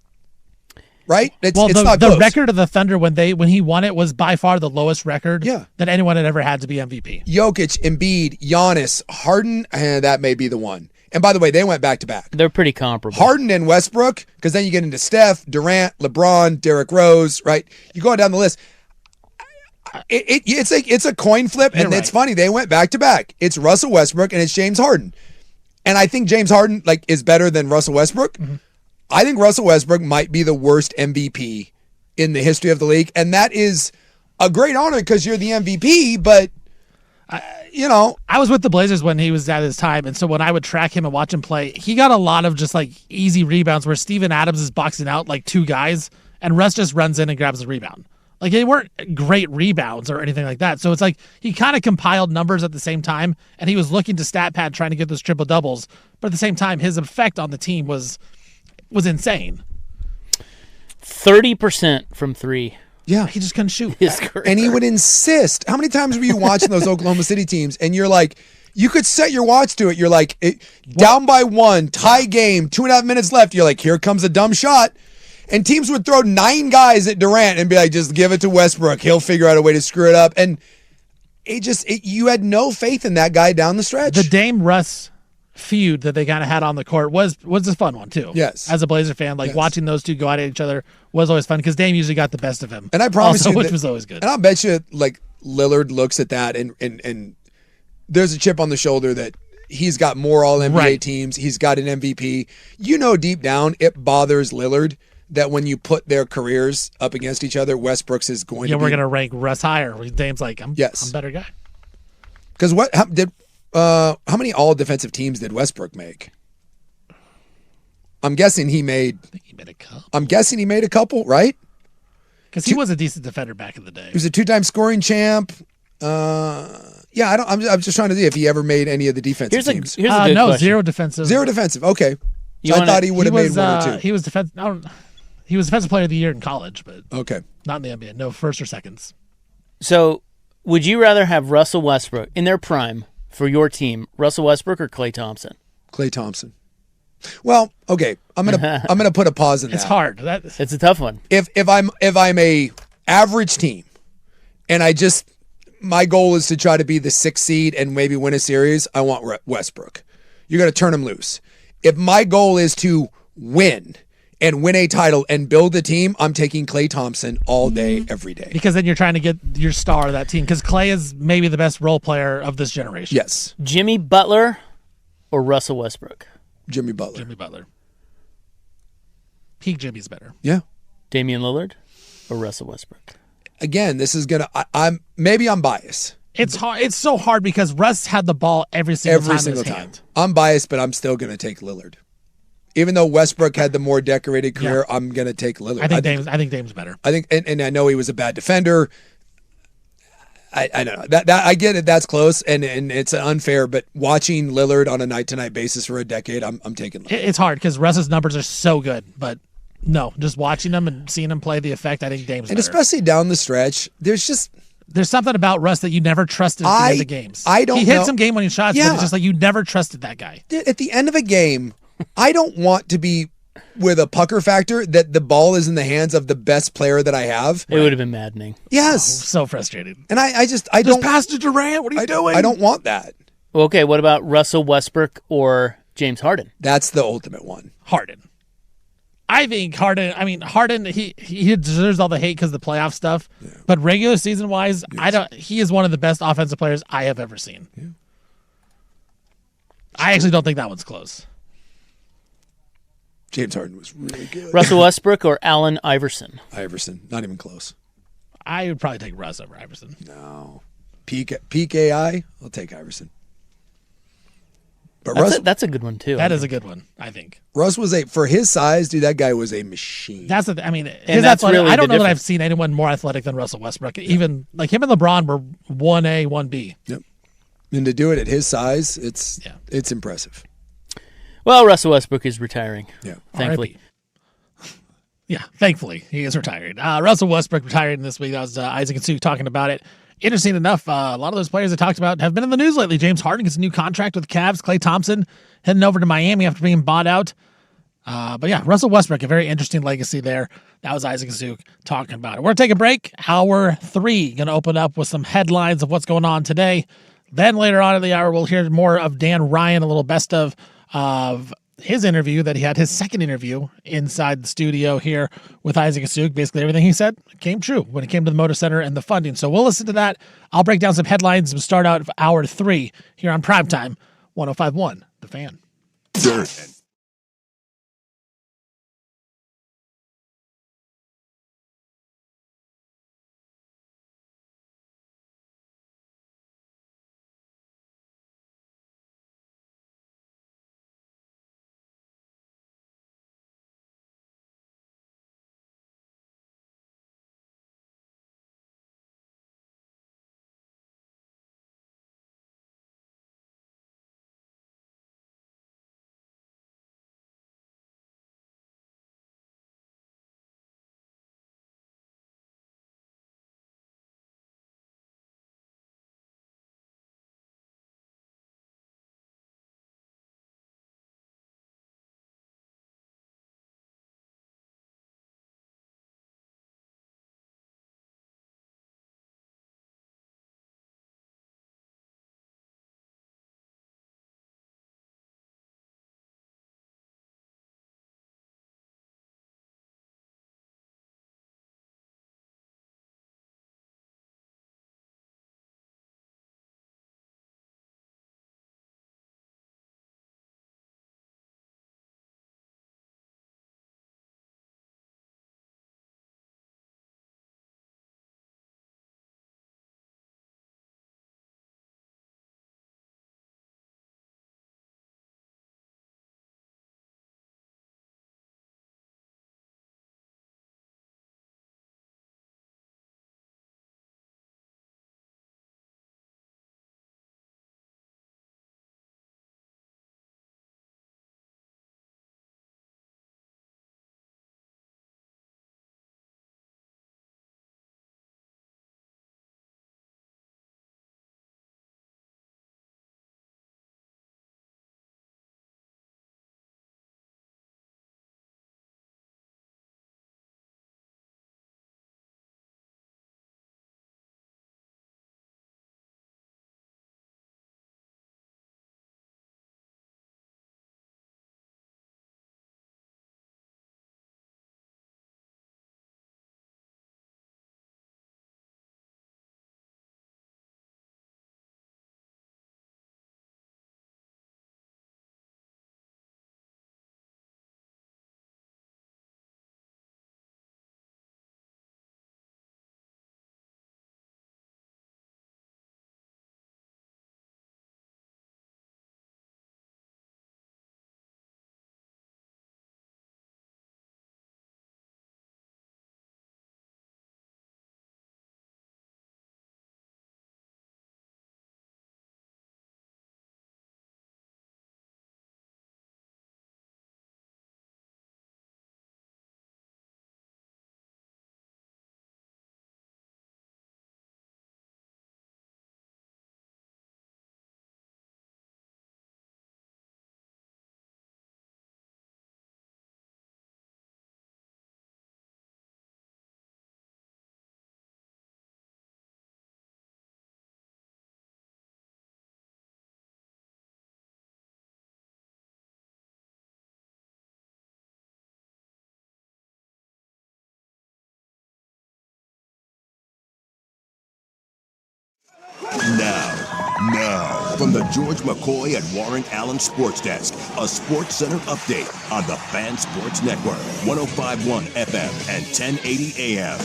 S11: right? It's not
S2: the
S11: close.
S2: record of the Thunder when he won it was by far the lowest record that anyone had ever had to be MVP.
S11: Jokic, Embiid, Giannis, Harden, that may be the one. And by the way, they went back to back.
S7: They're pretty comparable.
S11: Harden and Westbrook, because then you get into Steph, Durant, LeBron, Derrick Rose, right? You go down the list. It's a coin flip, and it's funny. They went back to back. It's Russell Westbrook and it's James Harden, and I think James Harden is better than Russell Westbrook. Mm-hmm. I think Russell Westbrook might be the worst MVP in the history of the league, and that is a great honor because you're the MVP. But I
S2: was with the Blazers when he was at his time, and so when I would track him and watch him play, he got a lot of just easy rebounds where Steven Adams is boxing out two guys, and Russ just runs in and grabs the rebound. They weren't great rebounds or anything like that. So it's he kind of compiled numbers at the same time, and he was looking to stat pad trying to get those triple doubles. But at the same time, his effect on the team was insane.
S7: 30% from three.
S11: Yeah.
S2: He just couldn't shoot.
S11: And he would insist. How many times were you watching those Oklahoma City teams and you're like, you could set your watch to it. You're like, down by one, tie game, 2.5 minutes left. You're like, here comes a dumb shot. And teams would throw 9 guys at Durant and be like, just give it to Westbrook. He'll figure out a way to screw it up. And you had no faith in that guy down the stretch.
S2: The Dame Russ feud that they kind of had on the court was a fun one too.
S11: Yes.
S2: As a Blazer fan, watching those two go at each other was always fun because Dame usually got the best of him.
S11: And I promise
S2: which was always good.
S11: And I'll bet you Lillard looks at that and there's a chip on the shoulder that he's got more all NBA teams. He's got an MVP. Deep down it bothers Lillard that when you put their careers up against each other, Westbrook's is going to be...
S2: we're going to rank Russ higher. Dame's I'm a better guy.
S11: Because how many all-defensive teams did Westbrook make? I'm guessing he made...
S2: I think he made a couple.
S11: I'm guessing he made a couple, right?
S2: Because he was a decent defender back in the day.
S11: He was a 2-time scoring champ. I'm just trying to see if he ever made any of the defensive teams.
S7: Here's a good question.
S2: Zero defensive.
S11: Zero defensive. Okay. So I thought he would have made one or two.
S2: He was He was defensive player of the year in college, but
S11: okay,
S2: not in the NBA. No first or seconds.
S7: So, would you rather have Russell Westbrook in their prime for your team, Russell Westbrook or Klay Thompson?
S11: Klay Thompson. Well, okay, I'm gonna put a pause in that.
S2: It's hard.
S7: It's a tough one.
S11: If I'm a average team, and my goal is to try to be the 6th seed and maybe win a series, I want Westbrook. You're gonna turn him loose. If my goal is to win and win a title and build a team, I'm taking Klay Thompson all day, every day.
S2: Because then you're trying to get your star of that team. Because Klay is maybe the best role player of this generation.
S11: Yes.
S7: Jimmy Butler or Russell Westbrook?
S11: Jimmy Butler.
S2: Jimmy Butler. Peak Jimmy's better.
S11: Yeah.
S7: Damian Lillard or Russell Westbrook?
S11: Again, this is gonna. I'm biased.
S2: It's hard. It's so hard because Russ had the ball every single time.
S11: I'm biased, but I'm still gonna take Lillard. Even though Westbrook had the more decorated career, I'm going to take Lillard.
S2: I think Dame's better.
S11: I think, and I know he was a bad defender. I don't know that I get it. That's close, and it's unfair. But watching Lillard on a night-to-night basis for a decade, I'm taking Lillard.
S2: It's hard because Russ's numbers are so good, but no, just watching him and seeing him play the effect, I think Dame's
S11: and
S2: better.
S11: especially down the stretch, there's
S2: something about Russ that you never trusted at the end of games. He hit some game-winning shots, but it's just like you never trusted that guy.
S11: At the end of a game, I don't want to be with a pucker factor that the ball is in the hands of the best player that I have.
S7: It would have been maddening.
S11: Yes.
S2: So frustrated.
S11: And I don't
S2: pass to Durant. What are you doing?
S11: I don't want that.
S7: Well, okay, what about Russell Westbrook or James Harden?
S11: That's the ultimate one.
S2: Harden. I think Harden, he deserves all the hate because of the playoff stuff. Yeah. But regular season wise, he is one of the best offensive players I have ever seen. Yeah. I actually don't think that one's close.
S11: James Harden was really good.
S7: Russell Westbrook or Allen Iverson?
S11: Iverson, not even close.
S2: I would probably take Russ over Iverson.
S11: No. Peak AI, I'll take Iverson. But
S7: that's a good one too.
S2: That is a good one, I think.
S11: Russ was for his size, dude, that guy was a machine.
S2: His athletic, I don't know that I've seen anyone more athletic than Russell Westbrook. Yeah. Even like him and LeBron were 1A, 1B.
S11: Yep. And to do it at his size, it's impressive.
S7: Well, Russell Westbrook is retiring.
S11: Yeah.
S7: Thankfully.
S2: Yeah, thankfully he is retired. Russell Westbrook retired this week. That was Isaac and Sue talking about it. Interesting enough, a lot of those players I talked about have been in the news lately. James Harden gets a new contract with the Cavs. Klay Thompson heading over to Miami after being bought out. But yeah, Russell Westbrook, a very interesting legacy there. That was Isaac and Sue talking about it. We're going to take a break. Hour 3, going to open up with some headlines of what's going on today. Then later on in the hour, we'll hear more of Dan Ryan, a little best of his interview that he had, his second interview inside the studio here with Isaac Asuk. Basically, everything he said came true when it came to the Motor Center and the funding. So we'll listen to that. I'll break down some headlines and start out hour 3 here on Primetime 105.1 The Fan.
S6: Dirt Now, from the George McCoy and Warren Allen Sports Desk, a Sports Center update on the Fan Sports Network, 105.1 FM and 1080 AM.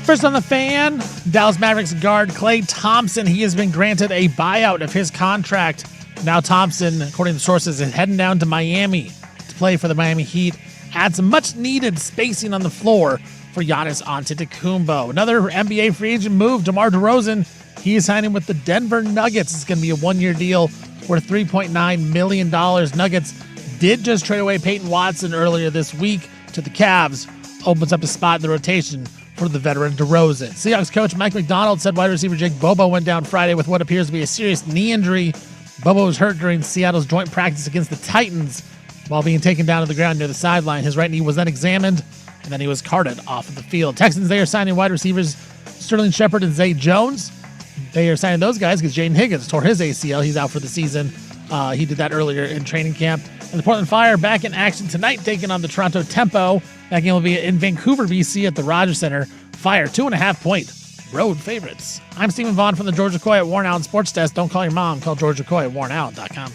S2: First on the Fan, Dallas Mavericks guard Klay Thompson. He has been granted a buyout of his contract. Now Thompson, according to sources, is heading down to Miami to play for the Miami Heat. Add some much-needed spacing on the floor for Giannis Antetokounmpo. Another NBA free agent move, DeMar DeRozan. He is signing with the Denver Nuggets. It's going to be a one-year deal worth $3.9 million. Nuggets did just trade away Peyton Watson earlier this week to the Cavs. Opens up a spot in the rotation for the veteran DeRozan. Seahawks coach Mike McDonald said wide receiver Jake Bobo went down Friday with what appears to be a serious knee injury. Bobo was hurt during Seattle's joint practice against the Titans while being taken down to the ground near the sideline. His right knee was then examined, and then he was carted off of the field. Texans, they are signing wide receivers Sterling Shepard and Zay Jones. They are signing those guys because Jaden Higgins tore his ACL. He's out for the season. He did that earlier in training camp. And the Portland Fire back in action tonight, taking on the Toronto Tempo. That game will be in Vancouver, BC at the Rogers Center. Fire, 2.5-point road favorites. I'm Stephen Vaughn from the George McCoy at Warren Allen Sports Desk. Don't call your mom. Call George McCoy at warrenallen.com.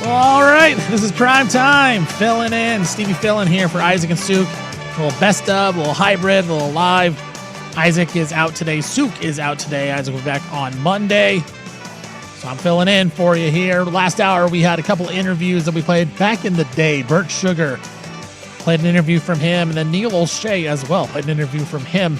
S2: All right, this is Primetime. Filling in. Stevie filling here for Isaac and Suk. A little best of, a little hybrid, a little live. Isaac is out today. Suk is out today. Isaac will be back on Monday. So I'm filling in for you here. Last hour, we had a couple interviews that we played back in the day. Bert Sugar played an interview from him, and then Neil O'Shea as well played an interview from him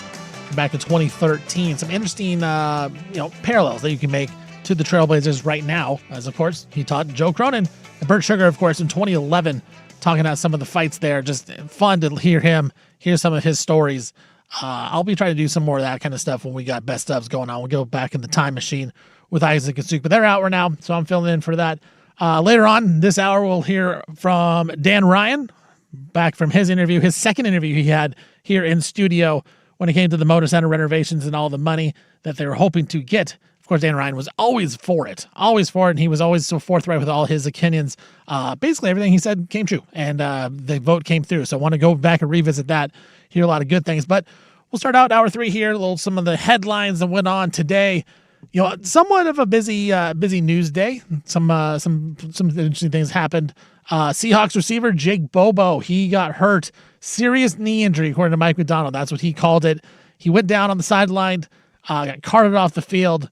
S2: back in 2013. Some interesting parallels that you can make to the Trailblazers right now, as of course he taught Joe Cronin and Bert Sugar, of course, in 2011, talking about some of the fights there. Just fun to hear some of his stories. I'll be trying to do some more of that kind of stuff when we got best ofs going on. We'll go back in the time machine with Isaac and Suk, but they're out right now, so I'm filling in for that. Later on this hour, we'll hear from Dan Ryan, back from his interview, his second interview he had here in studio when it came to the Motor Center renovations and all the money that they were hoping to get. Of course, Dan Ryan was always for it, and he was always so forthright with all his opinions. Basically, everything he said came true, and the vote came through. So I want to go back and revisit that, hear a lot of good things. But we'll start out hour 3 here, some of the headlines that went on today. Somewhat of a busy news day. Some interesting things happened. Seahawks receiver Jake Bobo, he got hurt, serious knee injury, according to Mike McDonald. That's what he called it. He went down on the sideline, got carted off the field.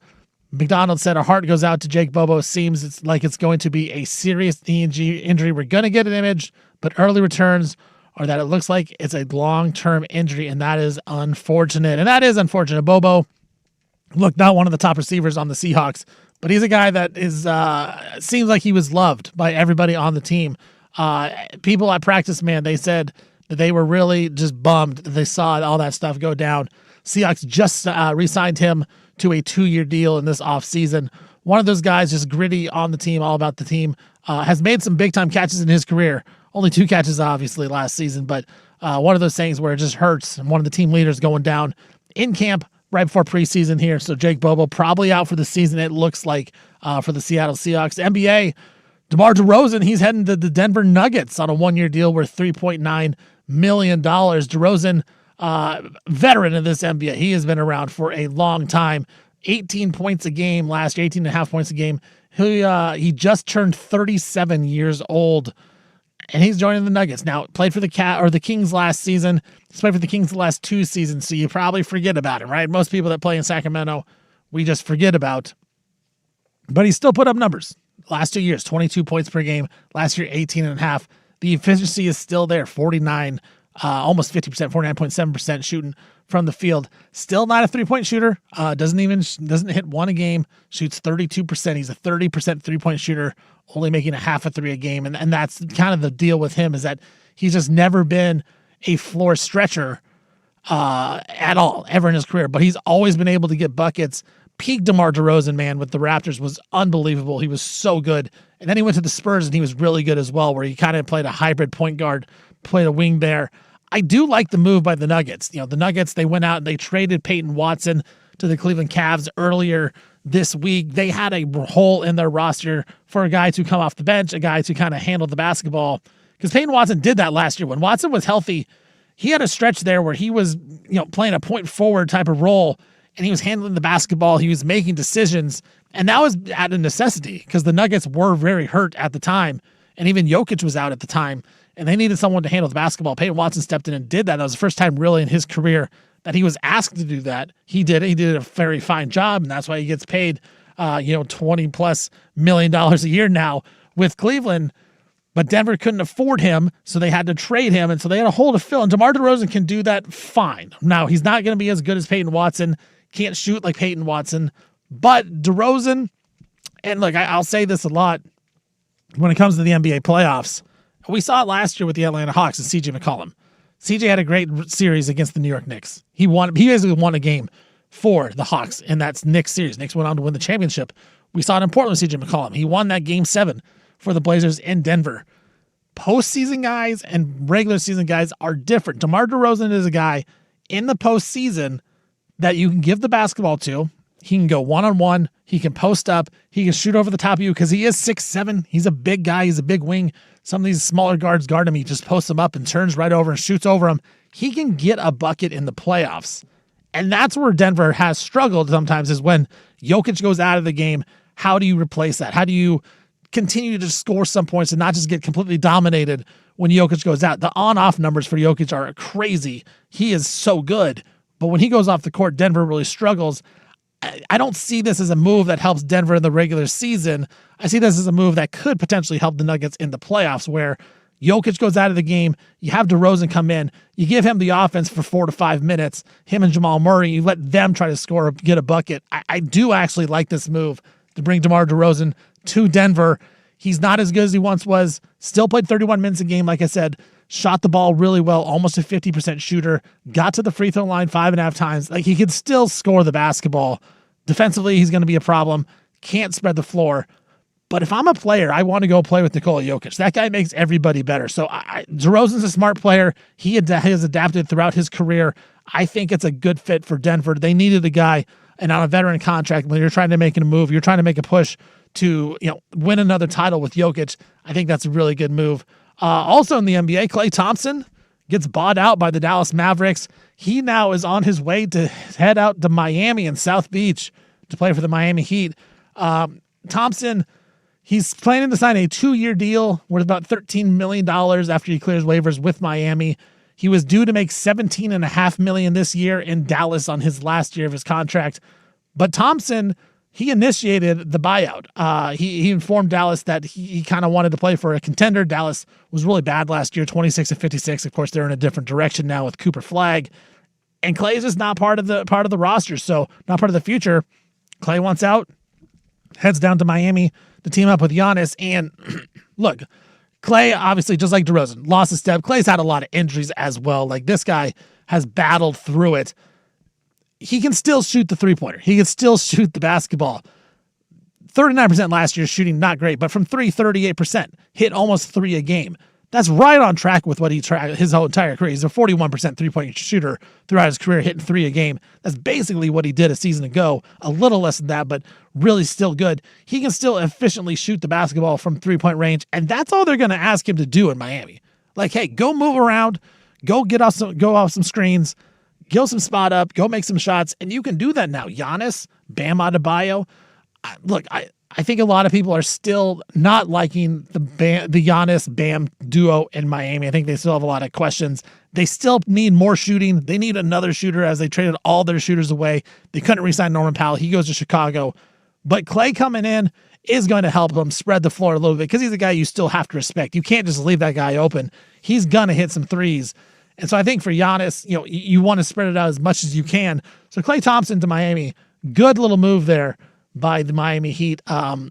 S2: McDonald said, "Our heart goes out to Jake Bobo. Seems it's like it's going to be a serious knee injury. We're going to get an image, but early returns are that it looks like it's a long-term injury, and that is unfortunate." And that is unfortunate. Bobo, look, not one of the top receivers on the Seahawks, but he's a guy that is seems like he was loved by everybody on the team. People at practice, man, they said that they were really just bummed that they saw all that stuff go down. Seahawks just re-signed him to a 2-year deal in this offseason. One of those guys, just gritty on the team, all about the team, has made some big-time catches in his career. Only 2 catches, obviously, last season, but one of those things where it just hurts. And one of the team leaders going down in camp right before preseason here. So Jake Bobo probably out for the season, it looks like, for the Seattle Seahawks. NBA, DeMar DeRozan, he's heading to the Denver Nuggets on a 1-year deal worth $3.9 million. DeRozan, veteran of this NBA. He has been around for a long time. 18 points a game last year, 18.5 points a game. He just turned 37 years old, and he's joining the Nuggets. Now, played for the Kings last season. He's played for the Kings the last 2 seasons, so you probably forget about him, right? Most people that play in Sacramento, we just forget about. But he still put up numbers. Last 2 years, 22 points per game. Last year, 18.5. The efficiency is still there, 49, almost 50%, 49.7% shooting from the field. Still not a 3-point shooter. Doesn't hit one a game. Shoots 32%. He's a 30% 3-point shooter, only making a half a three a game. And that's kind of the deal with him, is that he's just never been a floor stretcher at all, ever in his career. But he's always been able to get buckets. Peak DeMar DeRozan, man, with the Raptors was unbelievable. He was so good. And then he went to the Spurs and he was really good as well, where he kind of played a hybrid point guard, played a wing there. I do like the move by the Nuggets. The Nuggets, they went out and they traded Peyton Watson to the Cleveland Cavs earlier this week. They had a hole in their roster for a guy to come off the bench, a guy to kind of handle the basketball. Because Peyton Watson did that last year. When Watson was healthy, he had a stretch there where he was, playing a point forward type of role, and he was handling the basketball. He was making decisions, and that was at a necessity because the Nuggets were very hurt at the time, and even Jokic was out at the time, and they needed someone to handle the basketball. Peyton Watson stepped in and did that. That was the first time really in his career that he was asked to do that. He did it. He did a very fine job, and that's why he gets paid, $20+ million a year now with Cleveland. But Denver couldn't afford him, so they had to trade him, and so they had a hole to fill. And DeMar DeRozan can do that fine. Now, he's not going to be as good as Peyton Watson. Can't shoot like Peyton Watson. But DeRozan, and look, I'll say this a lot when it comes to the NBA playoffs. We saw it last year with the Atlanta Hawks and C.J. McCollum. C.J. had a great series against the New York Knicks. He basically won a game for the Hawks in that Knicks series. Knicks went on to win the championship. We saw it in Portland with C.J. McCollum. He won that Game 7 for the Blazers in Denver. Postseason guys and regular season guys are different. DeMar DeRozan is a guy in the postseason that you can give the basketball to. He can go one-on-one. He can post up. He can shoot over the top of you because he is 6'7". He's a big guy. He's a big wing. Some of these smaller guards guard him. He just posts them up and turns right over and shoots over them. He can get a bucket in the playoffs. And that's where Denver has struggled sometimes, is when Jokic goes out of the game. How do you replace that? How do you continue to score some points and not just get completely dominated when Jokic goes out? The on-off numbers for Jokic are crazy. He is so good. But when he goes off the court, Denver really struggles. I don't see this as a move that helps Denver in the regular season. I see this as a move that could potentially help the Nuggets in the playoffs, where Jokic goes out of the game, you have DeRozan come in, you give him the offense for 4 to 5 minutes, him and Jamal Murray, you let them try to score, get a bucket. I do actually like this move to bring DeMar DeRozan to Denver. He's not as good as he once was, still played 31 minutes a game, like I said, shot the ball really well, almost a 50% shooter, got to the free throw line 5.5 times. Like, he could still score the basketball. Defensively, he's going to be a problem. Can't spread the floor. But if I'm a player, I want to go play with Nikola Jokic. That guy makes everybody better. So DeRozan's a smart player. He has adapted throughout his career. I think it's a good fit for Denver. They needed a guy, and on a veteran contract, when you're trying to make a move, you're trying to make a push to win another title with Jokic. I think that's a really good move. Also in the NBA, Klay Thompson gets bought out by the Dallas Mavericks. He now is on his way to head out to Miami and South Beach to play for the Miami Heat. Thompson, he's planning to sign a 2-year deal worth about $13 million after he clears waivers with Miami. He was due to make $17.5 million this year in Dallas on his last year of his contract. But Thompson, he initiated the buyout. He informed Dallas that he kind of wanted to play for a contender. Dallas was really bad last year, 26-56. Of course, they're in a different direction now with Cooper Flagg. And Klay is just not part of the roster, so not part of the future. Klay wants out, heads down to Miami to team up with Giannis. And look, Klay, obviously, just like DeRozan, lost a step. Klay's had a lot of injuries as well. Like, this guy has battled through it. He can still shoot the three-pointer. He can still shoot the basketball. 39% last year shooting, not great, but from 38%, hit almost 3 a game. That's right on track with what he tried his whole entire career. He's a 41% three-point shooter throughout his career, hitting 3 a game. That's basically what he did a season ago. A little less than that, but really still good. He can still efficiently shoot the basketball from three-point range, and that's all they're going to ask him to do in Miami. Like, hey, go move around, go off some screens, go some spot up, go make some shots, and you can do that now. Giannis, Bam Adebayo. Look, I think a lot of people are still not liking the Giannis Bam duo in Miami. I think they still have a lot of questions. They still need more shooting. They need another shooter, as they traded all their shooters away. They couldn't re-sign Norman Powell. He goes to Chicago. But Klay coming in is going to help him spread the floor a little bit, because he's a guy you still have to respect. You can't just leave that guy open. He's going to hit some threes. And so I think for Giannis, you want to spread it out as much as you can. So Klay Thompson to Miami, good little move there by the Miami Heat. I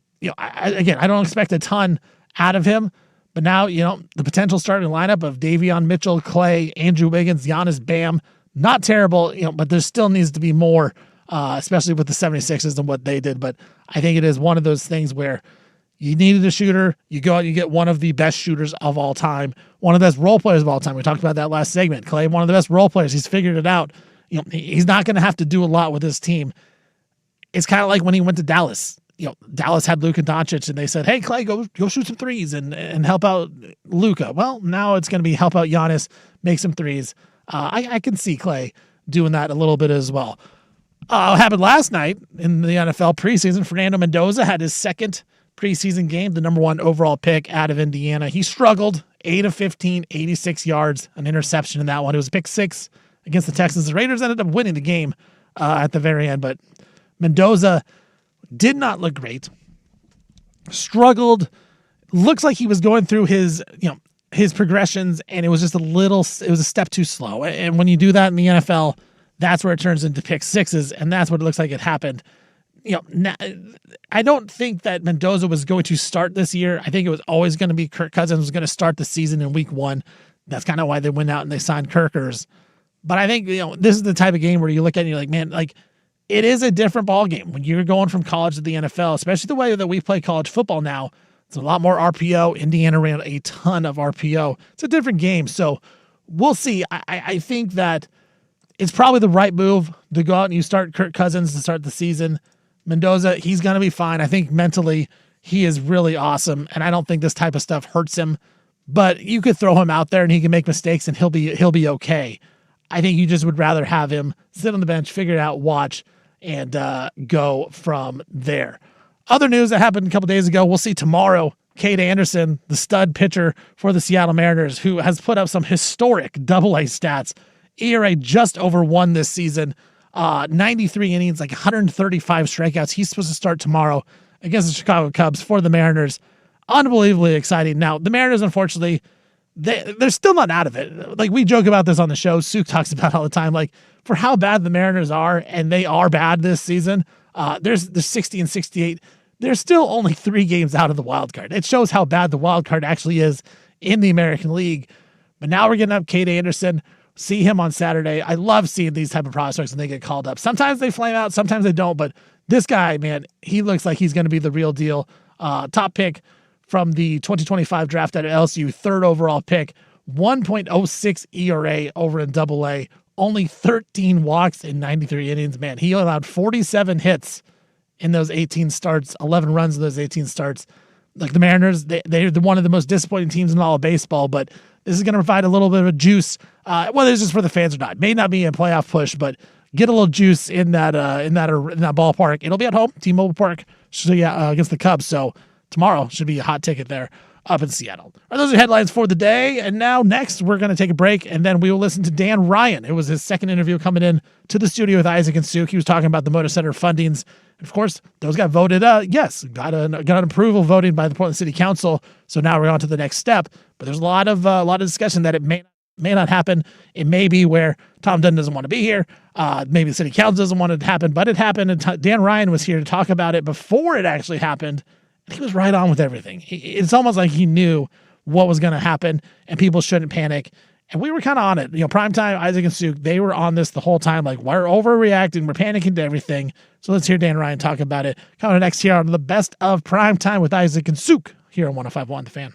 S2: don't expect a ton out of him, but now, the potential starting lineup of Davion Mitchell, Klay, Andrew Wiggins, Giannis, Bam, not terrible, but there still needs to be more, especially with the 76ers and what they did. But I think it is one of those things where you needed a shooter. You go out and you get one of the best shooters of all time, one of the best role players of all time. We talked about that last segment. Klay, one of the best role players. He's figured it out. He's not going to have to do a lot with his team. It's kind of like when he went to Dallas. Dallas had Luka Doncic, and they said, "Hey, Klay, go shoot some threes and help out Luka." Well, now it's going to be help out Giannis, make some threes. I can see Klay doing that a little bit as well. What happened last night in the NFL preseason? Fernando Mendoza had his second preseason game, the number 1 overall pick out of Indiana. He struggled, 8 of 15, 86 yards, an interception in that one. It was a pick 6 against the Texans. The Raiders ended up winning the game at the very end, but Mendoza did not look great. Struggled. Looks like he was going through his progressions, and it was just it was a step too slow. And when you do that in the NFL, that's where it turns into pick 6s, and that's what it looks like it happened. I don't think that Mendoza was going to start this year. I think it was always going to be Kirk Cousins was going to start the season in week 1. That's kind of why they went out and they signed Kirkers. But I think, this is the type of game where you look at it and you're like, man, it is a different ball game when you're going from college to the NFL, especially the way that we play college football now. It's a lot more RPO. Indiana ran a ton of RPO. It's a different game. So we'll see. I think that it's probably the right move to go out and you start Kirk Cousins to start the season. Mendoza, he's going to be fine. I think mentally he is really awesome, and I don't think this type of stuff hurts him. But you could throw him out there and he can make mistakes and he'll be okay. I think you just would rather have him sit on the bench, figure it out, watch, and go from there. Other news that happened a couple days ago, we'll see tomorrow. Cade Anderson, the stud pitcher for the Seattle Mariners, who has put up some historic AA stats. ERA just over 1 this season. 93 innings, 135 strikeouts. He's supposed to start tomorrow against the Chicago Cubs for the Mariners. Unbelievably exciting. Now, the Mariners, unfortunately, they're still not out of it. We joke about this on the show. Suk talks about it all the time. For how bad the Mariners are, and they are bad this season, there's 60 and 68. They're still only 3 games out of the wild card. It shows how bad the wild card actually is in the American League. But now we're getting up Cade Anderson. See him on Saturday. I love seeing these type of prospects when they get called up. Sometimes they flame out, sometimes they don't. But this guy, man, he looks like he's going to be the real deal. Top pick from the 2025 draft at LSU, 3rd overall pick, 1.06 ERA over in AA, only 13 walks in 93 innings. Man, he allowed 47 hits in those 18 starts, 11 runs in those 18 starts. The Mariners, they're one of the most disappointing teams in all of baseball, but this is going to provide a little bit of a juice, whether it's just for the fans or not. May not be a playoff push, but get a little juice in that ballpark. It'll be at home, T-Mobile Park, against the Cubs. So tomorrow should be a hot ticket there up in Seattle. All right, those are headlines for the day. And now next, we're going to take a break, and then we will listen to Dan Ryan. It was his second interview coming in to the studio with Isaac and Suk. He was talking about the Motor Center fundings. Of course, those got voted. Yes, got an approval voting by the Portland City Council. So now we're on to the next step. But there's a lot of discussion that it may not happen. It may be where Tom Dunn doesn't want to be here. Maybe the City Council doesn't want it to happen, but it happened. And Dan Ryan was here to talk about it before it actually happened. And he was right on with everything. It's almost like he knew what was going to happen, and people shouldn't panic. And we were kind of on it. Primetime, Isaac and Suk, they were on this the whole time. We're overreacting. We're panicking to everything. So let's hear Dan Ryan talk about it. Coming next here on the Best of Primetime with Isaac and Suk here on 105.1 The Fan.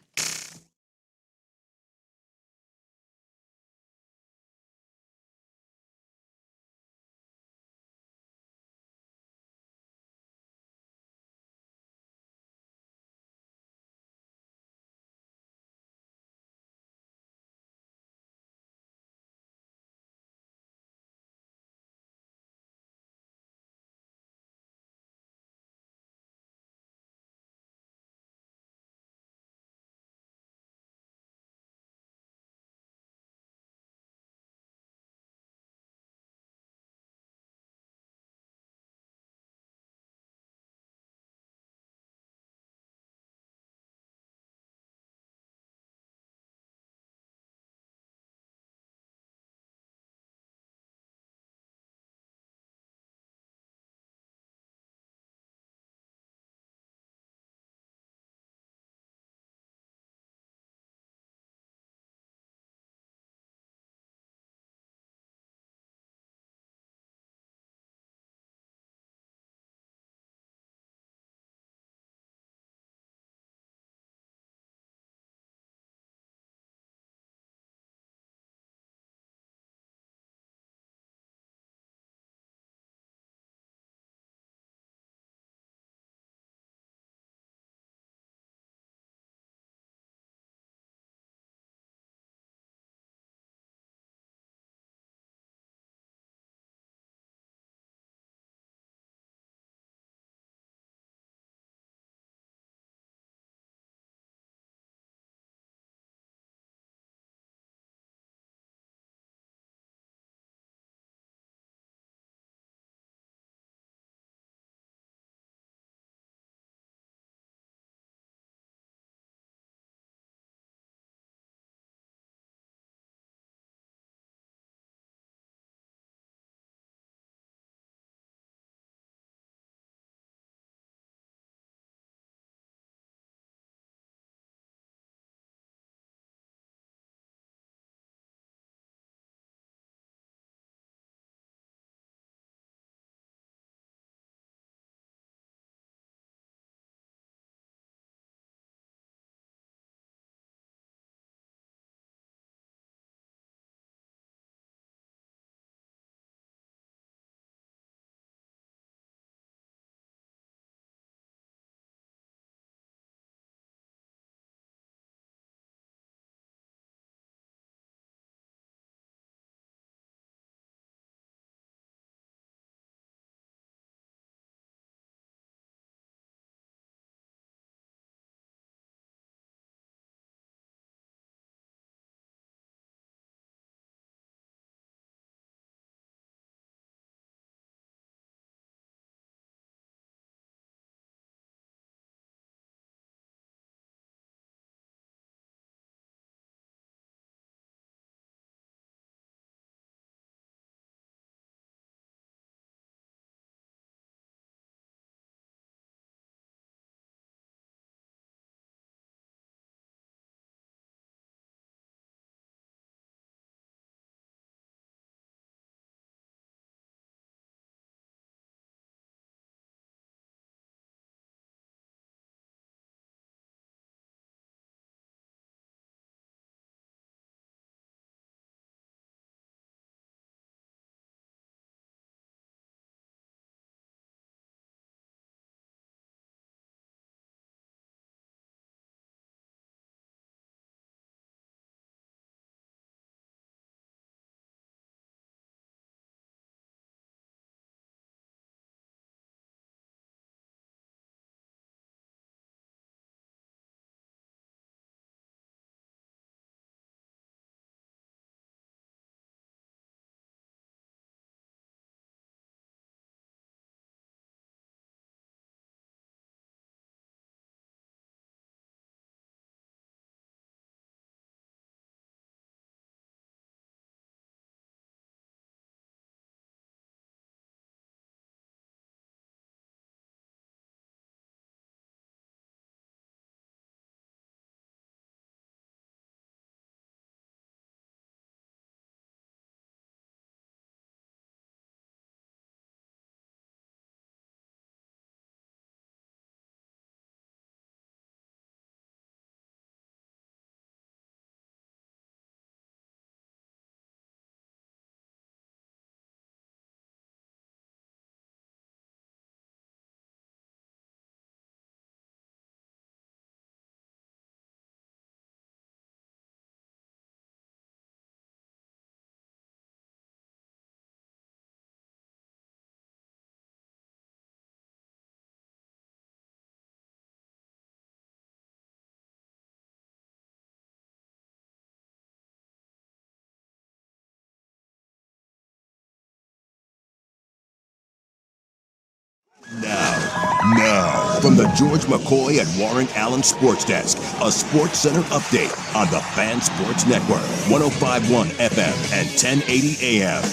S6: Now, from the George McCoy and Warren Allen Sports Desk, a Sports Center update on the Fan Sports Network, 105.1 FM and 1080 AM.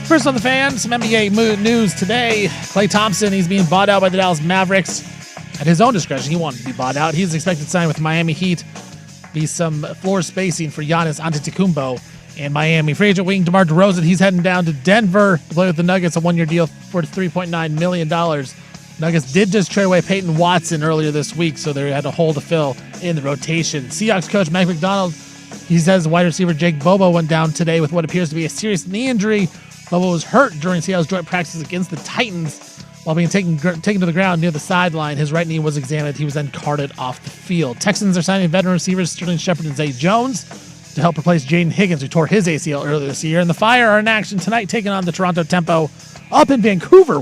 S2: First on the Fan, some NBA news today. Klay Thompson, he's being bought out by the Dallas Mavericks. At his own discretion, he wanted to be bought out. He's expected to sign with Miami Heat. Be some floor spacing for Giannis Antetokounmpo and Miami. Free agent wing DeMar DeRozan, he's heading down to Denver to play with the Nuggets, a one-year deal for $3.9 million. Nuggets did just trade away Peyton Watson earlier this week, so they had a hole to fill in the rotation. Seahawks coach Mike McDonald, he says wide receiver Jake Bobo went down today with what appears to be a serious knee injury. Bobo was hurt during Seattle's joint practice against the Titans. While being taken to the ground near the sideline, his right knee was examined. He was then carted off the field. Texans are signing veteran receivers Sterling Shepard and Zay Jones to help replace Jaden Higgins, who tore his ACL earlier this year. And the Fire are in action tonight, taking on the Toronto Tempo up in Vancouver,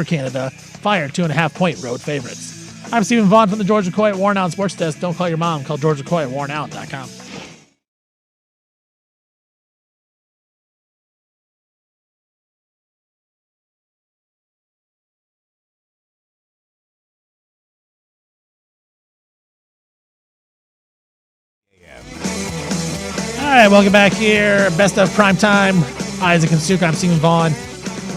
S2: Canada. Fire 2.5-point road favorites. I'm Stephen Vaughn from the George McCoy at Warren Allen Sports Desk. Don't call your mom. Call George McCoy at WarrenAllen.com. All right, welcome back here. Best of Primetime. Isaac and Suk. I'm Stephen Vaughn.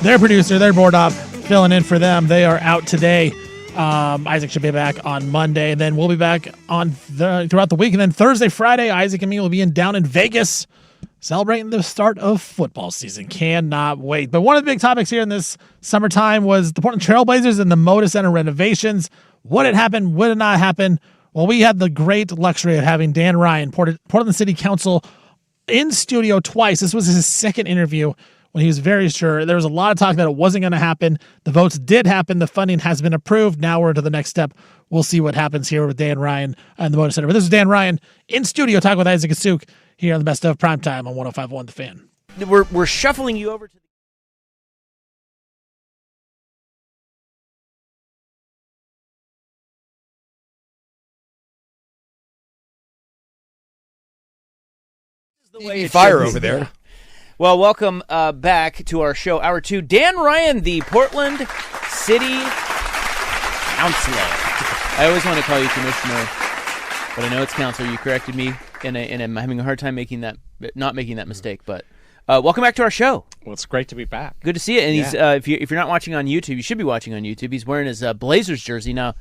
S2: Their producer, their board op, filling in for them. They are out today. Isaac should be back on Monday, and then we'll be back on throughout the week. And then Thursday, Friday, Isaac and me will be down in Vegas celebrating the start of football season. Cannot wait. But one of the big topics here in this summertime was the Portland Trailblazers and the Moda Center renovations. What had happened? What did not happen? Well, we had the great luxury of having Dan Ryan, Portland City Council, in studio twice. This was his second interview when he was very sure. There was a lot of talk that it wasn't going to happen. The votes did happen. The funding has been approved. Now we're to the next step. We'll see what happens here with Dan Ryan and the Moda Center. But this is Dan Ryan in studio talking with Isaac and Suk here on the Best of Primetime on 105.1 The Fan.
S7: We're shuffling you over to
S11: the way fire over there.
S7: Well, welcome back to our show, Hour 2. Dan Ryan, the Portland City Councilor. I always want to call you Commissioner, but I know it's Councilor. You corrected me, and I'm having a hard time not making that mistake. But welcome back to our show.
S12: Well, it's great to be back.
S7: Good to see you. And he's if you're not watching on YouTube, you should be watching on YouTube. He's wearing his Blazers jersey now.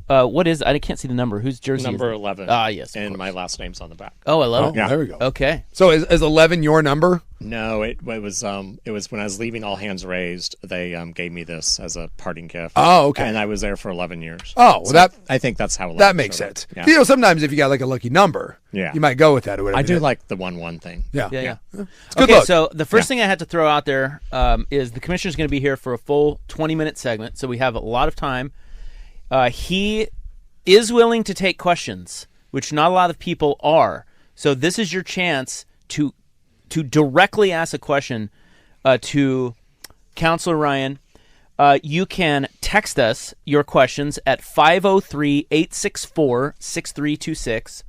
S7: What is? I can't see the number. Whose jersey?
S12: Number
S7: is
S12: 11.
S7: Yes.
S12: And my last name's on the back.
S7: Oh, 11.
S11: Oh, yeah. There we go.
S7: Okay.
S11: So is 11 your number?
S12: No, it was when I was leaving All Hands Raised. They gave me this as a parting gift.
S11: Oh, okay.
S12: And I was there for 11 years.
S11: Oh, well,
S12: so I think that's how.
S11: That makes sense.
S12: Yeah.
S11: You know, sometimes if you got like a lucky number, you might go with that or whatever.
S12: I do like the 1-1 thing.
S11: Yeah.
S7: It's good luck. So the first thing I had to throw out there is the commissioner's going to be here for a full 20-minute segment, so we have a lot of time. He is willing to take questions, which not a lot of people are. So this is your chance to directly ask a question to Councilor Ryan. You can text us your questions at 503-864-6326.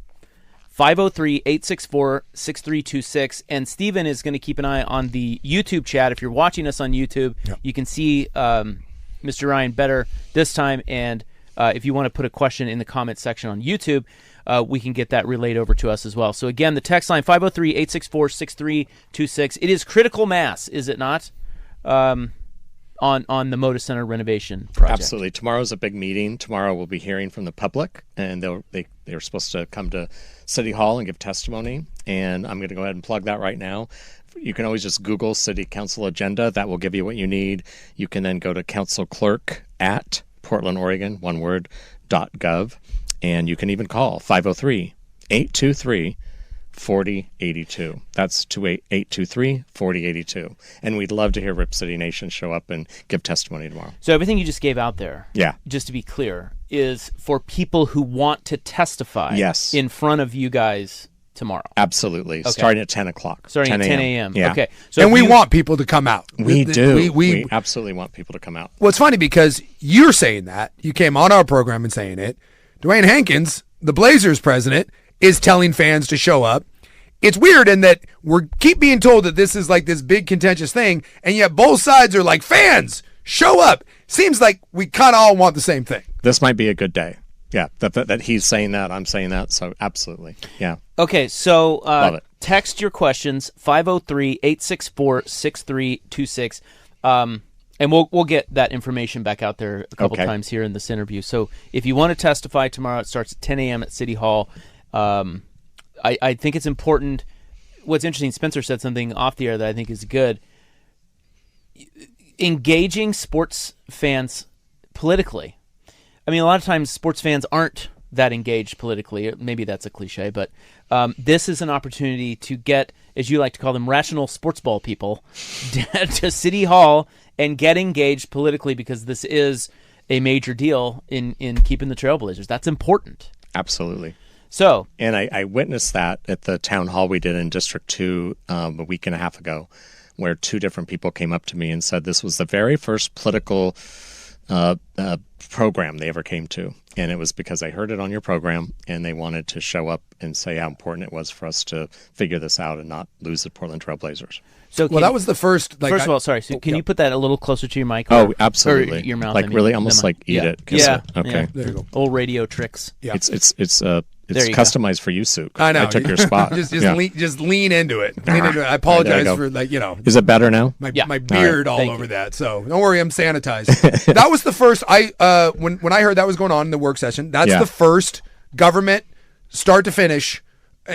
S7: 503-864-6326. And Steven is going to keep an eye on the YouTube chat. If you're watching us on YouTube, you can see Mr. Ryan better this time. And if you want to put a question in the comment section on YouTube, we can get that relayed over to us as well. So again, the text line 503-864-6326. It is critical mass, is it not? On the Moda Center renovation project.
S12: Absolutely. Tomorrow's a big meeting. Tomorrow we'll be hearing from the public, and they're supposed to come to City Hall and give testimony. And I'm going to go ahead and plug that right now. You can always just Google City Council Agenda. That will give you what you need. You can then go to Council Clerk at Portland, Oregon, one word, .gov, and you can even call 503-823-4082. That's 823-4082. And we'd love to hear Rip City Nation show up and give testimony tomorrow.
S7: So everything you just gave out there, just to be clear, is for people who want to testify in front of you guys tomorrow.
S12: Absolutely.
S7: Okay.
S12: Starting at 10 o'clock.
S7: Starting at 10 a.m.
S12: Yeah.
S7: Okay. So
S11: and we want people to come out.
S12: We do. We absolutely want people to come out.
S11: Well, it's funny because you're saying that. You came on our program and saying it. Dwayne Hankins, the Blazers president, is telling fans to show up. It's weird in that we keep being told that this is like this big contentious thing, and yet both sides are like, fans, show up. Seems like we kind of all want the same thing.
S12: This might be a good day. Yeah, that he's saying that, I'm saying that, so absolutely. Yeah.
S7: Okay, so
S12: Love it.
S7: text your questions, 503-864-6326, and we'll get that information back out there a couple times here in this interview. So if you want to testify tomorrow, it starts at 10 a.m. at City Hall. I think it's important. What's interesting, Spencer said something off the air that I think is good. Engaging sports fans politically. I mean, a lot of times sports fans aren't that engaged politically. Maybe that's a cliche, but this is an opportunity to get, as you like to call them, rational sports ball people to City Hall and get engaged politically, because this is a major deal in keeping the Trailblazers. That's important.
S12: Absolutely.
S7: So,
S12: and I witnessed that at the town hall we did in District 2 a week and a half ago, where two different people came up to me and said this was the very first political program they ever came to. And it was because they heard it on your program and they wanted to show up and say how important it was for us to figure this out and not lose the Portland Trailblazers.
S7: So
S11: that was the first.
S7: First of all, sorry. So can you put that a little closer to your mic?
S12: Oh, absolutely.
S7: Or your mouth.
S12: Like really, almost like eat it.
S7: Yeah.
S12: Okay.
S7: Yeah.
S11: There you go.
S7: Old radio tricks.
S11: Yeah.
S12: It's customized for you, Suk.
S11: I know.
S12: I took your spot.
S11: just lean into it. Lean into it. I apologize for
S12: Is it better now?
S11: My beard all over
S7: you.
S11: that. So don't worry, I'm sanitized. That was the first. When I heard that was going on in the work session. That's the first government start to finish,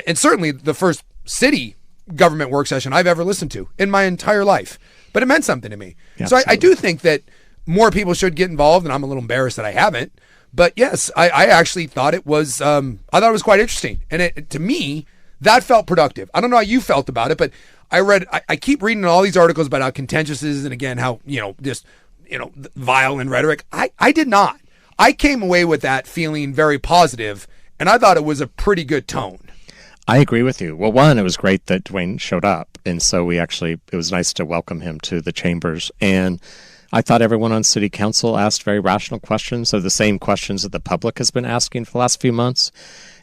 S11: and certainly the first city government work session I've ever listened to in my entire life. But it meant something to me.
S12: Yeah,
S11: so I do think that more people should get involved, and I'm a little embarrassed that I haven't. But yes, I actually thought it was quite interesting, and to me that felt productive. I don't know how you felt about it, but I keep reading all these articles about how contentious it is, and again how vile in rhetoric. I did not. I came away with that feeling very positive, and I thought it was a pretty good tone.
S12: I agree with you. Well, one, it was great that Dwayne showed up, and so it was nice to welcome him to the chambers. And I thought everyone on City Council asked very rational questions, so the same questions that the public has been asking for the last few months,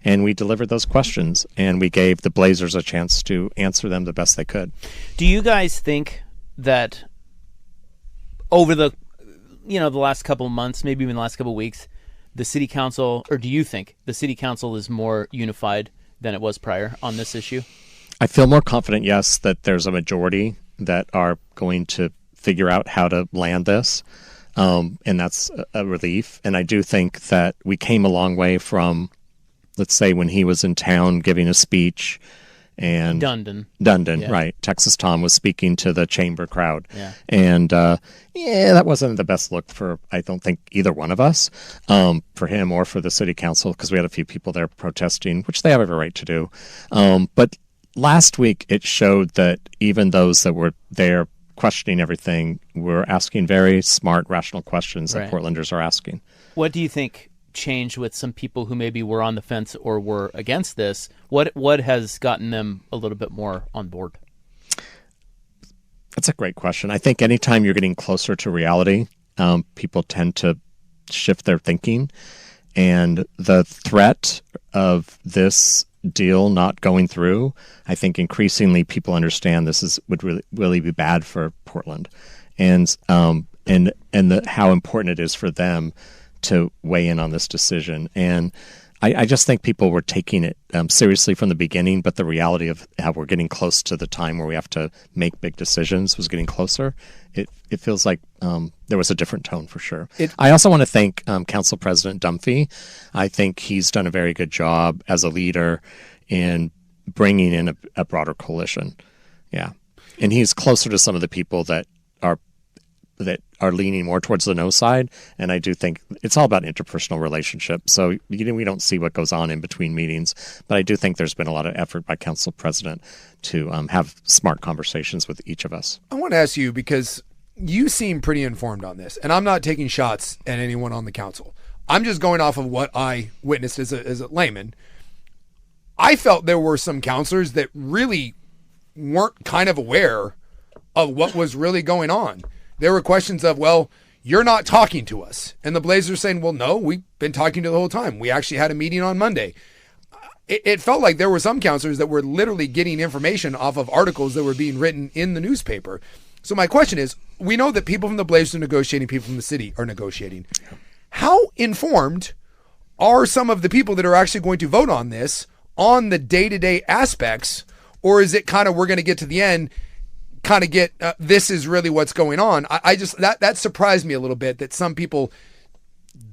S12: and we delivered those questions, and we gave the Blazers a chance to answer them the best they could.
S7: Do you guys think that over the last couple of months, maybe even the last couple of weeks, the City Council, or do you think the City Council is more unified than it was prior on this issue?
S12: I feel more confident, yes, that there's a majority that are going to figure out how to land this, and that's a relief. And I do think that we came a long way from, let's say, when he was in town giving a speech, and
S7: Dundon,
S12: yeah. Right? Texas Tom was speaking to the chamber crowd,
S7: and
S12: that wasn't the best look for, I don't think, either one of us, for him or for the City Council, because we had a few people there protesting, which they have every right to do. But last week it showed that even those that were there questioning everything were asking very smart, rational questions that Portlanders are asking.
S7: What do you think changed with some people who maybe were on the fence or were against this? What has gotten them a little bit more on board?
S12: That's a great question. I think anytime you're getting closer to reality, people tend to shift their thinking, and the threat of this deal not going through, I think increasingly people understand this would really be bad for Portland, and how important it is for them to weigh in on this decision. And I just think people were taking it seriously from the beginning, but the reality of how we're getting close to the time where we have to make big decisions was getting closer. It feels like there was a different tone for sure. I also want to thank Council President Dunphy. I think he's done a very good job as a leader in bringing in a broader coalition. Yeah. And he's closer to some of the people that are leaning more towards the no side, and I do think it's all about interpersonal relationships. So we don't see what goes on in between meetings, but I do think there's been a lot of effort by Council President to have smart conversations with each of us.
S11: I want to ask you, because you seem pretty informed on this, and I'm not taking shots at anyone on the council. I'm just going off of what I witnessed as a layman. I felt there were some counselors that really weren't kind of aware of what was really going on. There were questions of, well, you're not talking to us. And the Blazers saying, well, no, we've been talking to you the whole time. We actually had a meeting on Monday. It felt like there were some counselors that were literally getting information off of articles that were being written in the newspaper. So my question is, we know that people from the Blazers are negotiating, people from the city are negotiating. How informed are some of the people that are actually going to vote on this on the day-to-day aspects? Or is it kind of, we're going to get to the end, kind of get, this is really what's going on? I just, that surprised me a little bit that some people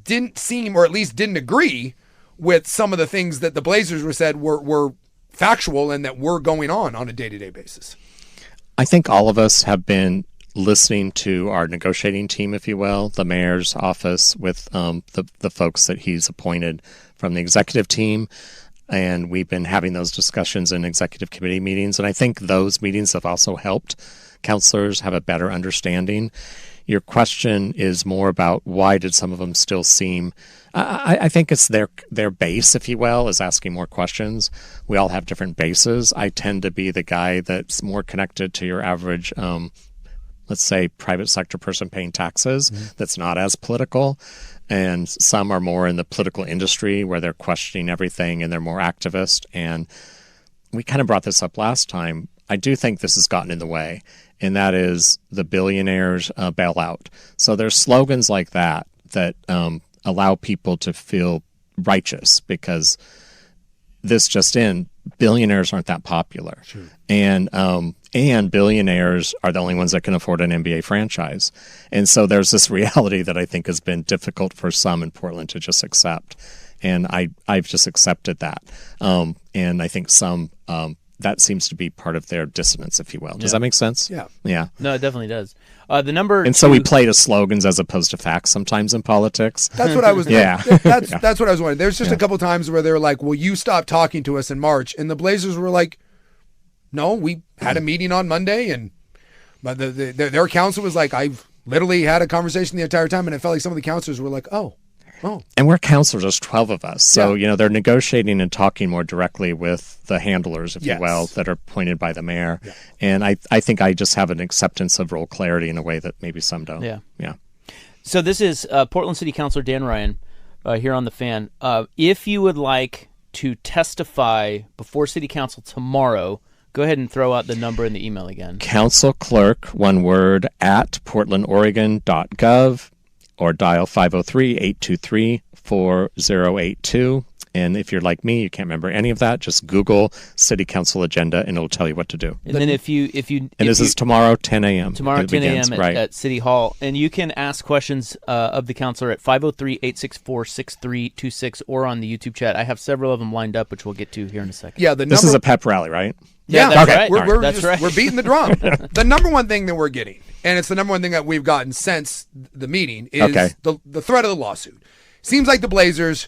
S11: didn't seem, or at least didn't agree with some of the things that the Blazers were said were factual and that were going on a day-to-day basis.
S12: I think all of us have been listening to our negotiating team, if you will, the mayor's office with the folks that he's appointed from the executive team. And we've been having those discussions in executive committee meetings. And I think those meetings have also helped counselors have a better understanding. Your question is more about why did some of them still seem... I think it's their base, if you will, is asking more questions. We all have different bases. I tend to be the guy that's more connected to your average, let's say, private sector person paying taxes, that's not as political. And some are more in the political industry where they're questioning everything and they're more activist. And we kind of brought this up last time. I do think this has gotten in the way, and that is the billionaires bailout. So there's slogans like that allow people to feel righteous because this just in, billionaires aren't that popular. Sure. And billionaires are the only ones that can afford an NBA franchise. And so there's this reality that I think has been difficult for some in Portland to just accept. And I've just accepted that. And I think some, that seems to be part of their dissonance, if you will. Does that make sense?
S11: Yeah.
S12: Yeah.
S7: No, it definitely does. The number
S12: and so we play to slogans as opposed to facts sometimes in politics.
S11: That's what I was.
S12: Yeah.
S11: That's what I was wondering. There's just a couple times where they were like, "Well, you stopped talking to us in March," and the Blazers were like, "No, we had a meeting on Monday," and but their counsel was like, "I've literally had a conversation the entire time," and it felt like some of the counselors were like, "Oh."
S12: And we're counselors, there's 12 of us. So, they're negotiating and talking more directly with the handlers, if you will, that are appointed by the mayor. Yeah. And I think I just have an acceptance of role clarity in a way that maybe some don't. Yeah.
S7: So this is Portland City Councilor Dan Ryan here on The Fan. If you would like to testify before City Council tomorrow, go ahead and throw out the number and the email again.
S12: Council clerk, one word, at portlandoregon.gov. Or dial 503-823-4082. And if you're like me, you can't remember any of that, just Google City Council agenda and it'll tell you what to do.
S7: And then if you
S12: this is tomorrow, 10 a.m.
S7: Tomorrow, 10 a.m. At City Hall. And you can ask questions of the counselor at 503-864-6326 or on the YouTube chat. I have several of them lined up, which we'll get to here in a second.
S11: Yeah,
S12: this is a pep rally, right?
S7: Yeah, that's right.
S11: We're beating the drum. The number one thing that we're getting, and it's the number one thing that we've gotten since the meeting, is the threat of the lawsuit. Seems like the Blazers,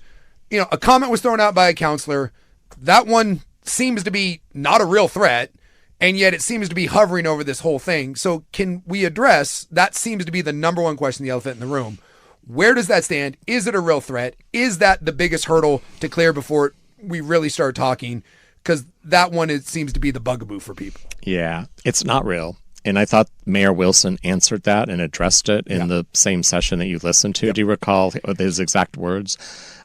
S11: a comment was thrown out by a counselor. That one seems to be not a real threat, and yet it seems to be hovering over this whole thing. So can we address, that seems to be the number one question, the elephant in the room. Where does that stand? Is it a real threat? Is that the biggest hurdle to clear before we really start talking? Because that one, it seems to be the bugaboo for people.
S12: Yeah, it's not real. And I thought Mayor Wilson answered that and addressed it in the same session that you listened to. Yep. Do you recall his exact words?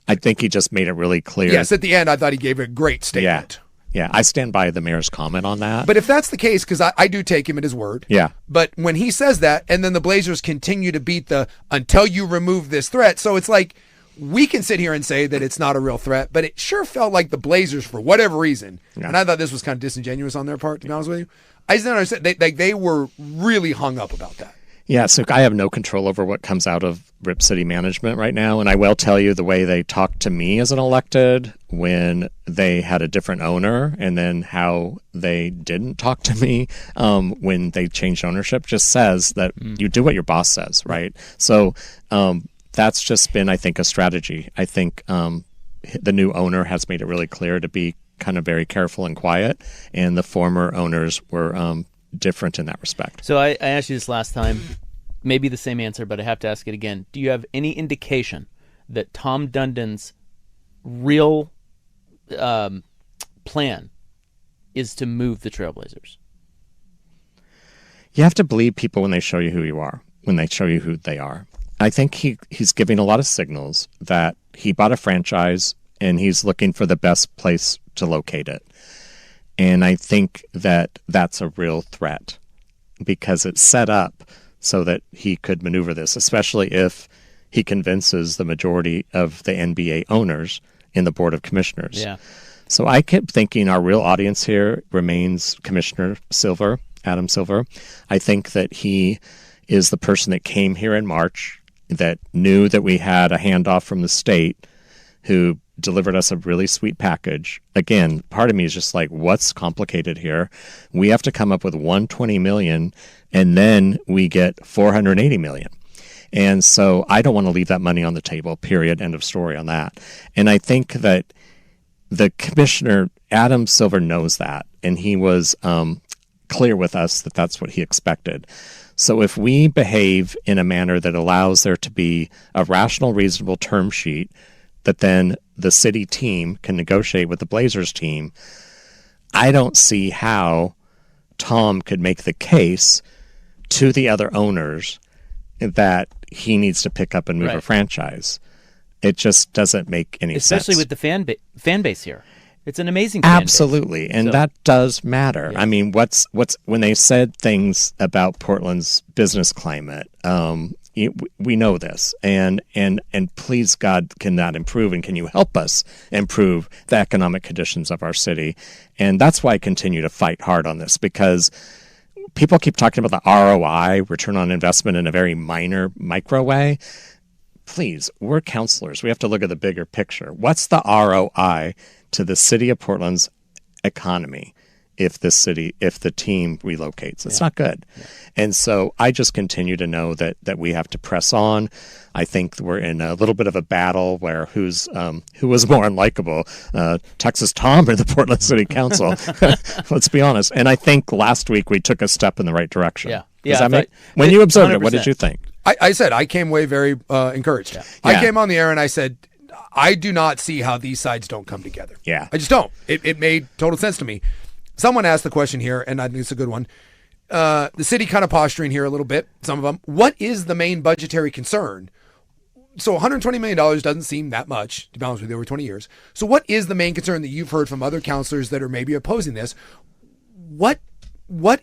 S12: I think he just made it really clear.
S11: Yes, at the end, I thought he gave a great statement.
S12: Yeah, I stand by the mayor's comment on that.
S11: But if that's the case, because I do take him at his word.
S12: Yeah.
S11: But when he says that, and then the Blazers continue to beat the until you remove this threat. So it's like, we can sit here and say that it's not a real threat, but it sure felt like the Blazers, for whatever reason, and I thought this was kind of disingenuous on their part, to be honest with you. I just didn't understand. They were really hung up about that.
S12: Yeah, so I have no control over what comes out of Rip City management right now, and I will tell you the way they talked to me as an elected when they had a different owner, and then how they didn't talk to me when they changed ownership just says that you do what your boss says, right? So that's just been, I think, a strategy. I think the new owner has made it really clear to be kind of very careful and quiet, and the former owners were different in that respect.
S7: So I asked you this last time, maybe the same answer, but I have to ask it again. Do you have any indication that Tom Dundon's real plan is to move the Trailblazers?
S12: You have to believe people when they show you who you are, when they show you who they are. I think he's giving a lot of signals that he bought a franchise and he's looking for the best place to locate it. And I think that that's a real threat. because it's set up so that he could maneuver this, especially if he convinces the majority of the NBA owners in the Board of Commissioners.
S7: Yeah.
S12: So I kept thinking our real audience here remains Commissioner Silver, Adam Silver. I think that he is the person that came here in March, that knew that we had a handoff from the state, who delivered us a really sweet package. Again, part of me is just like, what's complicated here? We have to come up with $120 million, and then we get $480 million. And so I don't want to leave that money on the table, period, end of story on that. And I think that the commissioner, Adam Silver, knows that, and he was clear with us that that's what he expected. So if we behave in a manner that allows there to be a rational, reasonable term sheet that then the city team can negotiate with the Blazers team, I don't see how Tom could make the case to the other owners that he needs to pick up and move a franchise. It just doesn't make any sense.
S7: Especially with the fan base here. It's an amazing fan
S12: Absolutely.
S7: base.
S12: And that does matter.
S7: Yeah.
S12: I mean, what's when they said things about Portland's business climate, we know this, and please God, can that improve, and can you help us improve the economic conditions of our city? And that's why I continue to fight hard on this, because people keep talking about the ROI, return on investment, in a very micro way. Please, we're counselors. We have to look at the bigger picture. What's the ROI to the city of Portland's economy if the team relocates? It's not good. Yeah. And so I just continue to know that we have to press on. I think we're in a little bit of a battle where who was more unlikable, Texas Tom or the Portland City Council? Let's be honest. And I think last week we took a step in the right direction.
S7: Yeah.
S12: Does that make, when you observed 100%. It, what did you think?
S11: I said I came away very encouraged. Yeah. I came on the air and I said, I do not see how these sides don't come together.
S12: Yeah.
S11: I just don't. It made total sense to me. Someone asked the question here, and I think it's a good one. The city kind of posturing here a little bit, some of them. What is the main budgetary concern? So $120 million doesn't seem that much, to be honest with you, over 20 years. So what is the main concern that you've heard from other counselors that are maybe opposing this? What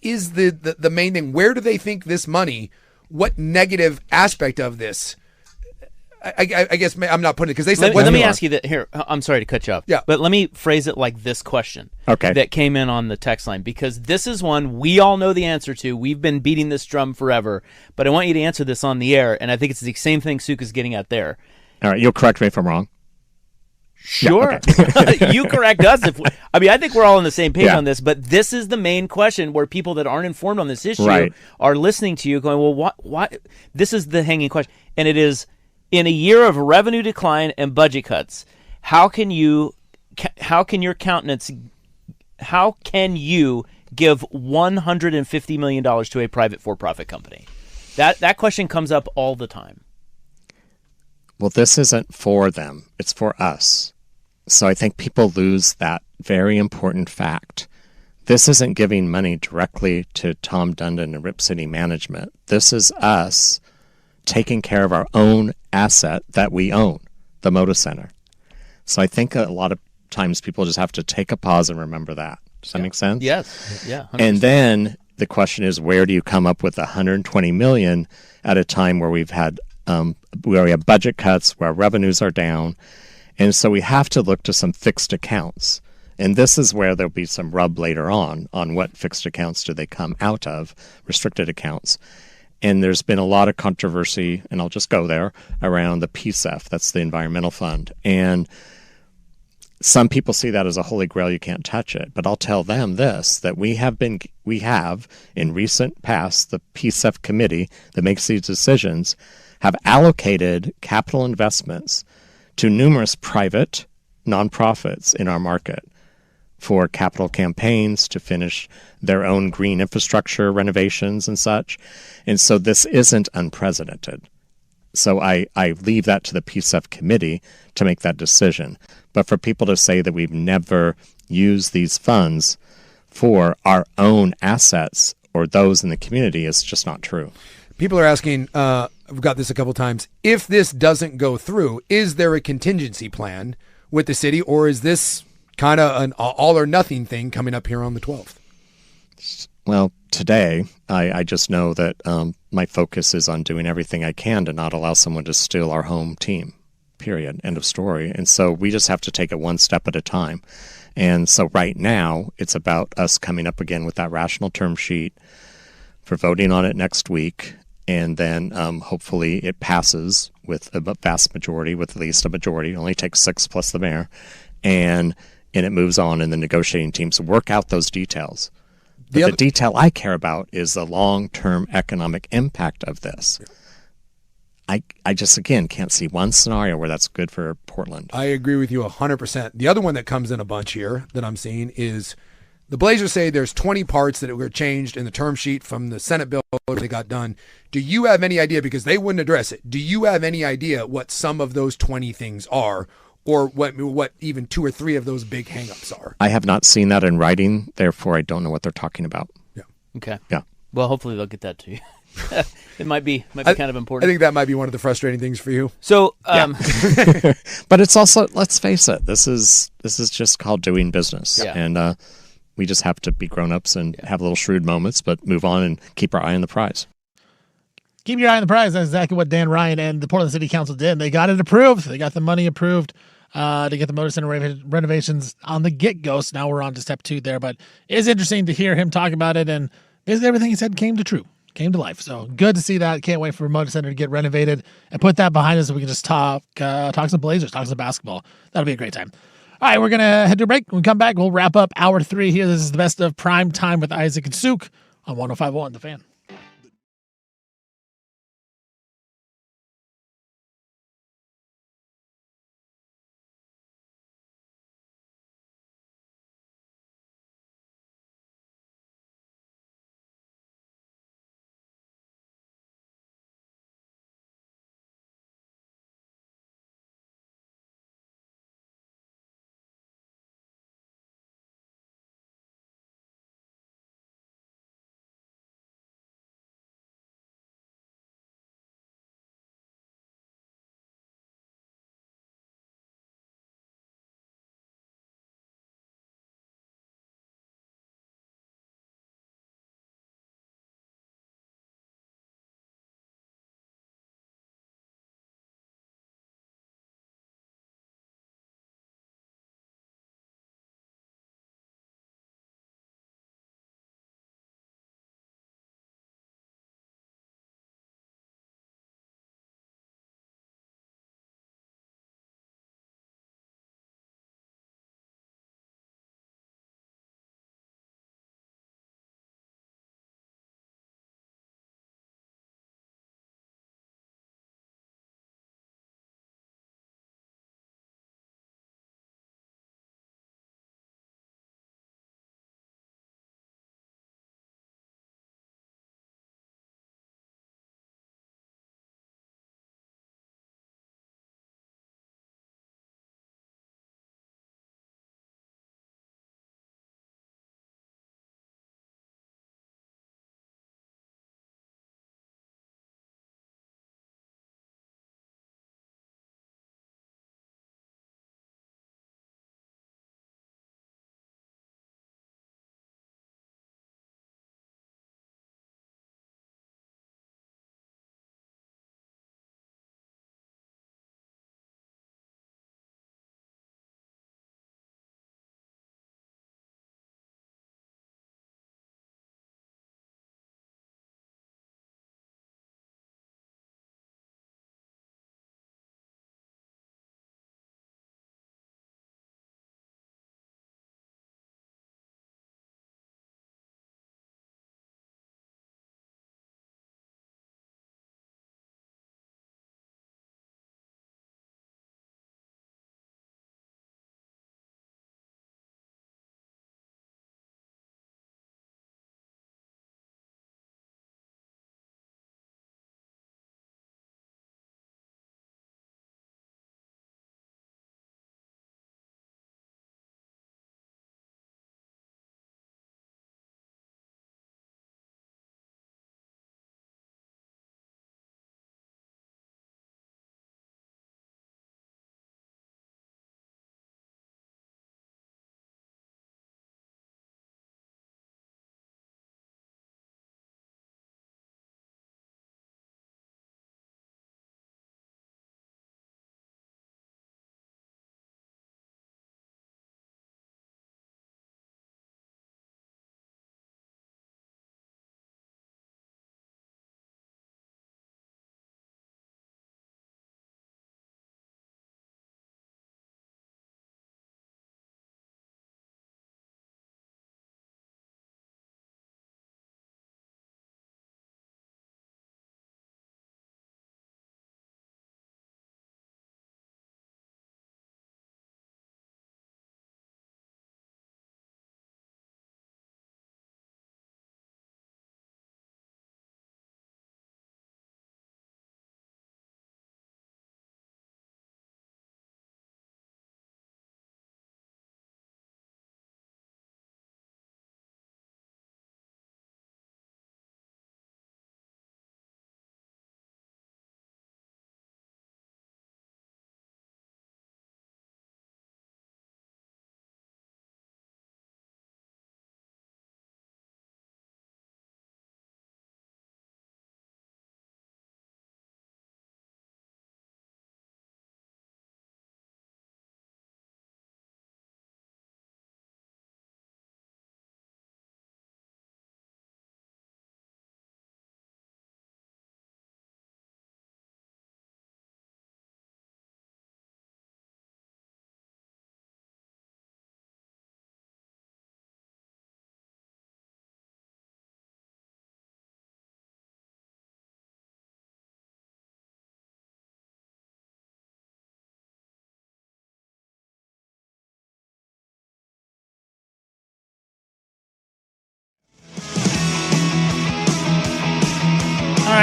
S11: is the main thing? Where do they think this money, what negative aspect of this? I guess I'm not putting it because they said.
S7: Let me ask you that here. I'm sorry to cut you off.
S11: Yeah.
S7: But let me phrase it like this question.
S12: Okay.
S7: That came in on the text line, because this is one we all know the answer to. We've been beating this drum forever, but I want you to answer this on the air, and I think it's the same thing Suka's getting at there.
S12: All right. You'll correct me if I'm wrong.
S7: Sure.
S12: Yeah, okay.
S7: You correct us. I think we're all on the same page on this, but this is the main question where people that aren't informed on this issue are listening to you going, well, what? This is the hanging question. And it is, in a year of revenue decline and budget cuts, how can you give $150 million to a private for-profit company? That question comes up all the time.
S12: Well, this isn't for them. It's for us. So I think people lose that very important fact. This isn't giving money directly to Tom Dundon and Rip City Management. This is us taking care of our own asset that we own, the Moda Center. So I think a lot of times people just have to take a pause and remember that. Does that make sense?
S7: Yes. Yeah. 100%.
S12: And then the question is, where do you come up with $120 million at a time where we have budget cuts, where our revenues are down? And so we have to look to some fixed accounts. And this is where there'll be some rub later on what fixed accounts do they come out of, restricted accounts. And there's been a lot of controversy, and I'll just go there, around the PSEF, that's the Environmental Fund. And some people see that as a holy grail, you can't touch it. But I'll tell them this, that we have in recent past, the PSEF committee that makes these decisions have allocated capital investments to numerous private nonprofits in our market for capital campaigns to finish their own green infrastructure renovations and such. And so this isn't unprecedented. So I leave that to the PSEF committee to make that decision. But for people to say that we've never used these funds for our own assets or those in the community is just not true.
S11: People are asking, I've got this a couple times, if this doesn't go through, is there a contingency plan with the city, or is this kind of an all or nothing thing coming up here on the 12th?
S12: Well, today, I just know that my focus is on doing everything I can to not allow someone to steal our home team, period, end of story. And so we just have to take it one step at a time. And so right now, it's about us coming up again with that rational term sheet for voting on it next week. And then hopefully it passes with a vast majority, with at least a majority. It only takes 6 plus the mayor. And it moves on, and the negotiating teams work out those details. But the detail I care about is the long-term economic impact of this. I just, again, can't see one scenario where that's good for Portland.
S11: I agree with you 100%. The other one that comes in a bunch here that I'm seeing is the Blazers say there's 20 parts that were changed in the term sheet from the Senate bill that got done. Do you have any idea, because they wouldn't address it, do you have any idea what some of those 20 things are? Or what even 2 or 3 of those big hangups are?
S12: I have not seen that in writing, therefore I don't know what they're talking about.
S11: Yeah.
S7: Okay.
S12: Yeah.
S7: Well, hopefully they'll get that to you. It might be kind of important.
S11: I think that might be one of the frustrating things for you.
S7: So,
S12: but it's also, let's face it, this is just called doing business, and we just have to be grown-ups and have little shrewd moments, but move on and keep our eye on the prize.
S2: Keep your eye on the prize. That's exactly what Dan Ryan and the Portland City Council did. They got it approved. They got the money approved to get the Motor Center renovations on the get-go. So now we're on to step 2 there. But it's interesting to hear him talk about it, and basically everything he said came to life. So good to see that. Can't wait for Motor Center to get renovated and put that behind us so we can just talk some Blazers, talk some basketball. That'll be a great time. All right, we're going to head to a break. When we come back, we'll wrap up hour 3 here. This is the best of Prime Time with Isaac and Suk on 105.1 The Fan.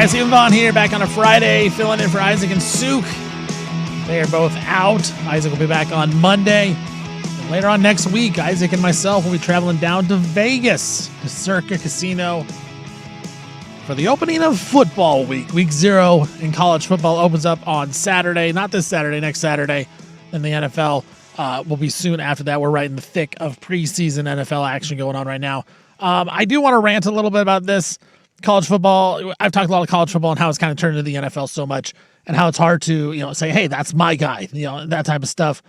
S2: guys, Stephen Vaughn here, back on a Friday, filling in for Isaac and Souk. They are both out. Isaac will be back on Monday. And later on next week, Isaac and myself will be traveling down to Vegas, to Circa Casino, for the opening of football week. Week 0 in college football opens up on Saturday. Not this Saturday, next Saturday. And the NFL will be soon after that. We're right in the thick of preseason NFL action going on right now. I do want to rant a little bit about this. College football, I've talked a lot of college football and how it's kind of turned into the NFL so much and how it's hard to, say, hey, that's my guy, that type of stuff.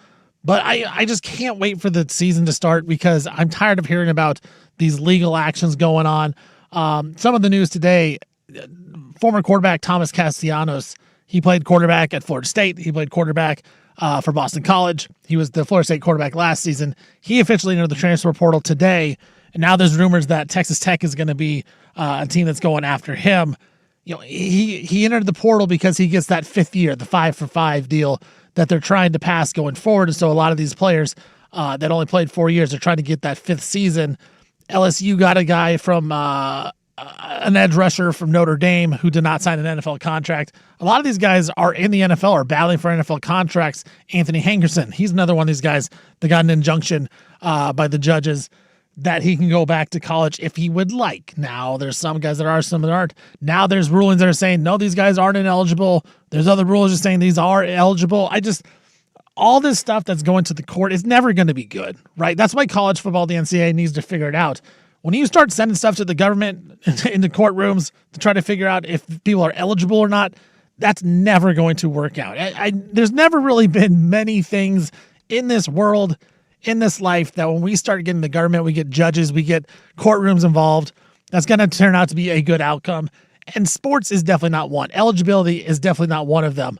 S2: But I just can't wait for the season to start because I'm tired of hearing about these legal actions going on. Some of the news today, former quarterback Thomas Castellanos, he played quarterback at Florida State. He played quarterback for Boston College. He was the Florida State quarterback last season. He officially entered the transfer portal today. And now there's rumors that Texas Tech is going to be a team that's going after him. He entered the portal because he gets that 5th year, the 5-for-5 deal that they're trying to pass going forward. And so a lot of these players that only played 4 years are trying to get that 5th season. LSU got a guy from an edge rusher from Notre Dame who did not sign an NFL contract. A lot of these guys are in the NFL or battling for NFL contracts. Anthony Henderson, he's another one of these guys that got an injunction by the judges that he can go back to college if he would like. Now, there's some guys that are, some that aren't. Now there's rulings that are saying, no, these guys aren't ineligible. There's other rules just saying these are eligible. All this stuff that's going to the court is never going to be good, right? That's why college football, the NCAA, needs to figure it out. When you start sending stuff to the government into courtrooms to try to figure out if people are eligible or not, that's never going to work out. There's never really been many things in this world, in this life, that when we start getting the government, we get judges, we get courtrooms involved, that's going to turn out to be a good outcome. And sports is definitely not one. Eligibility is definitely not one of them.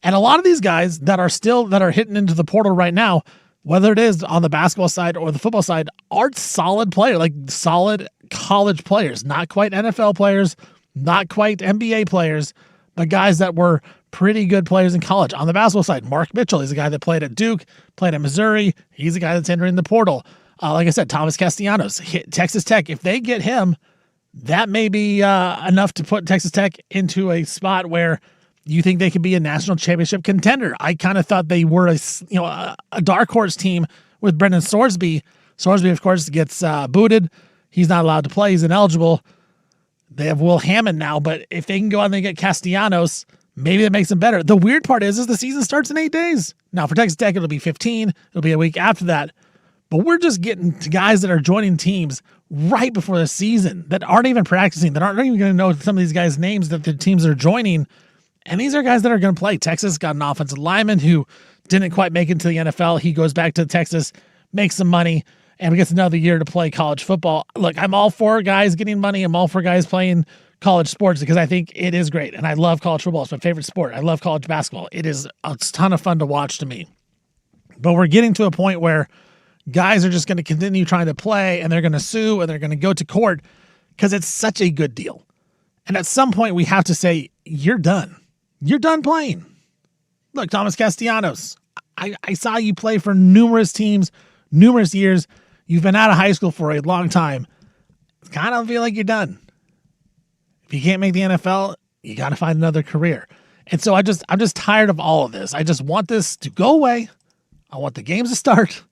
S2: And a lot of these guys that are hitting into the portal right now, whether it is on the basketball side or the football side, are solid players, like solid college players, not quite NFL players, not quite NBA players, but guys that were pretty good players in college. On the basketball side, Mark Mitchell, he's a guy that played at Duke, played at Missouri. He's a guy that's entering the portal. Like I said, Thomas Castellanos, Texas Tech. If they get him, that may be enough to put Texas Tech into a spot where you think they could be a national championship contender. I kind of thought they were a dark horse team with Brendan Sorsby. Sorsby, of course, gets booted. He's not allowed to play. He's ineligible. They have Will Hammond now, but if they can go out and they get Castellanos, maybe that makes them better. The weird part is the season starts in 8 days. Now, for Texas Tech, it'll be 15. It'll be a week after that. But we're just getting to guys that are joining teams right before the season that aren't even practicing, that aren't even going to know some of these guys' names that the teams are joining. And these are guys that are going to play. Texas got an offensive lineman who didn't quite make it to the NFL. He goes back to Texas, makes some money, and gets another year to play college football. Look, I'm all for guys getting money. I'm all for guys playing college sports because I think it is great. And I love college football. It's my favorite sport. I love college basketball. It is a ton of fun to watch to me. But we're getting to a point where guys are just going to continue trying to play, and they're going to sue, and they're going to go to court because it's such a good deal. And at some point, we have to say, you're done. You're done playing. Look, Thomas Castellanos, I saw you play for numerous teams, numerous years. You've been out of high school for a long time. I kind of feel like you're done. If you can't make the NFL, you got to find another career. And so I'm just tired of all of this. I just want this to go away. I want the games to start.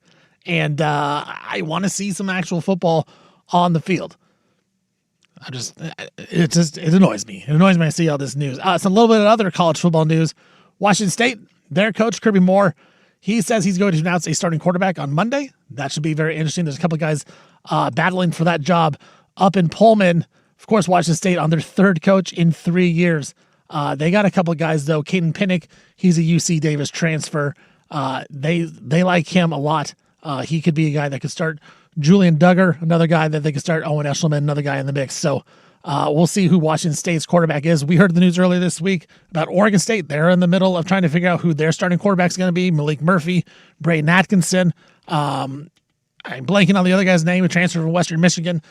S2: And I want to see some actual football on the field. It annoys me. It annoys me when I see all this news. It's a little bit of other college football news. Washington State, their coach, Kirby Moore, he says he's going to announce a starting quarterback on Monday. That should be very interesting. There's a couple of guys battling for that job up in Pullman. Of course, Washington State on their 3rd coach in 3 years. They got a couple of guys, though. Caden Pinnock, he's a UC Davis transfer. They like him a lot. He could be a guy that could start. Julian Duggar, another guy that they could start. Owen Eshelman, another guy in the mix. So we'll see who Washington State's quarterback is. We heard the news earlier this week about Oregon State. They're in the middle of trying to figure out who their starting quarterback is going to be. Malik Murphy, Braden Atkinson. I'm blanking on the other guy's name who transferred from Western Michigan,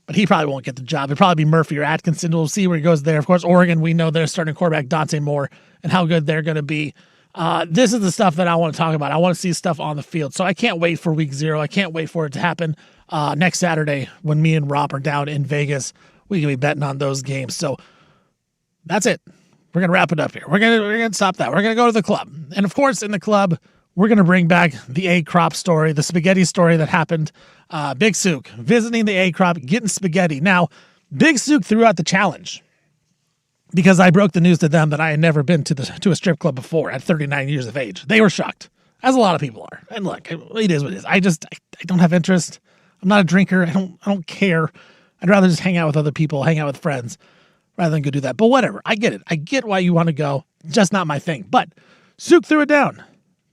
S2: but he probably won't get the job. It'll probably be Murphy or Atkinson. We'll see where he goes there. Of course, Oregon, we know their starting quarterback, Dante Moore, and how good they're going to be. This is the stuff that I want to talk about. I want to see stuff on the field. So I can't wait for week 0. I can't wait for it to happen next Saturday when me and Rob are down in Vegas. We can be betting on those games. So That's it. We're gonna wrap it up here. We're gonna stop that. We're gonna go to the club, and of course, in the club, we're gonna bring back the A crop story, the spaghetti story that happened. Big Sook visiting the A crop, getting spaghetti. Now, Big Sook threw out the challenge because I broke the news to them that I had never been to a strip club before at 39 years of age. They were shocked, as a lot of people are. And look, it is what it is. I don't have interest. I'm not a drinker. I don't care. I'd rather just hang out with other people, hang out with friends, rather than go do that. But whatever. I get it. I get why you want to go. Just not my thing. But Sook threw it down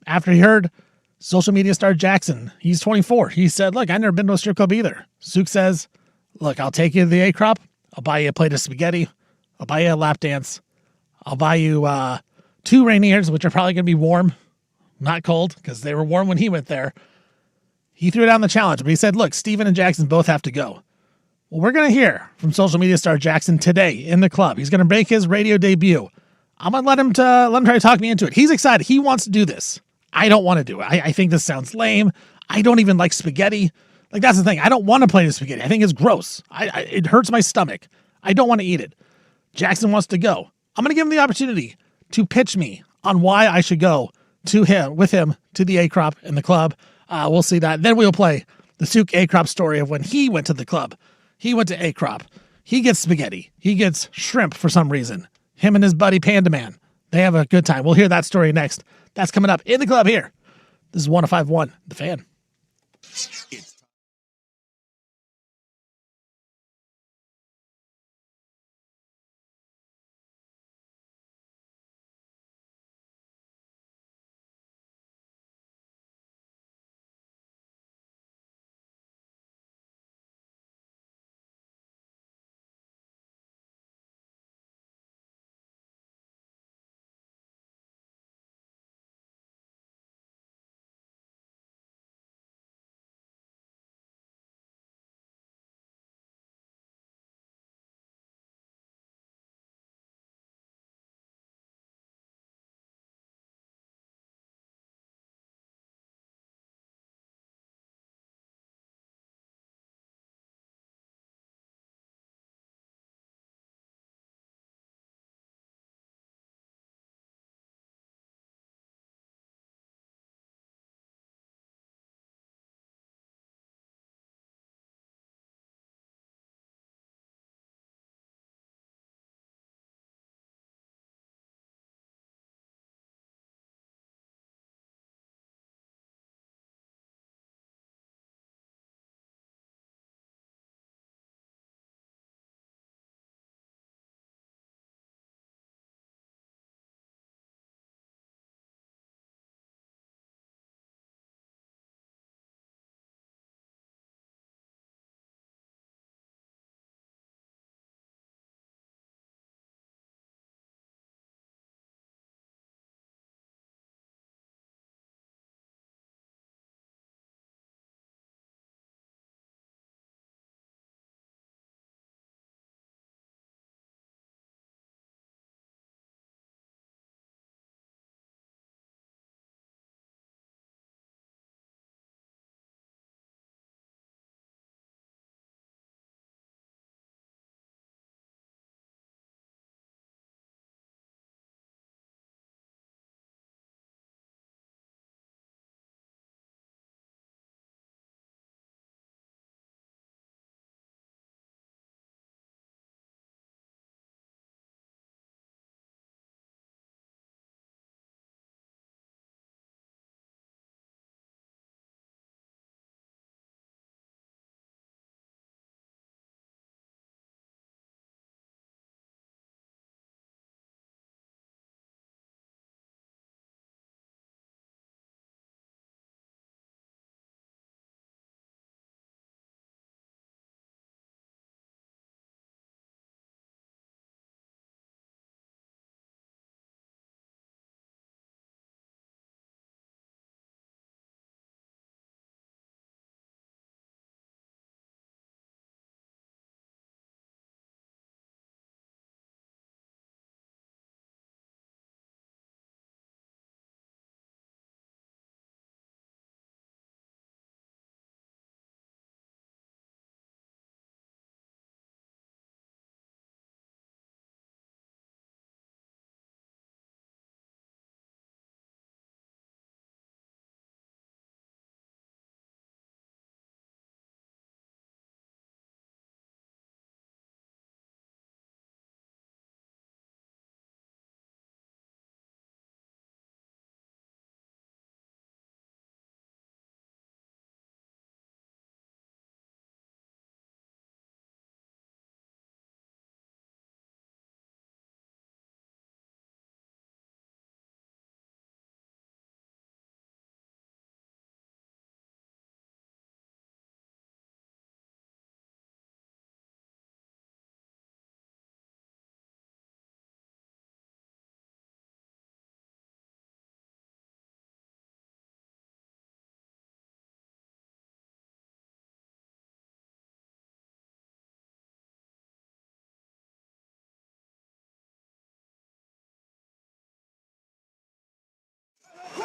S2: after he heard social media star Jackson. He's 24. He said, look, I've never been to a strip club either. Sook says, look, I'll take you to the A crop. I'll buy you a plate of spaghetti. I'll buy you a lap dance. I'll buy you 2 Rainiers, which are probably going to be warm, not cold, because they were warm when he went there. He threw down the challenge, but he said, look, Steven and Jackson both have to go. Well, we're going to hear from social media star Jackson today in the club. He's going to make his radio debut. I'm going to let him try to talk me into it. He's excited. He wants to do this. I don't want to do it. I think this sounds lame. I don't even like spaghetti. Like, that's the thing. I don't want to play the spaghetti. I think it's gross. It hurts my stomach. I don't want to eat it. Jackson wants to go. I'm going to give him the opportunity to pitch me on why I should go with him to the A crop in the club. We'll see that. Then we'll play the Sook A crop story of when he went to the club. He went to A crop. He gets spaghetti. He gets shrimp for some reason. Him and his buddy Panda Man. They have a good time. We'll hear that story next. That's coming up in the club here. This is 105.1 The Fan.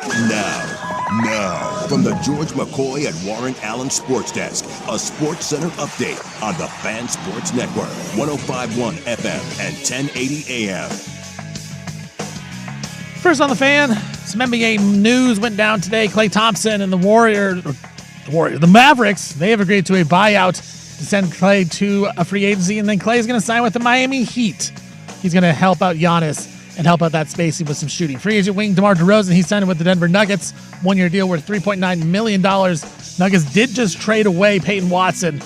S6: Now, from the George McCoy and Warren Allen Sports Desk, a Sports Center update on the Fan Sports Network, 105.1 FM and 1080 AM.
S2: First on the Fan, some NBA news went down today. Klay Thompson and the Mavericks, they have agreed to a buyout to send Klay to a free agency, and then Klay is going to sign with the Miami Heat. He's going to help out Giannis and help out that spacing with some shooting. Free agent wing DeMar DeRozan, he signed with the Denver Nuggets. One-year deal worth $3.9 million. Nuggets did just trade away Peyton Watson.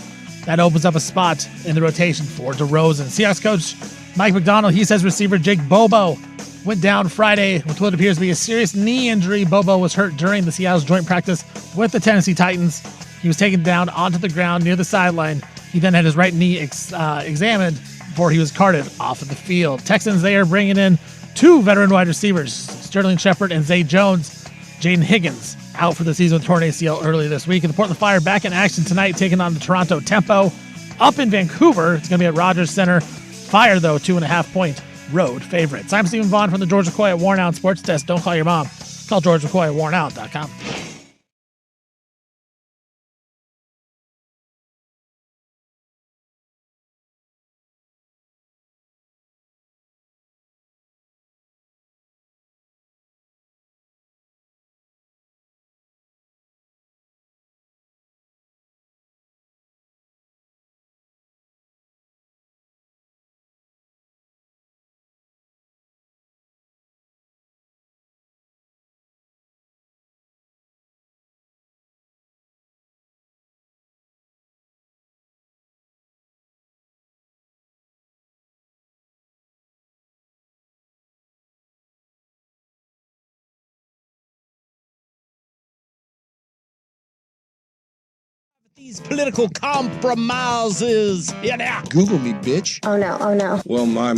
S2: That opens up a spot in the rotation for DeRozan. Seahawks coach Mike McDonald, he says receiver Jake Bobo went down Friday with what appears to be a serious knee injury. Bobo was hurt during the Seattle's joint practice with the Tennessee Titans. He was taken down onto the ground near the sideline. He then had his right knee examined before he was carted off of the field. Texans, they are bringing in 2 veteran wide receivers, Sterling Shepard and Zay Jones. Jaden Higgins out for the season with torn ACL earlier this week. And the Portland Fire back in action tonight, taking on the Toronto Tempo up in Vancouver. It's going to be at Rogers Center. Fire, though, 2.5-point road favorites. I'm Stephen Vaughn from the George McCoy at Warren Allen Sports Desk. Don't call your mom. Call George McCoy at warrenallen.com. These political compromises. Yeah, now.
S11: Google me, bitch.
S13: Oh no.
S10: Well, my.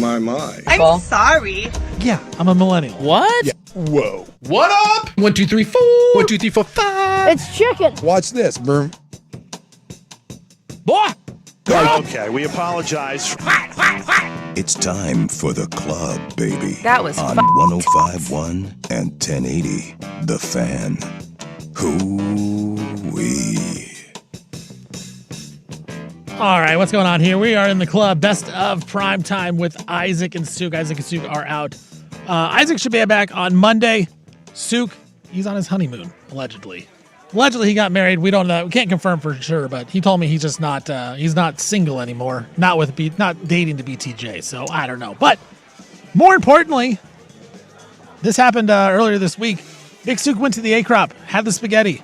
S13: I'm sorry.
S2: Yeah, I'm a millennial.
S7: What?
S11: Yeah. Whoa.
S5: What up? 1, 2, 3, 4. 1, 2, 3, 4, 5.
S13: It's chicken.
S11: Watch this. Boom.
S2: Boy!
S10: Okay, we apologize.
S6: It's time for the club, baby.
S13: That was
S6: on 105.1 and 1080. The Fan. Hoo-wee.
S2: All right, what's going on here? We are in the club. Best of Primetime with Isaac and Suk. Isaac and Suk are out. Isaac should be back on Monday. Suk, he's on his honeymoon, allegedly. Allegedly, he got married. We don't know. We can't confirm for sure, but he told me he's just not. He's not single anymore. Not dating the BTJ. So I don't know. But more importantly, this happened earlier this week. Big Suk went to the A-Crop, had the spaghetti.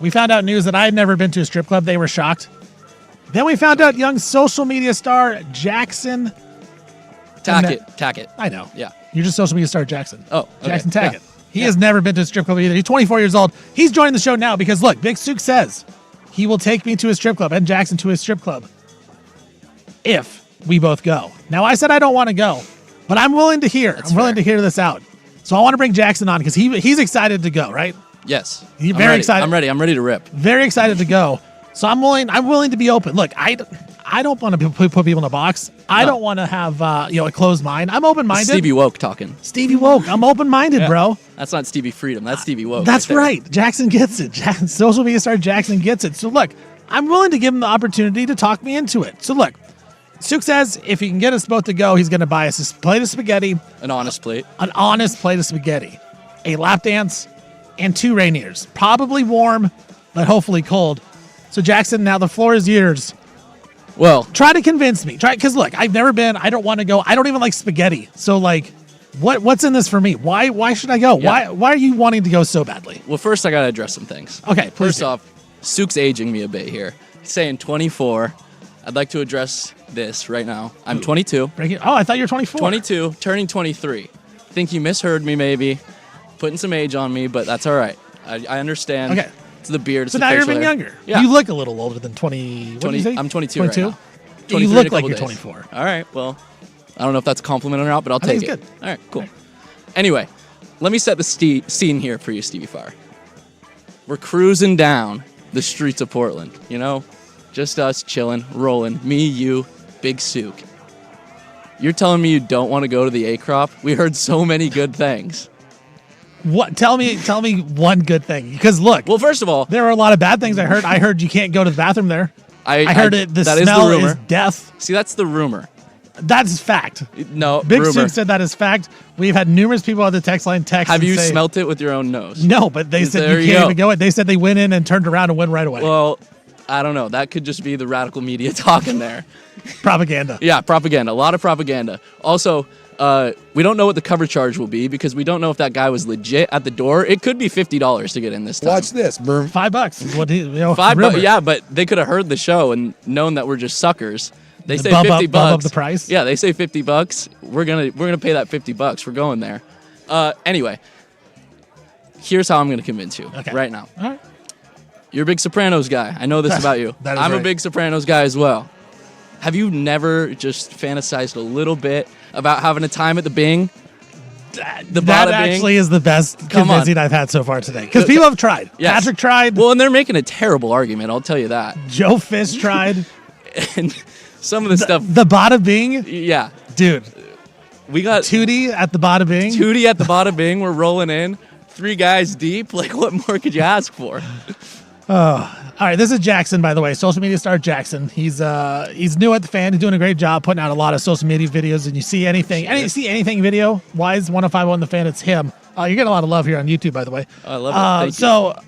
S2: We found out news that I had never been to a strip club. They were shocked. Then we found out young social media star Jackson
S14: Tackett.
S2: I know.
S14: Yeah.
S2: You're just social media star Jackson.
S14: Oh, okay.
S2: Jackson Tackett.
S14: Yeah.
S2: He has never been to a strip club either. He's 24 years old. He's joining the show now because, look, Big Suk says he will take me to a strip club and Jackson to a strip club if we both go. Now, I said I don't want to go, but I'm willing to hear. I'm willing to hear this out. So I want to bring Jackson on because he's excited to go, right?
S14: Yes.
S2: He's very excited.
S14: I'm ready. I'm ready to rip.
S2: Very excited to go. So I'm willing to be open. Look, I don't want to put people in a box. I don't want to have a closed mind. I'm open-minded.
S14: Stevie Woke talking.
S2: Stevie Woke. I'm open-minded, bro.
S14: That's not Stevie Freedom. That's Stevie Woke.
S2: That's
S14: right.
S2: Jackson gets it. Social media star Jackson gets it. So look, I'm willing to give him the opportunity to talk me into it. So look, Suk says if he can get us both to go, he's going to buy us a plate of spaghetti.
S14: An honest plate.
S2: An honest plate of spaghetti. A lap dance and 2 Rainiers. Probably warm, but hopefully cold. So Jackson, now the floor is yours.
S14: Well,
S2: try to convince me. Because look, I've never been. I don't want to go. I don't even like spaghetti. So like, what's in this for me? Why should I go?
S14: Yeah.
S2: Why are you wanting to go so badly?
S14: Well, first I gotta address some things.
S2: Okay,
S14: First off, Suk's aging me a bit here. He's saying 24. I'd like to address this right now. I'm 22.
S2: I thought you were 24.
S14: 22, turning 23. Think you misheard me maybe, putting some age on me, but that's all right. I understand.
S2: Okay.
S14: It's the beard.
S2: So now you're even younger.
S14: Yeah.
S2: You look a little older than 20. What did you say?
S14: I'm 22
S2: 22?
S14: right now.
S2: You look like you're 24.
S14: All right. Well, I don't know if that's a compliment or not, but I'll take it.
S2: Good.
S14: All right. Cool. Anyway, let me set the scene here for you, Stevie Fire. We're cruising down the streets of Portland. You know, just us chilling, rolling. Me, you, Big Suk. You're telling me you don't want to go to the A-Crop? We heard so many good things.
S2: What? Tell me one good thing. Because look,
S14: Well, first of all,
S2: there are a lot of bad things I heard. I heard you can't go to the bathroom there.
S14: I
S2: heard it. The
S14: that
S2: smell
S14: is the rumor.
S2: is death.
S14: See, that's the rumor.
S2: That's fact.
S14: No,
S2: Big
S14: rumor.
S2: Souk said that is fact. We've had numerous people on the text line text.
S14: Have
S2: and
S14: you
S2: say,
S14: smelt it with your own nose?
S2: No, but they said
S14: There
S2: you
S14: you
S2: can't
S14: go.
S2: even go in. They said they went in and turned around and went right away.
S14: Well, I don't know. That could just be the radical media talking there.
S2: Propaganda.
S14: Yeah, propaganda. A lot of propaganda. Also, we don't know what the cover charge will be because we don't know if that guy was legit at the door. It could be $50 to get in this time.
S11: Watch this.
S2: $5 is what
S14: $5. Yeah, but they could have heard the show and known that we're just suckers. They say
S2: bump
S14: $50.
S2: up, bump up the price.
S14: Yeah, they say $50. We're gonna pay that $50. We're going there. Anyway, here's how I'm gonna convince you right now.
S2: All right.
S14: You're a big Sopranos guy. I know this about you.
S2: That is
S14: I'm a
S2: right.
S14: big Sopranos guy as well. Have you never just fantasized a little bit about having a time at the Bing? The
S2: That
S14: Bada
S2: actually
S14: Bing?
S2: is the best
S14: Come on.
S2: convincing I've had so far today. Because people have tried.
S14: Yes.
S2: Patrick tried.
S14: Well, and they're making a terrible argument. I'll tell you that.
S2: Joe Fish tried.
S14: And some of the stuff.
S2: The Bada Bing.
S14: Yeah.
S2: Dude.
S14: We got
S2: Tootie at the Bada Bing.
S14: Tootie at the Bada Bing. We're rolling in. 3 guys deep. Like, what more could you ask for?
S2: Oh. All right, this is Jackson, by the way, social media star Jackson. He's new at the Fan. He's doing a great job putting out a lot of social media videos. And you see anything video wise 105.1 The Fan, it's him. You're getting a lot of love here on YouTube, by the way.
S14: I love it. Thank you.
S2: So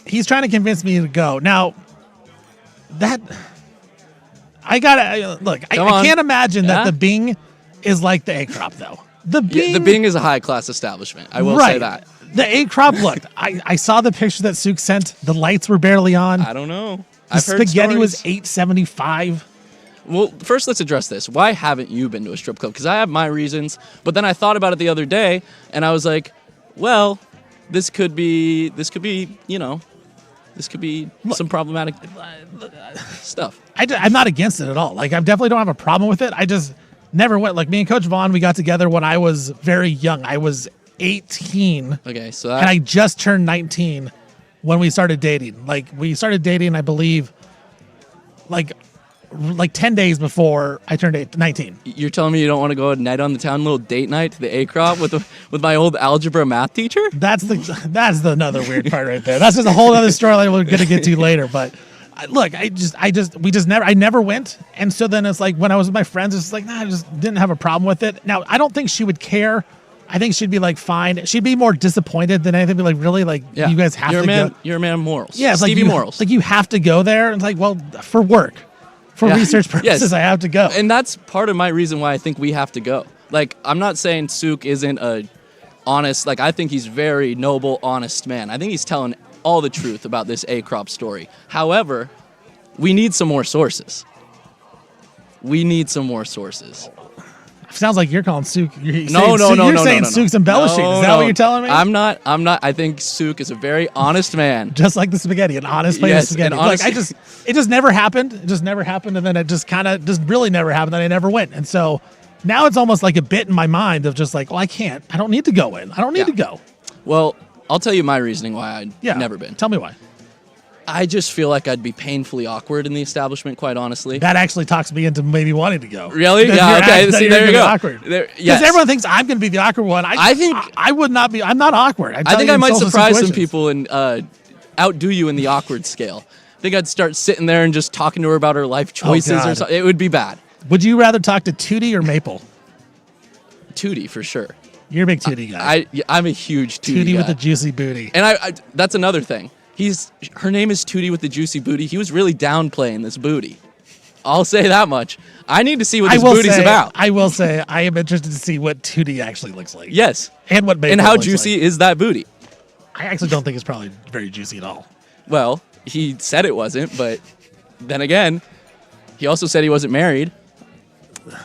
S2: he's trying to convince me to go. Now that I gotta look, I can't imagine that the Bing is like the A Crop though. The
S14: Bing is a high class establishment. I will say that.
S2: The A Crop, look, I saw the picture that Souk sent. The lights were barely on.
S14: I don't know.
S2: The
S14: I've heard
S2: spaghetti was
S14: stories.
S2: $8.75.
S14: Well, first let's address this. Why haven't you been to a strip club? Because I have my reasons. But then I thought about it the other day, and I was like, well, this could be, some problematic stuff.
S2: I'm not against it at all. Like, I definitely don't have a problem with it. I just never went. Like, me and Coach Vaughn, we got together when I was very young. I was 18.
S14: Okay, so
S2: and I just turned 19 when we started dating. Like, we started dating, I believe, like 10 days before I turned 19.
S14: You're telling me you don't want to go a night on the town, little date night to the A Crop with my old algebra math teacher?
S2: That's the another weird part right there. That's just a whole other storyline we're gonna get to later. But look, I never went, and so then it's like when I was with my friends, it's like I just didn't have a problem with it. Now I don't think she would care. I think she'd be like fine. She'd be more disappointed than anything. Be like, really, like you guys have to go.
S14: You're a man of morals.
S2: Yeah, it's
S14: Stevie
S2: like
S14: Morals.
S2: Like you have to go there. And it's like, well, for work, for research purposes,
S14: Yes.
S2: I have to go.
S14: And that's part of my reason why I think we have to go. Like, I'm not saying Souk isn't a honest. Like, I think he's very noble, honest man. I think he's telling all the truth about this A Crop story. However, we need some more sources.
S2: Sounds like you're calling Souk.
S14: No.
S2: You're saying Souk's embellishing. Is that what you're telling me?
S14: I'm not. I think Souk is a very honest man.
S2: Just like the spaghetti, an honest plate of spaghetti. Like it just never happened. It just never happened, and then it just kind of just really never happened, and I never went. And so now it's almost like a bit in my mind of just like, well, I can't. I don't need to go in. I don't need to go.
S14: Well, I'll tell you my reasoning why I'd never been.
S2: Tell me why.
S14: I just feel like I'd be painfully awkward in the establishment, quite honestly.
S2: That actually talks me into maybe wanting to go.
S14: Really? Yeah, okay. See, there you go.
S2: Awkward. Because everyone thinks I'm going to be the awkward one. I think I would not be. I'm not awkward.
S14: I think I might surprise some people and outdo you in the awkward scale. I think I'd start sitting there and just talking to her about her life choices or something. It would be bad.
S2: Would you rather talk to Tootie or Maple?
S14: Tootie, for sure.
S2: You're a big Tootie guy.
S14: I'm a huge Tootie guy.
S2: With the juicy booty.
S14: And I that's another thing. Her name is Tootie with the juicy booty. He was really downplaying this booty. I'll say that much. I need to see what this booty's about.
S2: I will say I am interested to see what Tootie actually looks like.
S14: Yes.
S2: And what Maple
S14: and how
S2: looks
S14: juicy
S2: like.
S14: is that booty?
S2: I actually don't think it's probably very juicy at all.
S14: Well, he said it wasn't, but then again, he also said he wasn't married.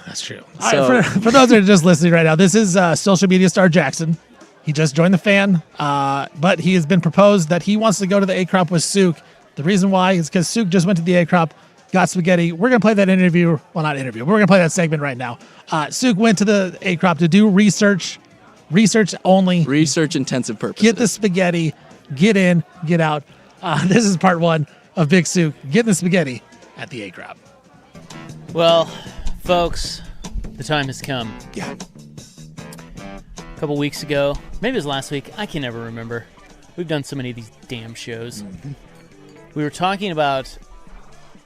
S2: That's true. So, all right, for those that are just listening right now, this is social media star Jackson. He just joined the Fan, but he has been proposed that he wants to go to the A Crop with Souk. The reason why is because Souk just went to the A Crop, got spaghetti. We're going to play that interview. Well, not interview. We're going to play that segment right now. Souk went to the A Crop to do research only.
S14: Research intensive purposes.
S2: Get the spaghetti, get in, get out. This is part one of Big Souk getting the spaghetti at the A Crop.
S7: Well, folks, the time has come.
S11: Yeah.
S7: couple weeks ago. Maybe it was last week. I can never remember. We've done so many of these damn shows.
S11: Mm-hmm.
S7: We were talking about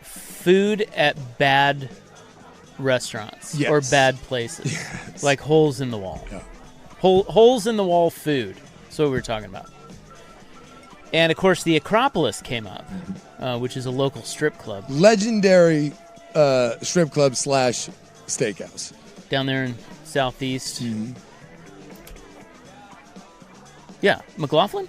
S7: food at bad restaurants or bad places, like holes in the wall.
S11: Yeah.
S7: Holes in the wall food. That's what we were talking about. And of course, the Acropolis came up, which is a local strip club.
S11: Legendary strip club / steakhouse.
S7: Down there in Southeast. Yeah, McLaughlin?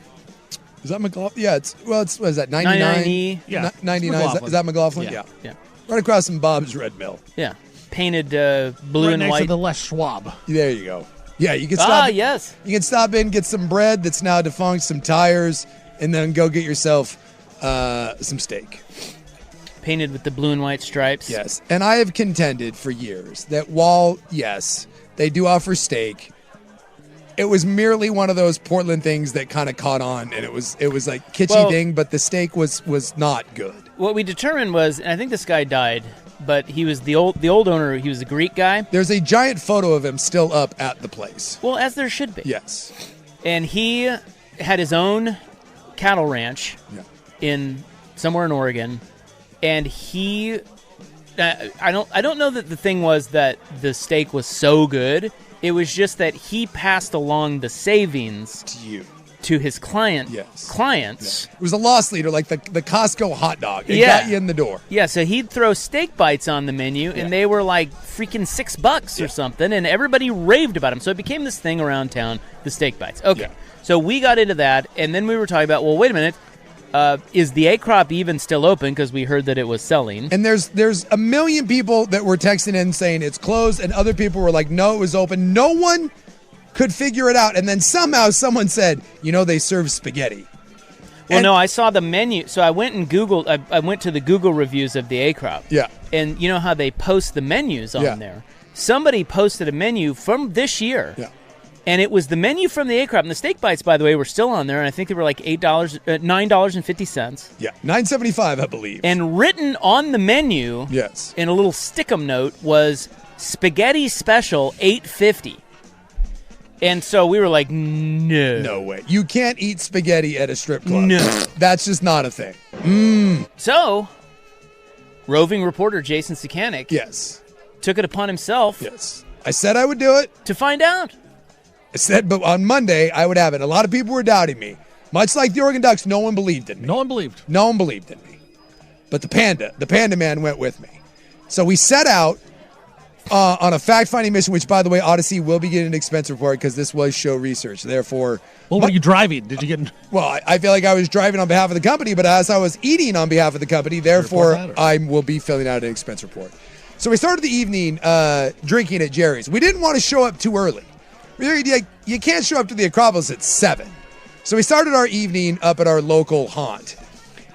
S11: Is that McLaughlin? Yeah, what is that, 99?
S7: 99E.
S2: Yeah.
S11: 99, is that McLaughlin?
S7: Yeah.
S11: Right across from Bob's Red Mill.
S7: Yeah. Painted blue
S2: right
S7: and
S2: next
S7: white.
S2: to the Les Schwab.
S11: There you go. Yeah, you can stop.
S7: Yes.
S11: You can stop in, get some bread that's now defunct, some tires, and then go get yourself some steak.
S7: Painted with the blue and white stripes.
S11: Yes, and I have contended for years that while, yes, they do offer steak, it was merely one of those Portland things that kind of caught on, and it was like kitschy thing, but the steak was not good.
S7: What we determined was, and I think this guy died, but he was the old owner. He was a Greek guy.
S11: There's a giant photo of him still up at the place.
S7: Well, as there should be.
S11: Yes.
S7: And he had his own cattle ranch in somewhere in Oregon, and he I don't know that the thing was that the steak was so good. It was just that he passed along the savings to his clients.
S11: Yeah. It was a loss leader, like the Costco hot dog. It got you in the door.
S7: Yeah, so he'd throw steak bites on the menu, and they were like freaking $6 or something, and everybody raved about them. So it became this thing around town, the steak bites. Okay, so we got into that, and then we were talking about, well, wait a minute, is the A-Crop even still open? Because we heard that it was selling.
S11: And there's a million people that were texting in saying it's closed, and other people were like, no, it was open. No one could figure it out. And then somehow someone said, they serve spaghetti.
S7: Well, no, I saw the menu. So I went and Googled. I went to the Google reviews of the A-Crop.
S11: Yeah.
S7: And you know how they post the menus on there? Somebody posted a menu from this year.
S11: Yeah.
S7: And it was the menu from the A-Crop. And the steak bites, by the way, were still on there. And I think they were like $9.50.
S11: Yeah, $9.75, I believe.
S7: And written on the menu, in a little stick-em note, was spaghetti special $8.50. And so we were like, no
S11: way. You can't eat spaghetti at a strip club.
S7: No.
S11: That's just not a thing.
S7: So, roving reporter Jason Sakanik took it upon himself.
S11: I said I would do it.
S7: To find out.
S11: I said, but on Monday, I would have it. A lot of people were doubting me. Much like the Oregon Ducks, no one believed in me.
S2: No one believed.
S11: No one believed in me. But the Panda Man went with me. So we set out on a fact-finding mission, which, by the way, Odyssey will be getting an expense report because this was show research. Therefore...
S2: What were you driving? Did you get...
S11: Well, I feel like I was driving on behalf of the company, but as I was eating on behalf of the company, therefore, I will be filling out an expense report. So we started the evening drinking at Jerry's. We didn't want to show up too early. You can't show up to the Acropolis at 7. So we started our evening up at our local haunt.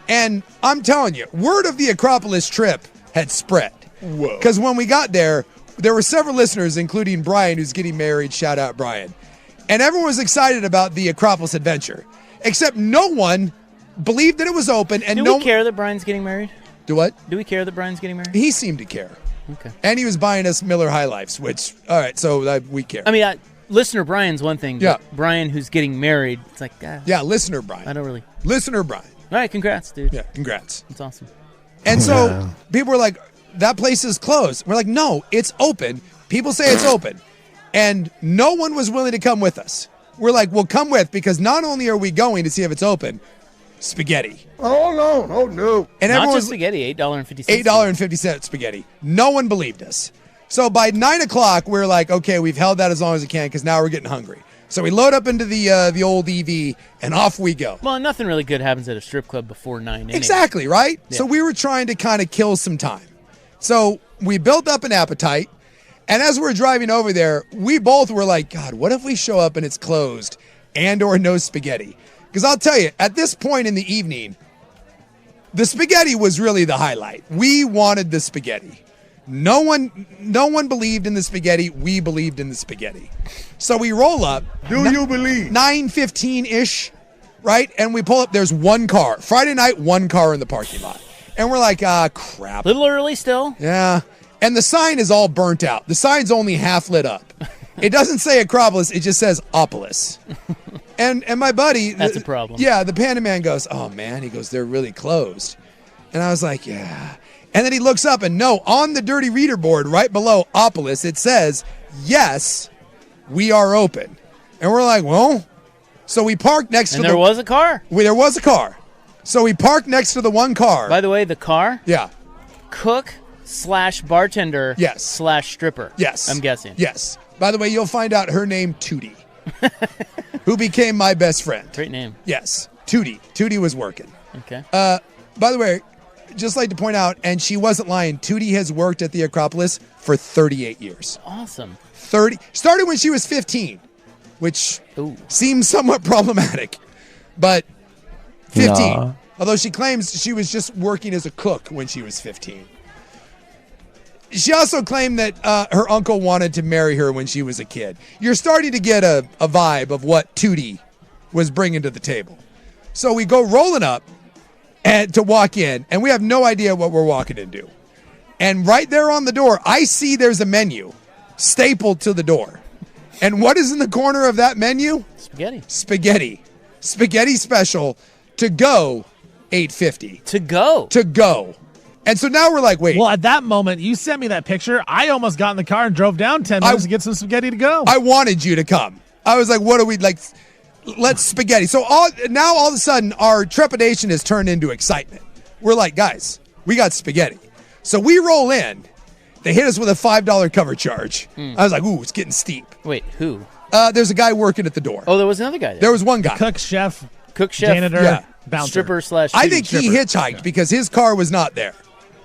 S11: And I'm telling you, word of the Acropolis trip had spread. Whoa. Because when we got there were several listeners, including Brian, who's getting married. Shout out, Brian. And everyone was excited about the Acropolis adventure. Except no one believed that it was open. And
S7: Do we care that Brian's getting married?
S11: Do what?
S7: Do we care that Brian's getting married?
S11: He seemed to care.
S7: Okay.
S11: And he was buying us Miller High Lifes, which, all right, so we care.
S7: I mean, listener Brian's one thing. But Brian, who's getting married, it's like,
S11: yeah, listener Brian.
S7: I don't really.
S11: Listener Brian.
S7: All right, congrats, dude.
S11: Yeah, congrats.
S7: That's awesome.
S11: And so people were like, that place is closed. We're like, no, it's open. People say it's open. And no one was willing to come with us. We're like, well, come with, because not only are we going to see if it's open, spaghetti.
S15: Oh, no. Oh, no.
S11: And
S7: Not
S11: everyone
S7: just spaghetti, $8.50.
S11: $8.50 spaghetti. No one believed us. So by 9 o'clock, we're like, okay, we've held that as long as we can because now we're getting hungry. So we load up into the old EV, and off we go.
S7: Well, nothing really good happens at a strip club before 9 anyway.
S11: Exactly, right?
S7: Yeah.
S11: So we were trying to kind of kill some time. So we built up an appetite, and as we're driving over there, we both were like, God, what if we show up and it's closed and or no spaghetti? Because I'll tell you, at this point in the evening, the spaghetti was really the highlight. We wanted the spaghetti. No one believed in the spaghetti. We believed in the spaghetti. So we roll up.
S15: Do you believe?
S11: 9:15-ish, right? And we pull up. There's one car. Friday night, one car in the parking lot. And we're like, crap.
S7: Little early still.
S11: Yeah. And the sign is all burnt out. The sign's only half lit up. It doesn't say Acropolis. It just says Opolis. And my buddy.
S7: That's a problem.
S11: Yeah, the Panda Man goes, oh, man. He goes, they're really closed. And I was like, yeah. And then he looks up and no, on the dirty reader board right below Opolis, it says, yes, we are open. And we're like, well, so we parked next to
S7: there was a car.
S11: There was a car. So we parked next to the one car.
S7: By the way, the car?
S11: Yeah.
S7: Cook/bartender.
S11: Yes.
S7: /stripper.
S11: Yes.
S7: I'm guessing.
S11: Yes. By the way, you'll find out her name, Tootie, who became my best friend.
S7: Great name.
S11: Yes. Tootie. Tootie was working.
S7: Okay.
S11: By the way, just like to point out, and she wasn't lying, Tootie has worked at the Acropolis for 38 years.
S7: Awesome.
S11: Started when she was 15, which seems somewhat problematic, but 15.
S16: Nah.
S11: Although she claims she was just working as a cook when she was 15. She also claimed that her uncle wanted to marry her when she was a kid. You're starting to get a vibe of what Tootie was bringing to the table. So we go rolling up and to walk in, and we have no idea what we're walking into. And right there on the door, I see there's a menu stapled to the door. And what is in the corner of that menu?
S7: Spaghetti.
S11: Spaghetti special to go $8.50.
S7: To go.
S11: And so now we're like, wait.
S2: Well, at that moment, you sent me that picture. I almost got in the car and drove down 10 minutes to get some spaghetti to go.
S11: I wanted you to come. I was like, what are we like? Let's spaghetti. So now all of a sudden, our trepidation has turned into excitement. We're like, guys, we got spaghetti. So we roll in. They hit us with a $5 cover charge. I was like, ooh, it's getting steep.
S7: Wait, who?
S11: There's a guy working at the door.
S7: Oh, there was another guy there.
S11: There was one guy.
S2: Cook, chef,
S11: janitor,
S2: janitor, bouncer.
S7: Stripper /
S11: I think he hitchhiked because his car was not there.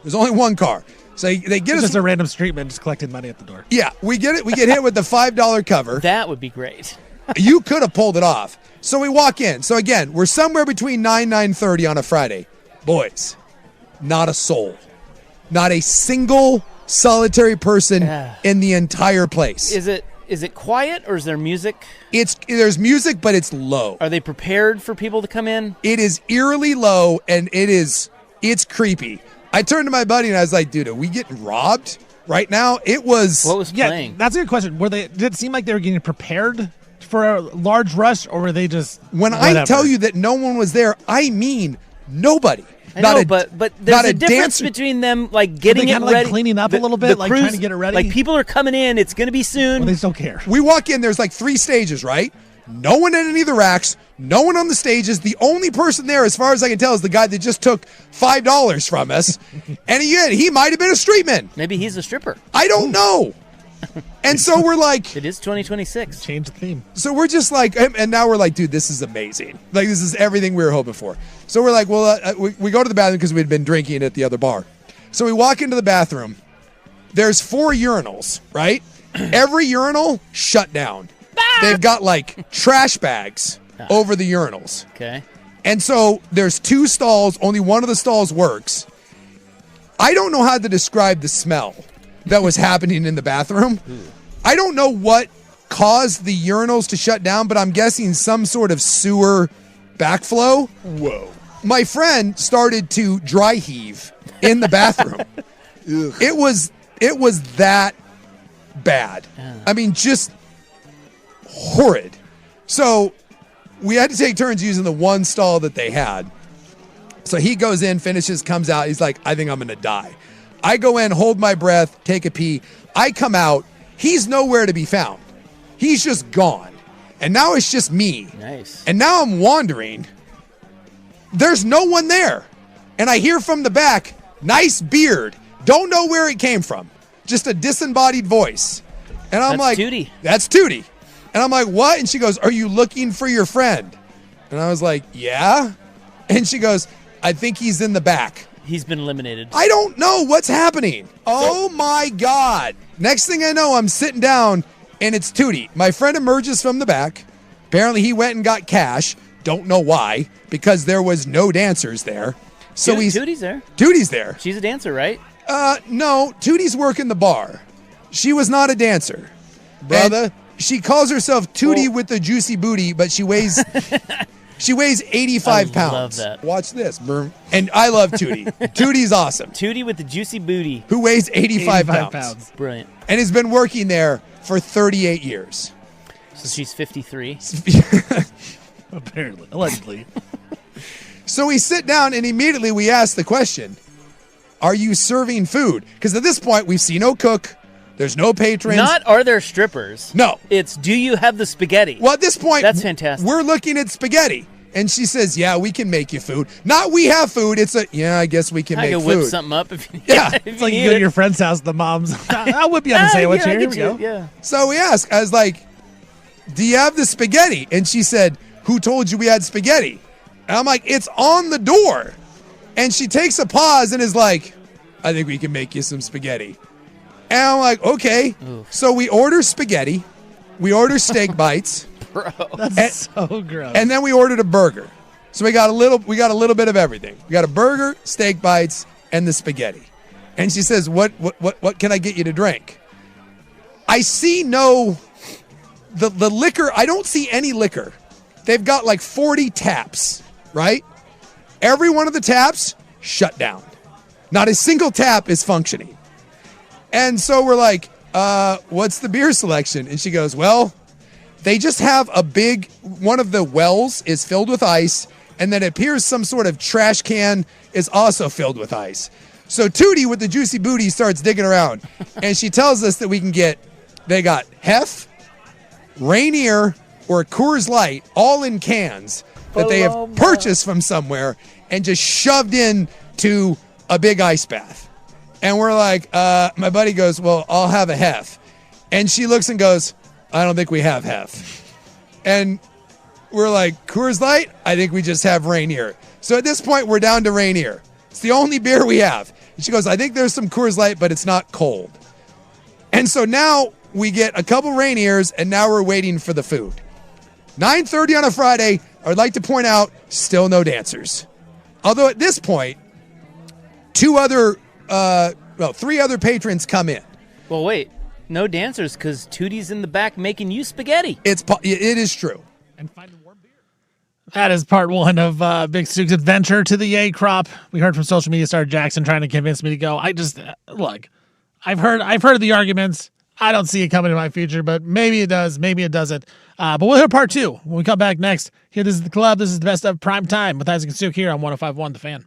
S11: There's only one car. So they get us
S2: just a random street man just collecting money at the door.
S11: Yeah, we get it. We get hit with the $5 cover.
S7: That would be great.
S11: You could have pulled it off. So we walk in. So again, we're somewhere between 9:30 on a Friday. Boys, not a soul. Not a single solitary person in the entire place.
S7: Is it quiet or is there music?
S11: There's music, but it's low.
S7: Are they prepared for people to come in?
S11: It is eerily low, and it's creepy. I turned to my buddy and I was like, dude, are we getting robbed right now? It was.
S7: What was playing?
S2: That's a good question. Did it seem like they were getting prepared for a large rush, or were they just
S11: When
S2: whatever?
S11: I tell you that no one was there, I mean nobody.
S7: I know, but there's a difference between them like getting it
S2: kinda,
S7: ready,
S2: like, cleaning up a little bit, like, trying to get it ready?
S7: Like people are coming in, it's going to be soon.
S2: Well, they still care.
S11: We walk in, there's like 3 stages, right? No one in any of the racks, no one on the stages. The only person there, as far as I can tell, is the guy that just took $5 from us. And he might have been a streetman.
S7: Maybe he's a stripper.
S11: I don't know. And so we're like,
S7: it is 2026.
S2: Change the theme.
S11: So we're just like, and now we're like, dude, this is amazing. Like, this is everything we were hoping for. So we're like, well, we go to the bathroom because we'd been drinking at the other bar. So we walk into the bathroom. There's 4 urinals, right? Every urinal shut down. They've got like trash bags over the urinals.
S7: Okay.
S11: And so there's 2 stalls. Only one of the stalls works. I don't know how to describe the smell that was happening in the bathroom. I don't know what caused the urinals to shut down, but I'm guessing some sort of sewer backflow.
S15: Whoa.
S11: My friend started to dry heave in the bathroom. It was that bad. I mean, just horrid. So we had to take turns using the one stall that they had. So he goes in, finishes, comes out. He's like, I think I'm going to die. I go in, hold my breath, take a pee. I come out. He's nowhere to be found. He's just gone. And now it's just me.
S7: Nice.
S11: And now I'm wandering. There's no one there. And I hear from the back, nice beard. Don't know where it came from. Just a disembodied voice. And I'm like,
S7: Tootie.
S11: That's Tootie. And I'm like, what? And she goes, are you looking for your friend? And I was like, yeah. And she goes, I think he's in the back.
S7: He's been eliminated.
S11: I don't know what's happening. Oh my God. Next thing I know, I'm sitting down and it's Tootie. My friend emerges from the back. Apparently he went and got cash. Don't know why, because there was no dancers there. So
S7: Tootie's there.
S11: Tootie's there.
S7: She's a dancer, right?
S11: No, Tootie's working the bar. She was not a dancer.
S15: Brother.
S11: And she calls herself Tootie with the juicy booty, but she weighs She weighs 85 pounds.
S7: I love that.
S11: Watch this. And I love Tootie. Tootie's awesome.
S7: Tootie with the juicy booty.
S11: Who weighs 85 pounds.
S7: Brilliant.
S11: And has been working there for 38 years.
S7: So she's 53.
S2: Apparently. Allegedly.
S11: So we sit down and immediately we ask the question, are you serving food? Because at this point, we've seen no cook. There's no patrons.
S7: Not are there strippers.
S11: No.
S7: It's do you have the spaghetti?
S11: Well, at this point,
S7: that's fantastic.
S11: We're looking at spaghetti. And she says, yeah, we can make you food. Not we have food. It's I guess we can make food.
S7: I can whip something up if you
S11: Yeah.
S2: It's like you go to your friend's house, the mom's, I'll whip you up a sandwich here. Here we go.
S7: Yeah.
S11: So we asked, I was like, do you have the spaghetti? And she said, who told you we had spaghetti? And I'm like, it's on the door. And she takes a pause and is like, I think we can make you some spaghetti. And I'm like, okay.
S7: Oof.
S11: So we order spaghetti. We order steak bites.
S7: Bro,
S2: that's so gross.
S11: And then we ordered a burger. So we got a little bit of everything. We got a burger, steak bites, and the spaghetti. And she says, what can I get you to drink? I see the liquor. I don't see any liquor. They've got like 40 taps, right? Every one of the taps shut down. Not a single tap is functioning. And so we're like, what's the beer selection? And she goes, well, they just have one of the wells is filled with ice, and then it appears some sort of trash can is also filled with ice. So Tootie with the juicy booty starts digging around, and she tells us that they got Hef, Rainier, or Coors Light, all in cans that they have purchased from somewhere and just shoved into a big ice bath. And we're like, my buddy goes, well, I'll have a Hef. And she looks and goes, I don't think we have Hef. And we're like, Coors Light? I think we just have Rainier. So at this point, we're down to Rainier. It's the only beer we have. And she goes, I think there's some Coors Light, but it's not cold. And so now we get a couple Rainiers, and now we're waiting for the food. 9:30 on a Friday, I would like to point out, still no dancers. Although at this point, three other patrons come in.
S7: Well, wait. No dancers because Tootie's in the back making you spaghetti.
S11: It is true.
S2: And finding warm beer. That is part one of Big Stu's adventure to the A crop. We heard from social media star Jackson trying to convince me to go. I just look. I've heard of the arguments. I don't see it coming in my future, but maybe it does. Maybe it doesn't. But we'll hear part two when we come back next. Here, this is the club. This is the best of Prime Time with Isaac and Suk here on 105.1 The Fan.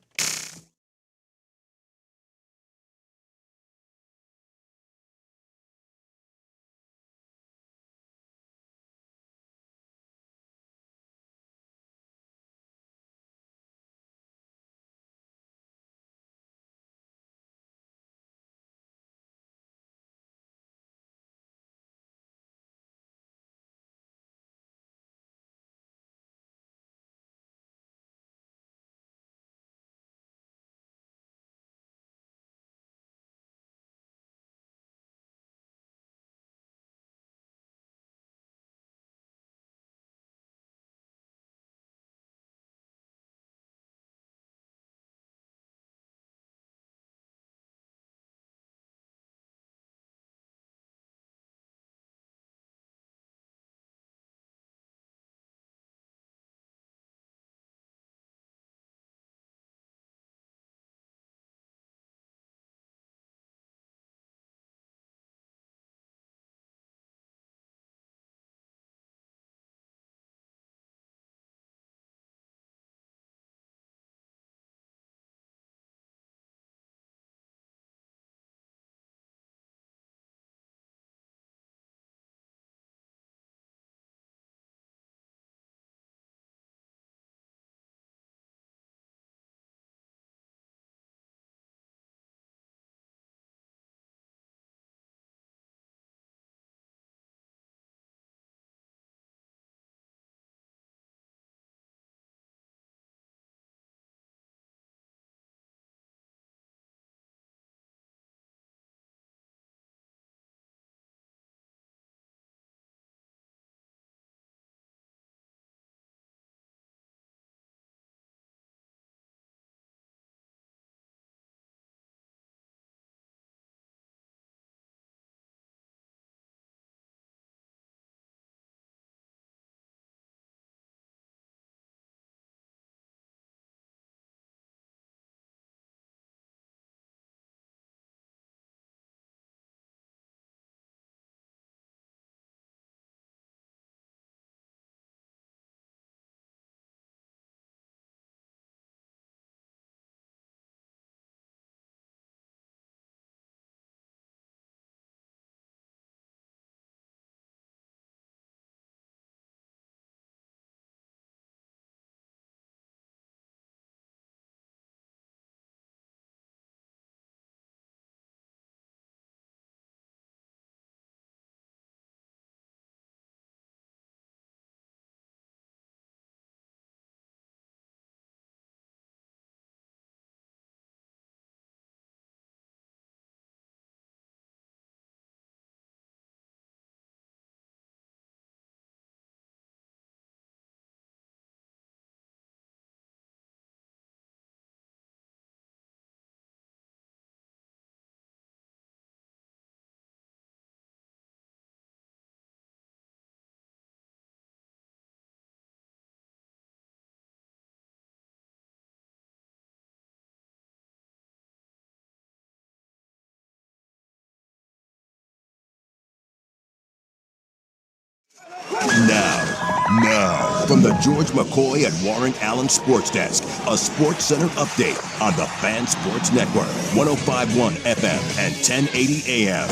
S6: Now, from the George McCoy and Warren Allen Sports Desk, a Sports Center update on the Fan Sports Network, 105.1 FM and 1080 AM.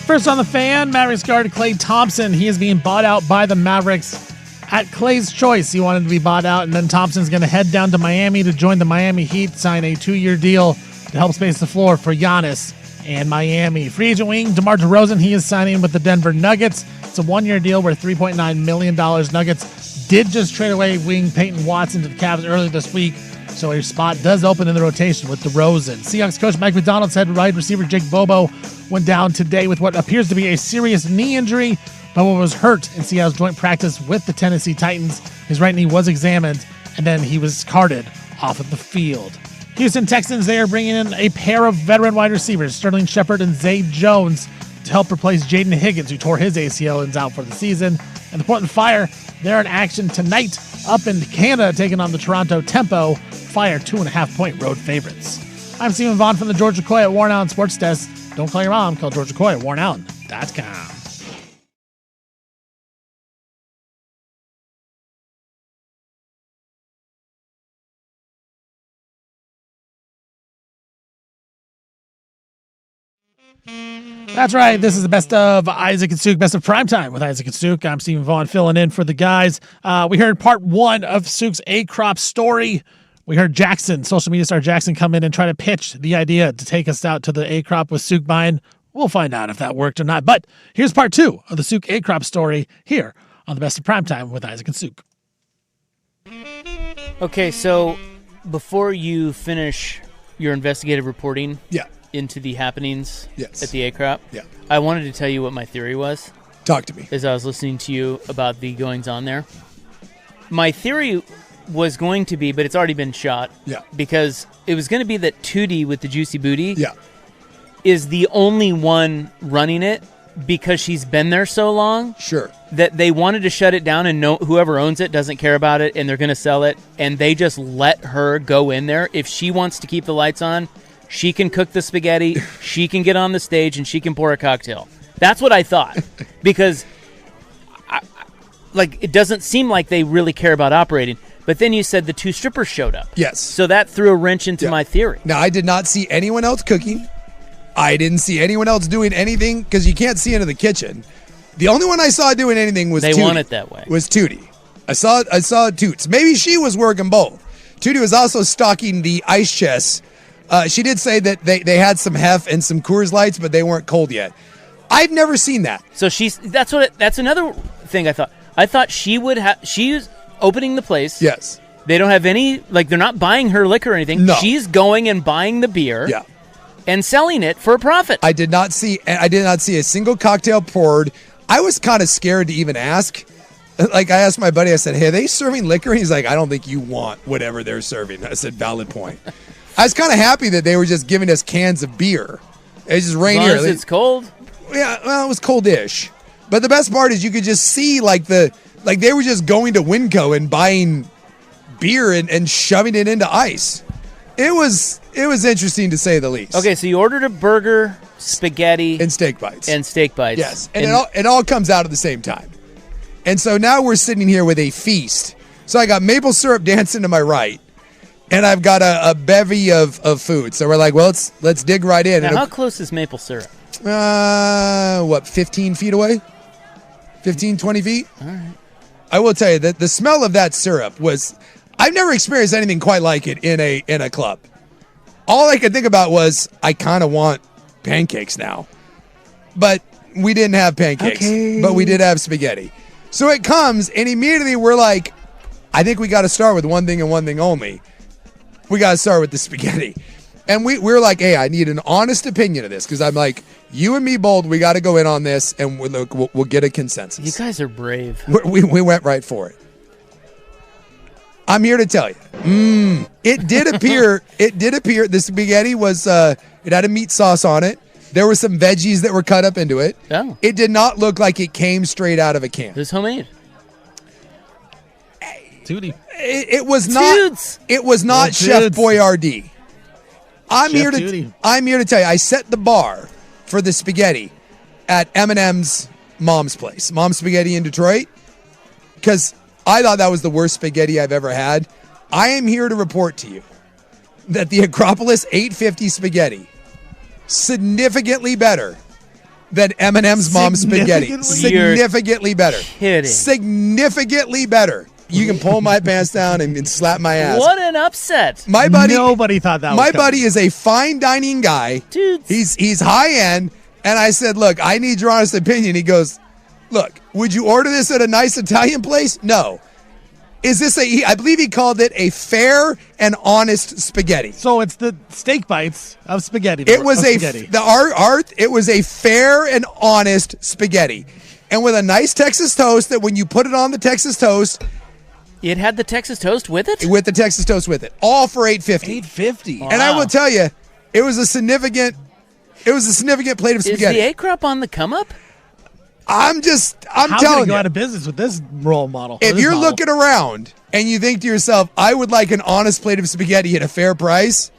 S2: First on the Fan, Mavericks guard Klay Thompson. He is being bought out by the Mavericks at Klay's choice. He wanted to be bought out, and then Thompson's going to head down to Miami to join the Miami Heat, sign a 2-year deal to help space the floor for Giannis and Miami. Free agent wing DeMar DeRozan, he is signing with the Denver Nuggets. It's a 1-year deal worth $3.9 million. Nuggets did just trade away wing Peyton Watson to the Cavs earlier this week, so a spot does open in the rotation with DeRozan. Seahawks coach Mike Macdonald said wide receiver Jake Bobo went down today with what appears to be a serious knee injury. Bobo was hurt in Seattle's joint practice with the Tennessee Titans. His right knee was examined, and then he was carted off of the field. Houston Texans, they are bringing in a pair of veteran wide receivers, Sterling Shepard and Zay Jones, to help replace Jaden Higgins, who tore his ACL and is out for the season. And the Portland Fire, they're in action tonight up in Canada, taking on the Toronto Tempo. Fire 2.5-point road favorites. I'm Stephen Vaughn from the George McCoy at Warren Allen Sports Desk. Don't call your mom, call George McCoy at warrenallen.com. That's right. This is the best of Isaac and Suk, best of Primetime with Isaac and Suk. I'm Stephen Vaughn filling in for the guys. We heard part 1 of Suk's A-Crop story. We heard Jackson, social media star Jackson, come in and try to pitch the idea to take us out to the A-Crop with Suk buying. We'll find out if that worked or not. But here's part 2 of the Suk A-Crop story here on the best of Primetime with Isaac and Suk.
S7: Okay, so before you finish your investigative reporting into the happenings at the A-Crop, I wanted to tell you what my theory was.
S11: Talk to me.
S7: As I was listening to you about the goings-on there. My theory was going to be, but it's already been shot, because it was going to be that Tootie with the Juicy Booty is the only one running it because she's been there so long.
S11: Sure.
S7: That they wanted to shut it down, and whoever owns it doesn't care about it, and they're going to sell it, and they just let her go in there. If she wants to keep the lights on, she can cook the spaghetti, she can get on the stage, and she can pour a cocktail. That's what I thought. Because it doesn't seem like they really care about operating. But then you said the 2 strippers showed up.
S11: Yes.
S7: So that threw a wrench into my theory.
S11: Now, I did not see anyone else cooking. I didn't see anyone else doing anything because you can't see into the kitchen. The only one I saw doing anything was
S7: They
S11: Tootie.
S7: want it that way.
S11: Was Tootie. I saw Toots. Maybe she was working both. Tootie was also stocking the ice chests. She did say that they had some Hef and some Coors Lights, but they weren't cold yet. I've never seen that.
S7: So that's another thing I thought. I thought she's opening the place.
S11: Yes.
S7: They don't have any, they're not buying her liquor or anything.
S11: No.
S7: She's going and buying the beer.
S11: Yeah.
S7: And selling it for a profit.
S11: I did not see a single cocktail poured. I was kind of scared to even ask. I asked my buddy, I said, hey, are they serving liquor? He's like, I don't think you want whatever they're serving. I said, valid point. I was kind of happy that they were just giving us cans of beer. It's just rain here.
S7: As it's cold?
S11: Yeah, well, it was cold-ish. But the best part is you could just see they were just going to Winco and buying beer and shoving it into ice. It was interesting to say the least.
S7: Okay, so you ordered a burger, spaghetti,
S11: and steak bites.
S7: Yes,
S11: and it all comes out at the same time. And so now we're sitting here with a feast. So I got maple syrup dancing to my right, and I've got a bevy of food. So we're like, well, let's dig right in.
S7: Now, how close is maple syrup?
S11: 15 feet away? 15, 20 feet?
S7: All right.
S11: I will tell you that the smell of that syrup was... I've never experienced anything quite like it in a club. All I could think about was, I kind of want pancakes now. But we didn't have pancakes. Okay. But we did have spaghetti. So it comes, and immediately we're like, I think we got to start with one thing and one thing only. We got to start with the spaghetti. And we're like, hey, I need an honest opinion of this. Because I'm like, you and me both, we got to go in on this, and we'll get a consensus.
S7: You guys are brave.
S11: We went right for it. I'm here to tell you. It did appear the spaghetti was, it had a meat sauce on it. There were some veggies that were cut up into it.
S7: Oh.
S11: It did not look like it came straight out of a can.
S7: It was homemade.
S2: Tootie.
S11: It was not. It was not Chef Boyardee. I'm here to tell you. I set the bar for the spaghetti at M&M's Mom's place, Mom's Spaghetti in Detroit, because I thought that was the worst spaghetti I've ever had. I am here to report to you that the Acropolis 850 spaghetti significantly better than M&M's Mom's Spaghetti. Significantly better.
S7: Kidding.
S11: Significantly better. You can pull my pants down and slap my ass.
S7: What an upset.
S11: My buddy,
S2: Nobody thought that was
S11: my
S2: coming.
S11: buddy is a fine dining guy.
S7: Dude.
S11: He's high end. And I said, look, I need your honest opinion. He goes, look, would you order this at a nice Italian place? No. Is this I believe he called it a fair and honest spaghetti.
S2: So it's the steak bites of spaghetti.
S11: It was
S2: spaghetti.
S11: It was a fair and honest spaghetti. And with a nice Texas toast that when you put it on the Texas toast,
S7: it had the Texas toast with it?
S11: With the Texas toast with it. All for $8.50.
S2: $8.50.
S11: And I will tell you, it was a significant plate of spaghetti.
S7: Is the A-Crop on the come up?
S11: I'm
S2: How
S11: telling
S2: you go
S11: you.
S2: out of business with this role model?
S11: If you're looking around and you think to yourself, I would like an honest plate of spaghetti at a fair price.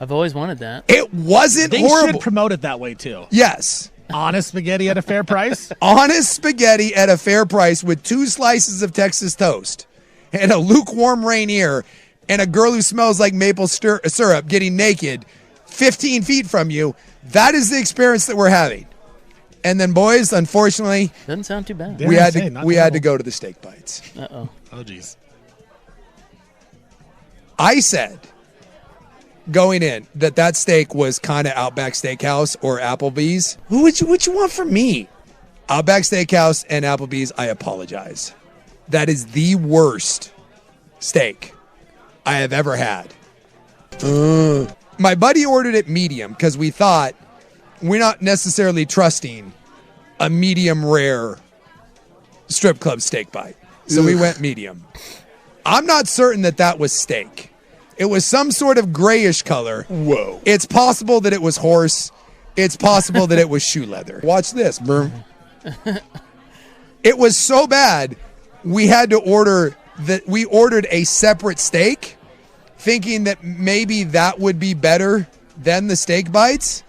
S7: I've always wanted that.
S11: It wasn't
S2: they
S11: horrible.
S2: should promote it that way too.
S11: Yes.
S2: Honest spaghetti at a fair price?
S11: Honest spaghetti at a fair price with 2 slices of Texas toast and a lukewarm Rainier and a girl who smells like maple syrup getting naked 15 feet from you. That is the experience that we're having. And then, boys, unfortunately,
S7: doesn't sound too bad.
S11: We had to go to the steak bites.
S7: Uh-oh.
S2: Oh, geez.
S11: I said going in that steak was kind of Outback Steakhouse or Applebee's. What you want from me? Outback Steakhouse and Applebee's, I apologize. That is the worst steak I have ever had. My buddy ordered it medium because we thought we're not necessarily trusting a medium rare strip club steak bite. So we went medium. I'm not certain that was steak. It was some sort of grayish color. Whoa. It's possible that it was horse. It's possible that it was shoe leather. Watch this. It was so bad, we had to we ordered a separate steak, thinking that maybe that would be better than the steak bites.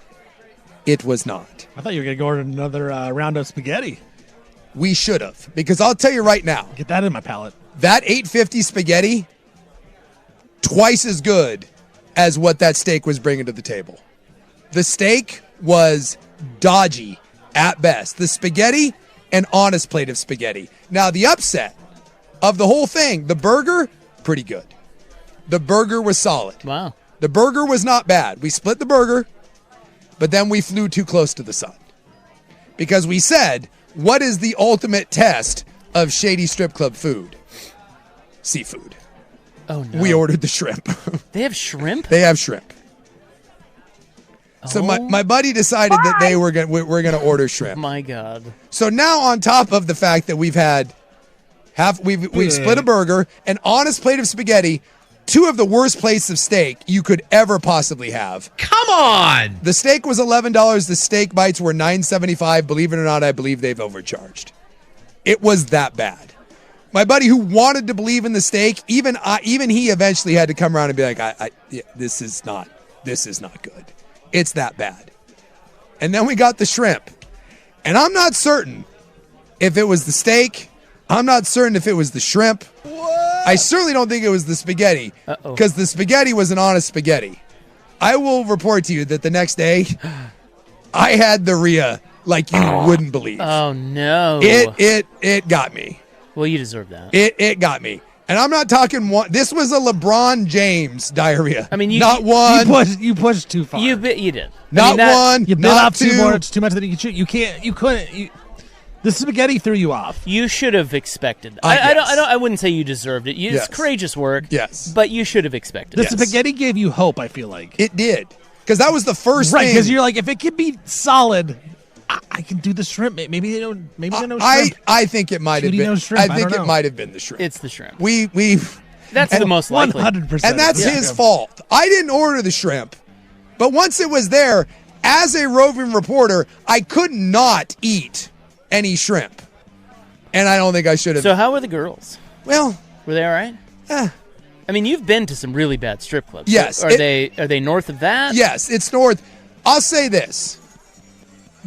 S11: It was not.
S2: I thought you were going to go order another round of spaghetti.
S11: We should have, because I'll tell you right now.
S2: Get that in my palate.
S11: That $8.50 spaghetti, twice as good as what that steak was bringing to the table. The steak was dodgy at best. The spaghetti, an honest plate of spaghetti. Now, the upset of the whole thing, the burger, pretty good. The burger was solid.
S7: Wow.
S11: The burger was not bad. We split the burger, but then we flew too close to the sun. Because we said, what is the ultimate test of shady strip club food? Seafood.
S7: Oh, no.
S11: We ordered the shrimp.
S7: They have shrimp?
S11: They have shrimp. So my buddy decided that we're going to order shrimp.
S7: My God.
S11: So now on top of the fact that we've split a burger, an honest plate of spaghetti, 2 of the worst plates of steak you could ever possibly have.
S16: Come on!
S11: The steak was $11. The steak bites were $9.75. Believe it or not, I believe they've overcharged. It was that bad. My buddy who wanted to believe in the steak, even he eventually had to come around and be like, this is not good. It's that bad. And then we got the shrimp. And I'm not certain if it was the steak. I'm not certain if it was the shrimp. I certainly don't think it was the spaghetti, because the spaghetti was an honest spaghetti. I will report to you that the next day, I had the Rhea like you wouldn't believe.
S7: Oh, no.
S11: It got me.
S7: Well, you deserve that.
S11: It got me. And I'm not talking one. This was a LeBron James diarrhea.
S7: I mean,
S11: not one.
S2: You pushed too far.
S7: You did.
S11: Not one.
S2: You bit
S11: not
S2: off
S11: two.
S2: too much than you could chew. You couldn't. The spaghetti threw you off.
S7: You should have expected.
S11: Yes.
S7: I wouldn't say you deserved it. It's courageous work.
S11: Yes.
S7: But you should have expected it.
S2: The spaghetti gave you hope, I feel like.
S11: It did. Because that was the first
S2: right,
S11: thing.
S2: because you're like, if it can be solid, I can do the shrimp. Maybe they don't. Maybe they know shrimp.
S11: I think it might have been.
S2: Shrimp.
S11: I think it might have been the shrimp.
S7: It's the shrimp.
S11: That's
S7: the most likely.
S2: 100%.
S11: And that's his fault. I didn't order the shrimp. But once it was there, as a roving reporter, I could not eat any shrimp. And I don't think I should have.
S7: So how were the girls?
S11: Well,
S7: were they all right? I mean, you've been to some really bad strip clubs.
S11: Yes.
S7: Are they north of that?
S11: Yes, it's north. I'll say this.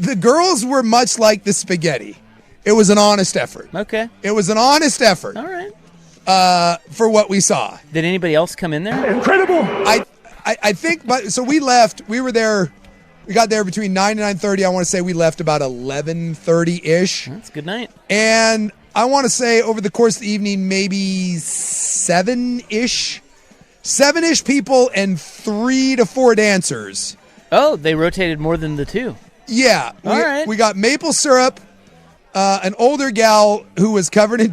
S11: The girls were much like the spaghetti. It was an honest effort.
S7: Okay.
S11: It was an honest effort.
S7: All right.
S11: For what we saw.
S7: Did anybody else come in there?
S10: Incredible.
S11: I think, but so we left. We were there. We got there between 9 and 9:30. I want to say we left about 11:30-ish.
S7: That's a good night.
S11: And I want to say over the course of the evening, maybe 7-ish people and 3 to 4 dancers.
S7: Oh, they rotated more than the 2.
S11: Yeah.
S7: All right.
S11: We got maple syrup, an older gal who was covered in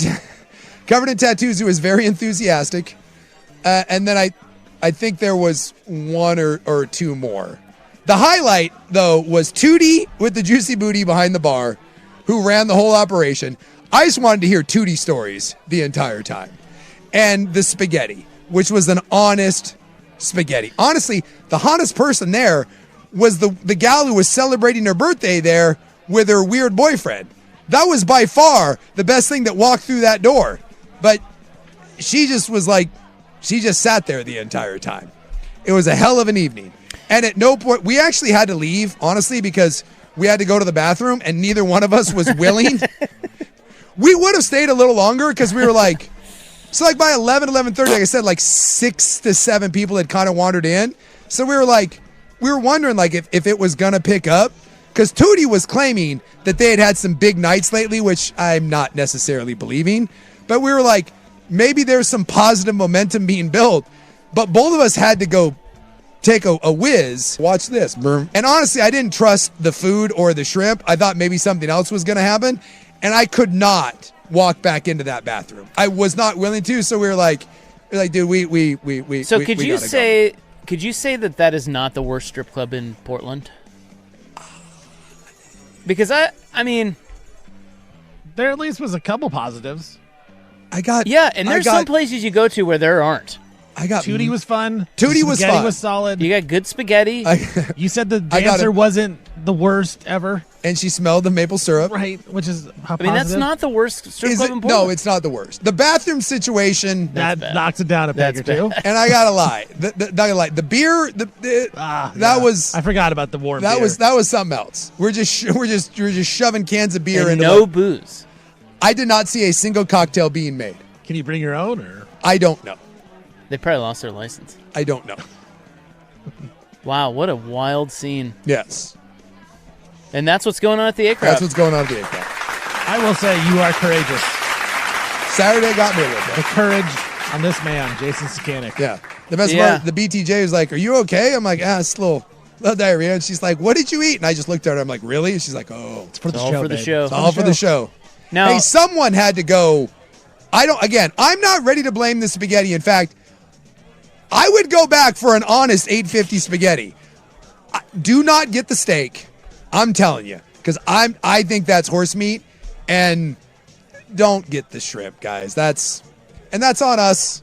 S11: tattoos who was very enthusiastic. And then I think there was 1 or 2 more. The highlight, though, was Tootie with the juicy booty behind the bar, who ran the whole operation. I just wanted to hear Tootie stories the entire time. And the spaghetti, which was an honest spaghetti. Honestly, the hottest person there was the gal who was celebrating her birthday there with her weird boyfriend. That was by far the best thing that walked through that door. But she just was like, she just sat there the entire time. It was a hell of an evening. And at no point, we actually had to leave, honestly, because we had to go to the bathroom and neither one of us was willing. We would have stayed a little longer because we were like, so like by 11:30, like I said, like 6 to 7 people had kind of wandered in. So we were wondering like if it was going to pick up. Because Tootie was claiming that they had some big nights lately, which I'm not necessarily believing. But we were like, maybe there's some positive momentum being built. But both of us had to go take a whiz. Watch this. And honestly, I didn't trust the food or the shrimp. I thought maybe something else was going to happen. And I could not walk back into that bathroom. I was not willing to. So we were like, dude, we.
S7: So could you say that is not the worst strip club in Portland? Because I mean,
S2: there at least was a couple positives.
S7: Yeah, and there's some places you go to where there aren't.
S2: Tootie was fun.
S11: Tootie was
S2: spaghetti
S11: fun.
S2: was solid.
S7: You got good spaghetti.
S2: You said the dancer wasn't the worst ever.
S11: And she smelled the maple syrup.
S2: Right, which is how
S7: I mean, that's not the worst strip club in Portland.
S11: No, it's not the worst. The bathroom situation
S2: that knocks it down a peg or two.
S11: And I gotta lie, the beer, that was.
S2: I forgot about the warm. Beer.
S11: That was something else. We're just shoving cans of beer
S7: and
S11: into
S7: no booze.
S11: I did not see a single cocktail being made.
S2: Can you bring your own or?
S11: I don't know.
S7: They probably lost their license.
S11: I don't know.
S7: Wow, what a wild scene.
S11: Yes.
S7: And that's what's going on at the A-Crowd.
S11: That's what's going on at the A-Crowd.
S2: I will say you are courageous.
S11: Saturday got me a little bit.
S2: The courage on this man, Jason Sakanik.
S11: Yeah. The best part, the BTJ was like, "Are you okay?" I'm like, "It's a little diarrhea." And she's like, "What did you eat?" And I just looked at her. I'm like, "Really?" And she's like, "Oh,
S2: it's for the
S7: all
S2: show.
S7: For the show.
S11: It's all for the show."
S7: Now,
S11: hey, someone had to go. I'm not ready to blame the spaghetti. In fact, I would go back for an honest $8.50 spaghetti. Do not get the steak. I'm telling you, because I think that's horse meat, and don't get the shrimp, guys. That's on us.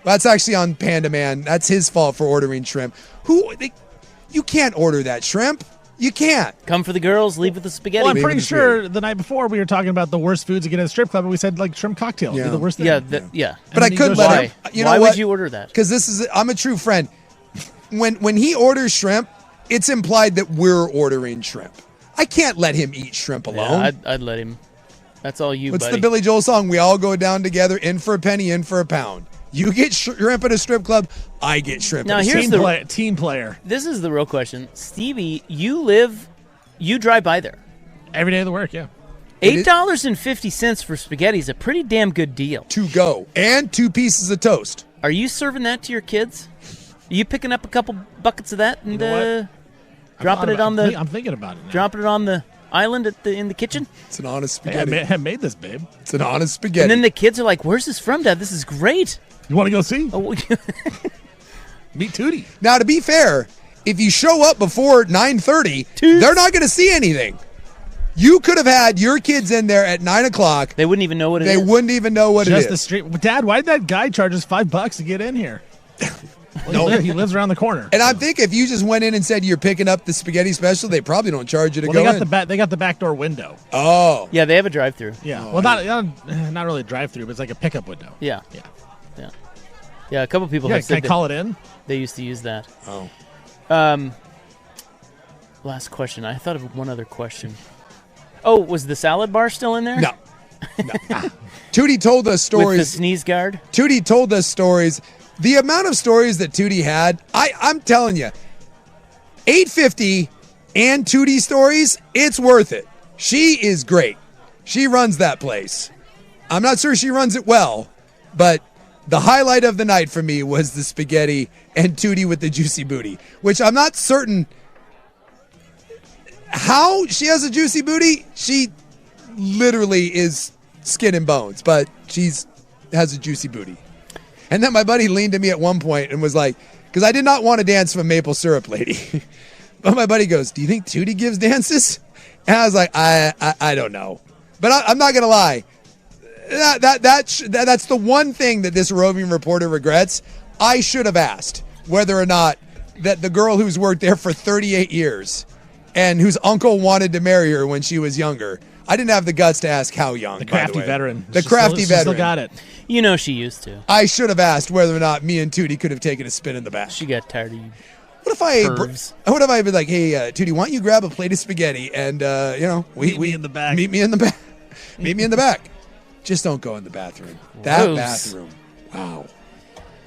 S11: That's actually on Panda Man. That's his fault for ordering shrimp. You can't order that shrimp. You can't.
S7: Come for the girls, leave with the spaghetti.
S2: Well, I'm pretty sure the night before we were talking about the worst foods to get at a strip club, and we said like shrimp cocktail would be the worst thing.
S7: Yeah.
S11: But I couldn't let him. You know
S7: Why
S11: what?
S7: would you order that?
S11: Because I'm a true friend. When he orders shrimp, it's implied that we're ordering shrimp. I can't let him eat shrimp alone.
S7: Yeah, I'd let him. That's all you,
S11: What's
S7: buddy.
S11: the Billy Joel song? We all go down together, in for a penny, in for a pound. You get shrimp at a strip club, I get shrimp
S7: now,
S11: at a
S7: here's
S11: strip
S7: the
S11: club.
S2: Team player.
S7: This is the real question. Stevie, you drive by there.
S2: Every day of the work, yeah.
S7: $8.50 for spaghetti is a pretty damn good deal.
S11: To go. And 2 pieces of toast.
S7: Are you serving that to your kids? Are you picking up a couple buckets of that and dropping it on the...
S2: I'm thinking about it now.
S7: Dropping it on the island in the kitchen?
S11: It's an honest spaghetti.
S2: Hey, I made this, babe.
S11: It's an honest spaghetti.
S7: And then the kids are like, "Where's this from, Dad? This is great.
S2: You want to go see?
S7: Oh,
S2: Meet Tootie.
S11: Now, to be fair, if you show up before 9:30, they're not going to see anything. You could have had your kids in there at 9 o'clock.
S7: They wouldn't even know what it is.
S11: They wouldn't even know what it is.
S2: Just the street. Dad, why did that guy charge us $5 to get in here?
S11: No.
S2: He lives around the corner.
S11: And I'm thinking if you just went in and said you're picking up the spaghetti special, they probably don't charge you to go
S2: they got
S11: in.
S2: They got the back door window.
S11: Oh.
S7: Yeah, they have a drive-through.
S2: Yeah. Well, not really a drive-through, but it's like a pickup window.
S7: Yeah. A couple people have said
S2: can I call it in?
S7: They used to use that.
S11: Oh.
S7: Last question. I thought of one other question. Oh, was the salad bar still in there?
S11: No. Tootie told us stories.
S7: With the sneeze guard?
S11: Tootie told us stories. The amount of stories that Tootie had, I'm telling you, 850 and Tootie stories, it's worth it. She is great. She runs that place. I'm not sure she runs it well, but the highlight of the night for me was the spaghetti and Tootie with the juicy booty, which I'm not certain how she has a juicy booty. She literally is skin and bones, but has a juicy booty. And then my buddy leaned to me at one point and was like, because I did not want to dance with a maple syrup lady. But my buddy goes, do you think Tootie gives dances? And I was like, I don't know. But I'm not going to lie. That's the one thing that this roving reporter regrets. I should have asked whether or not that the girl who's worked there for 38 years and whose uncle wanted to marry her when she was younger. I didn't have the guts to ask how young.
S2: The crafty veteran.
S11: The crafty veteran.
S2: Still got it.
S7: You know she used to.
S11: I should have asked whether or not me and Tootie could have taken a spin in the back.
S7: She got tired of you.
S11: What if I been like, hey, Tootie, why don't you grab a plate of spaghetti and
S2: meet me in the back.
S11: Meet me in the back. Meet me in the back. Just don't go in the bathroom. That
S7: Gross.
S11: bathroom. Wow.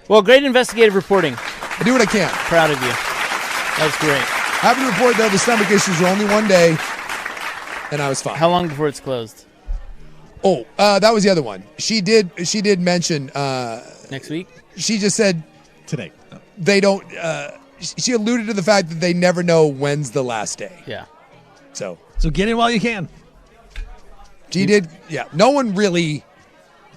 S7: Well, great investigative reporting.
S11: I do what I can.
S7: Proud of you. That was great.
S11: Happy to report, though, the stomach issues were only one day, and I was fine.
S7: How long before it's closed?
S11: Oh, that was the other one. She did mention
S7: next week.
S11: She just said
S2: today.
S11: They don't. She alluded to the fact that they never know when's the last day.
S7: Yeah.
S11: So
S2: get in while you can.
S11: She did. Yeah. No one really.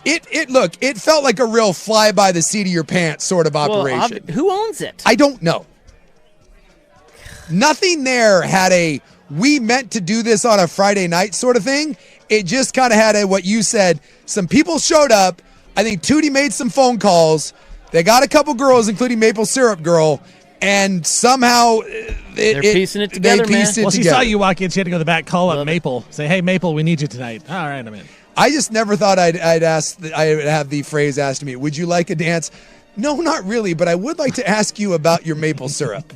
S11: It felt like a real fly by the seat of your pants sort of operation.
S7: Who owns it?
S11: I don't know. Nothing there had we meant to do this on a Friday night sort of thing. It just kind of had what you said. Some people showed up. I think Tootie made some phone calls. They got a couple girls, including Maple Syrup Girl, and somehow
S7: they're piecing it together, man.
S2: Well, she saw you walk in. She had to go to the back, call up Maple, say, "Hey, Maple, we need you tonight." All right, I'm in.
S11: I just never thought I would have the phrase asked to me, "Would you like a dance?" No, not really, but I would like to ask you about your maple syrup.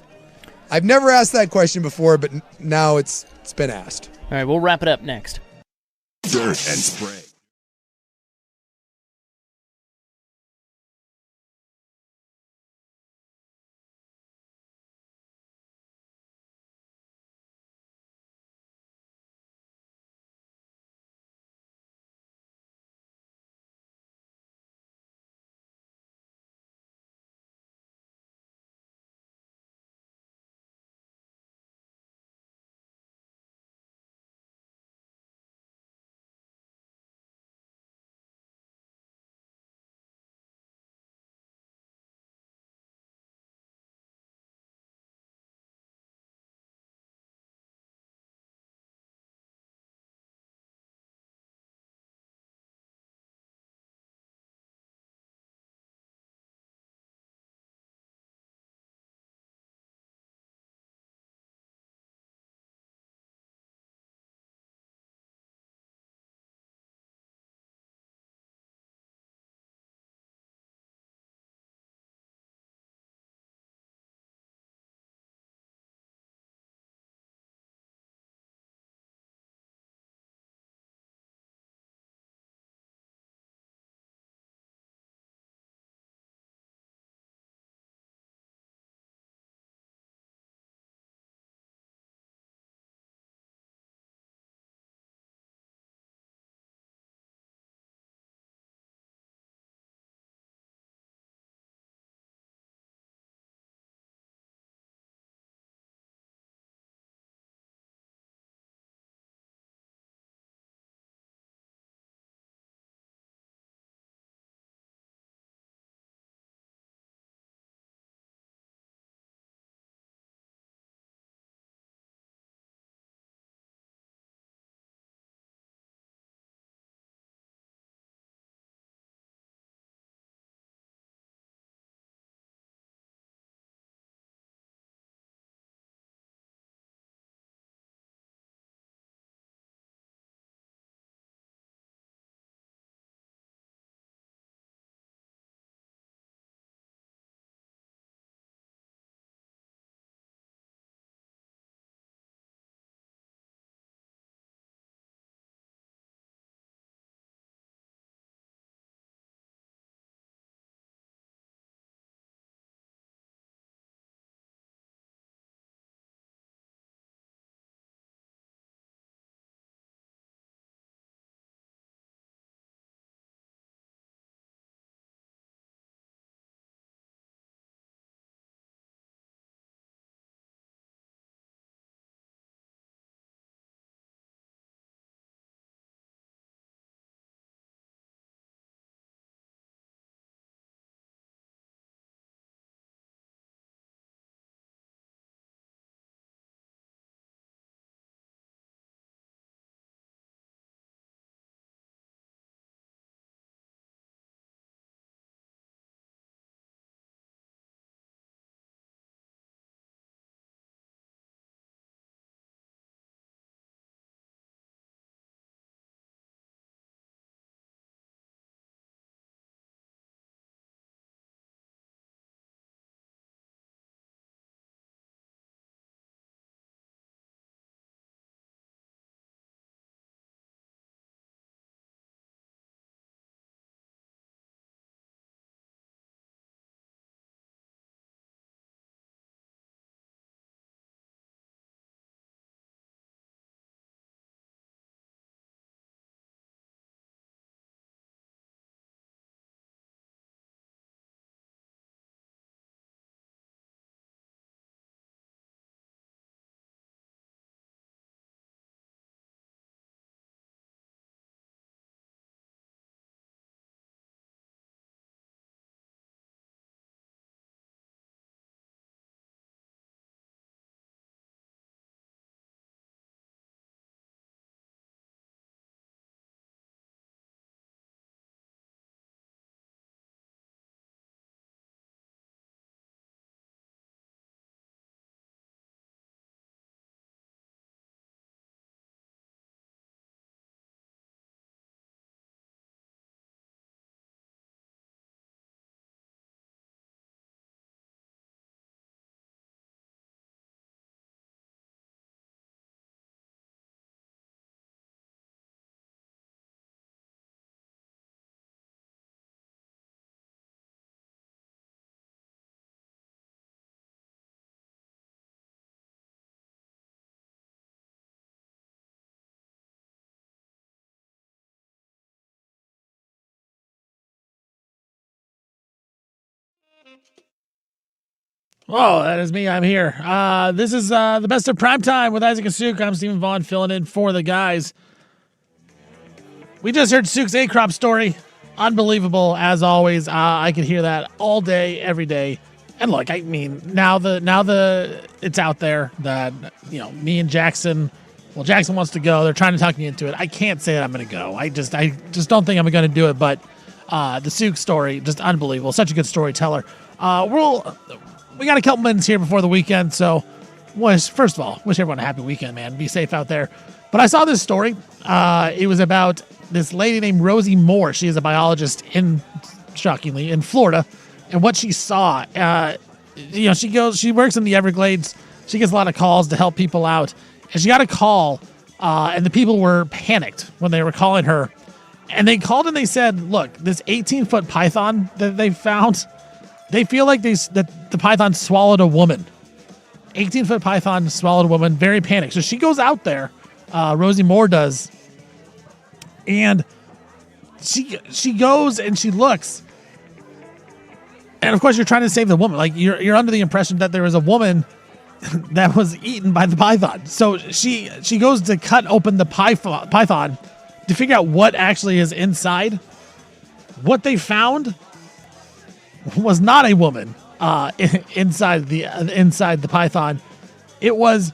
S11: I've never asked that question before, but now it's been asked.
S7: All right, we'll wrap it up next.
S6: Dirt and Spray.
S2: Oh, that is me. I'm here. This is the best of Primetime with Isaac and Suk. I'm Stephen Vaughn filling in for the guys. We just heard Suk's A-Crop story. Unbelievable, as always. I could hear that all day, every day. And look, I mean, now the it's out there that, me and Jackson, well, Jackson wants to go. They're trying to talk me into it. I can't say that I'm going to go. I just don't think I'm going to do it. But the Suk story, just unbelievable. Such a good storyteller. We got a couple minutes here before the weekend, so first of all, wish everyone a happy weekend, man. Be safe out there. But I saw this story. It was about this lady named Rosie Moore. She is a biologist shockingly, in Florida. And what she saw, she works in the Everglades. She gets a lot of calls to help people out. And she got a call, and the people were panicked when they were calling her. And they called and they said, look, this 18-foot python that they found, they feel like that the python swallowed a woman. 18-foot python swallowed a woman, very panicked. So she goes out there, Rosie Moore does, and she goes and she looks. And of course, you're trying to save the woman. Like you're under the impression that there was a woman that was eaten by the python. So she goes to cut open the python to figure out what actually is inside. What they found was not a woman inside the python. It was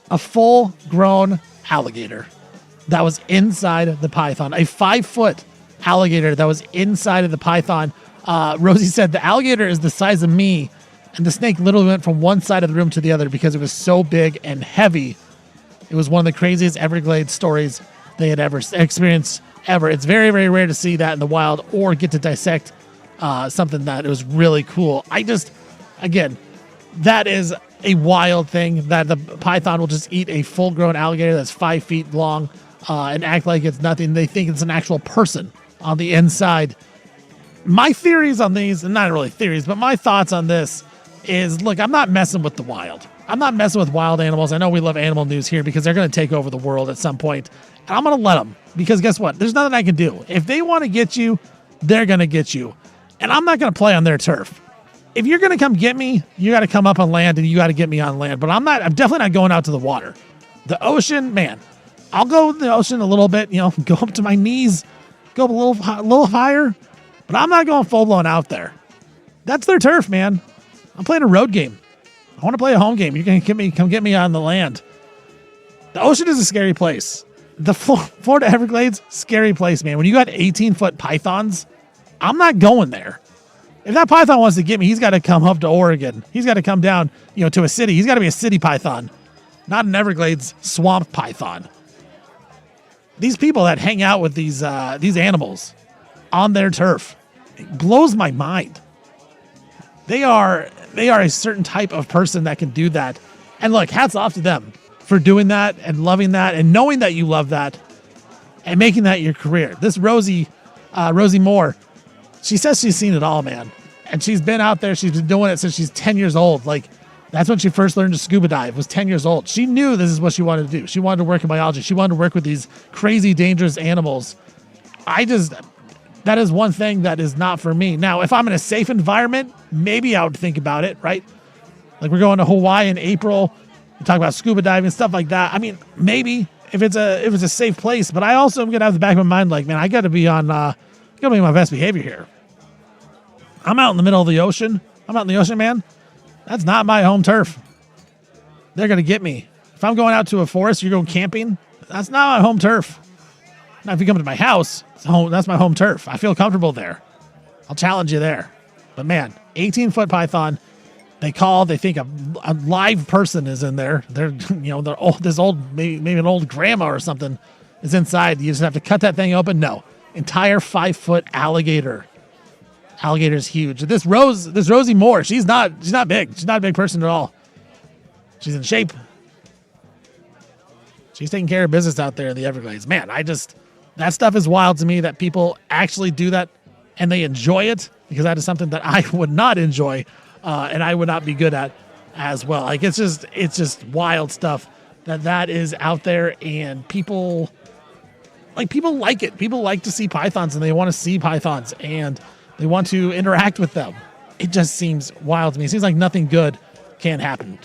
S2: a full-grown alligator that was inside the python. A 5-foot alligator that was inside of the python. Rosie said the alligator is the size of me, and the snake literally went from one side of the room to the other because it was so big and heavy. It was one of the craziest Everglades stories they had ever experienced ever. It's very, very rare to see that in the wild or get to dissect something that it was really cool. Again, that is a wild thing that the python will just eat a full-grown alligator that's 5 feet long and act like it's nothing. They think it's an actual person on the inside. My theories on these, and not really theories, but my thoughts on this is, look, I'm not messing with the wild. I'm not messing with wild animals. I know we love animal news here because they're going to take over the world at some point, and I'm going to let them because guess what? There's nothing I can do. If they want to get you, they're going to get you, and I'm not going to play on their turf. If you're going to come get me, you got to come up on land and you got to get me on land, but I'm definitely not going out to the water. The ocean, man, I'll go in the ocean a little bit, go up to my knees, go up a little higher. But I'm not going full-blown out there. That's their turf, man. I'm playing a road game. I want to play a home game. You're going to come get me on the land. The ocean is a scary place. The Florida Everglades, scary place, man. When you got 18-foot pythons, I'm not going there. If that python wants to get me, he's got to come up to Oregon. He's got to come down, to a city. He's got to be a city python, not an Everglades swamp python. These people that hang out with these animals on their turf, it blows my mind. They are a certain type of person that can do that. And look, hats off to them for doing that and loving that and knowing that you love that and making that your career. This Rosie Moore, she says she's seen it all, man. And she's been out there. She's been doing it since she's 10 years old. Like, that's when she first learned to scuba dive, was 10 years old. She knew this is what she wanted to do. She wanted to work in biology. She wanted to work with these crazy, dangerous animals. That is one thing that is not for me. Now, if I'm in a safe environment, maybe I would think about it, right? Like we're going to Hawaii in April. We talk about scuba diving and stuff like that. I mean, maybe if it's a safe place, but I also am going to have the back of my mind like, man, I got to be on my best behavior here. I'm out in the middle of the ocean. I'm out in the ocean, man. That's not my home turf. They're going to get me. If I'm going out to a forest, you're going camping, that's not my home turf. Now, if you come to my house, that's my home turf. I feel comfortable there. I'll challenge you there. But man, 18-foot python, they think a live person is in there. They're old, maybe an old grandma or something is inside. You just have to cut that thing open. No, entire 5-foot alligator. Alligator's huge. This Rosie Moore, she's not big. She's not a big person at all. She's in shape. She's taking care of business out there in the Everglades. Man, that stuff is wild to me that people actually do that and they enjoy it, because that is something that I would not enjoy and I would not be good at as well. Like it's just wild stuff that is out there, and people like it. People like to see pythons and they want to see pythons and they want to interact with them. it just seems wild to me. It seems like nothing good can happen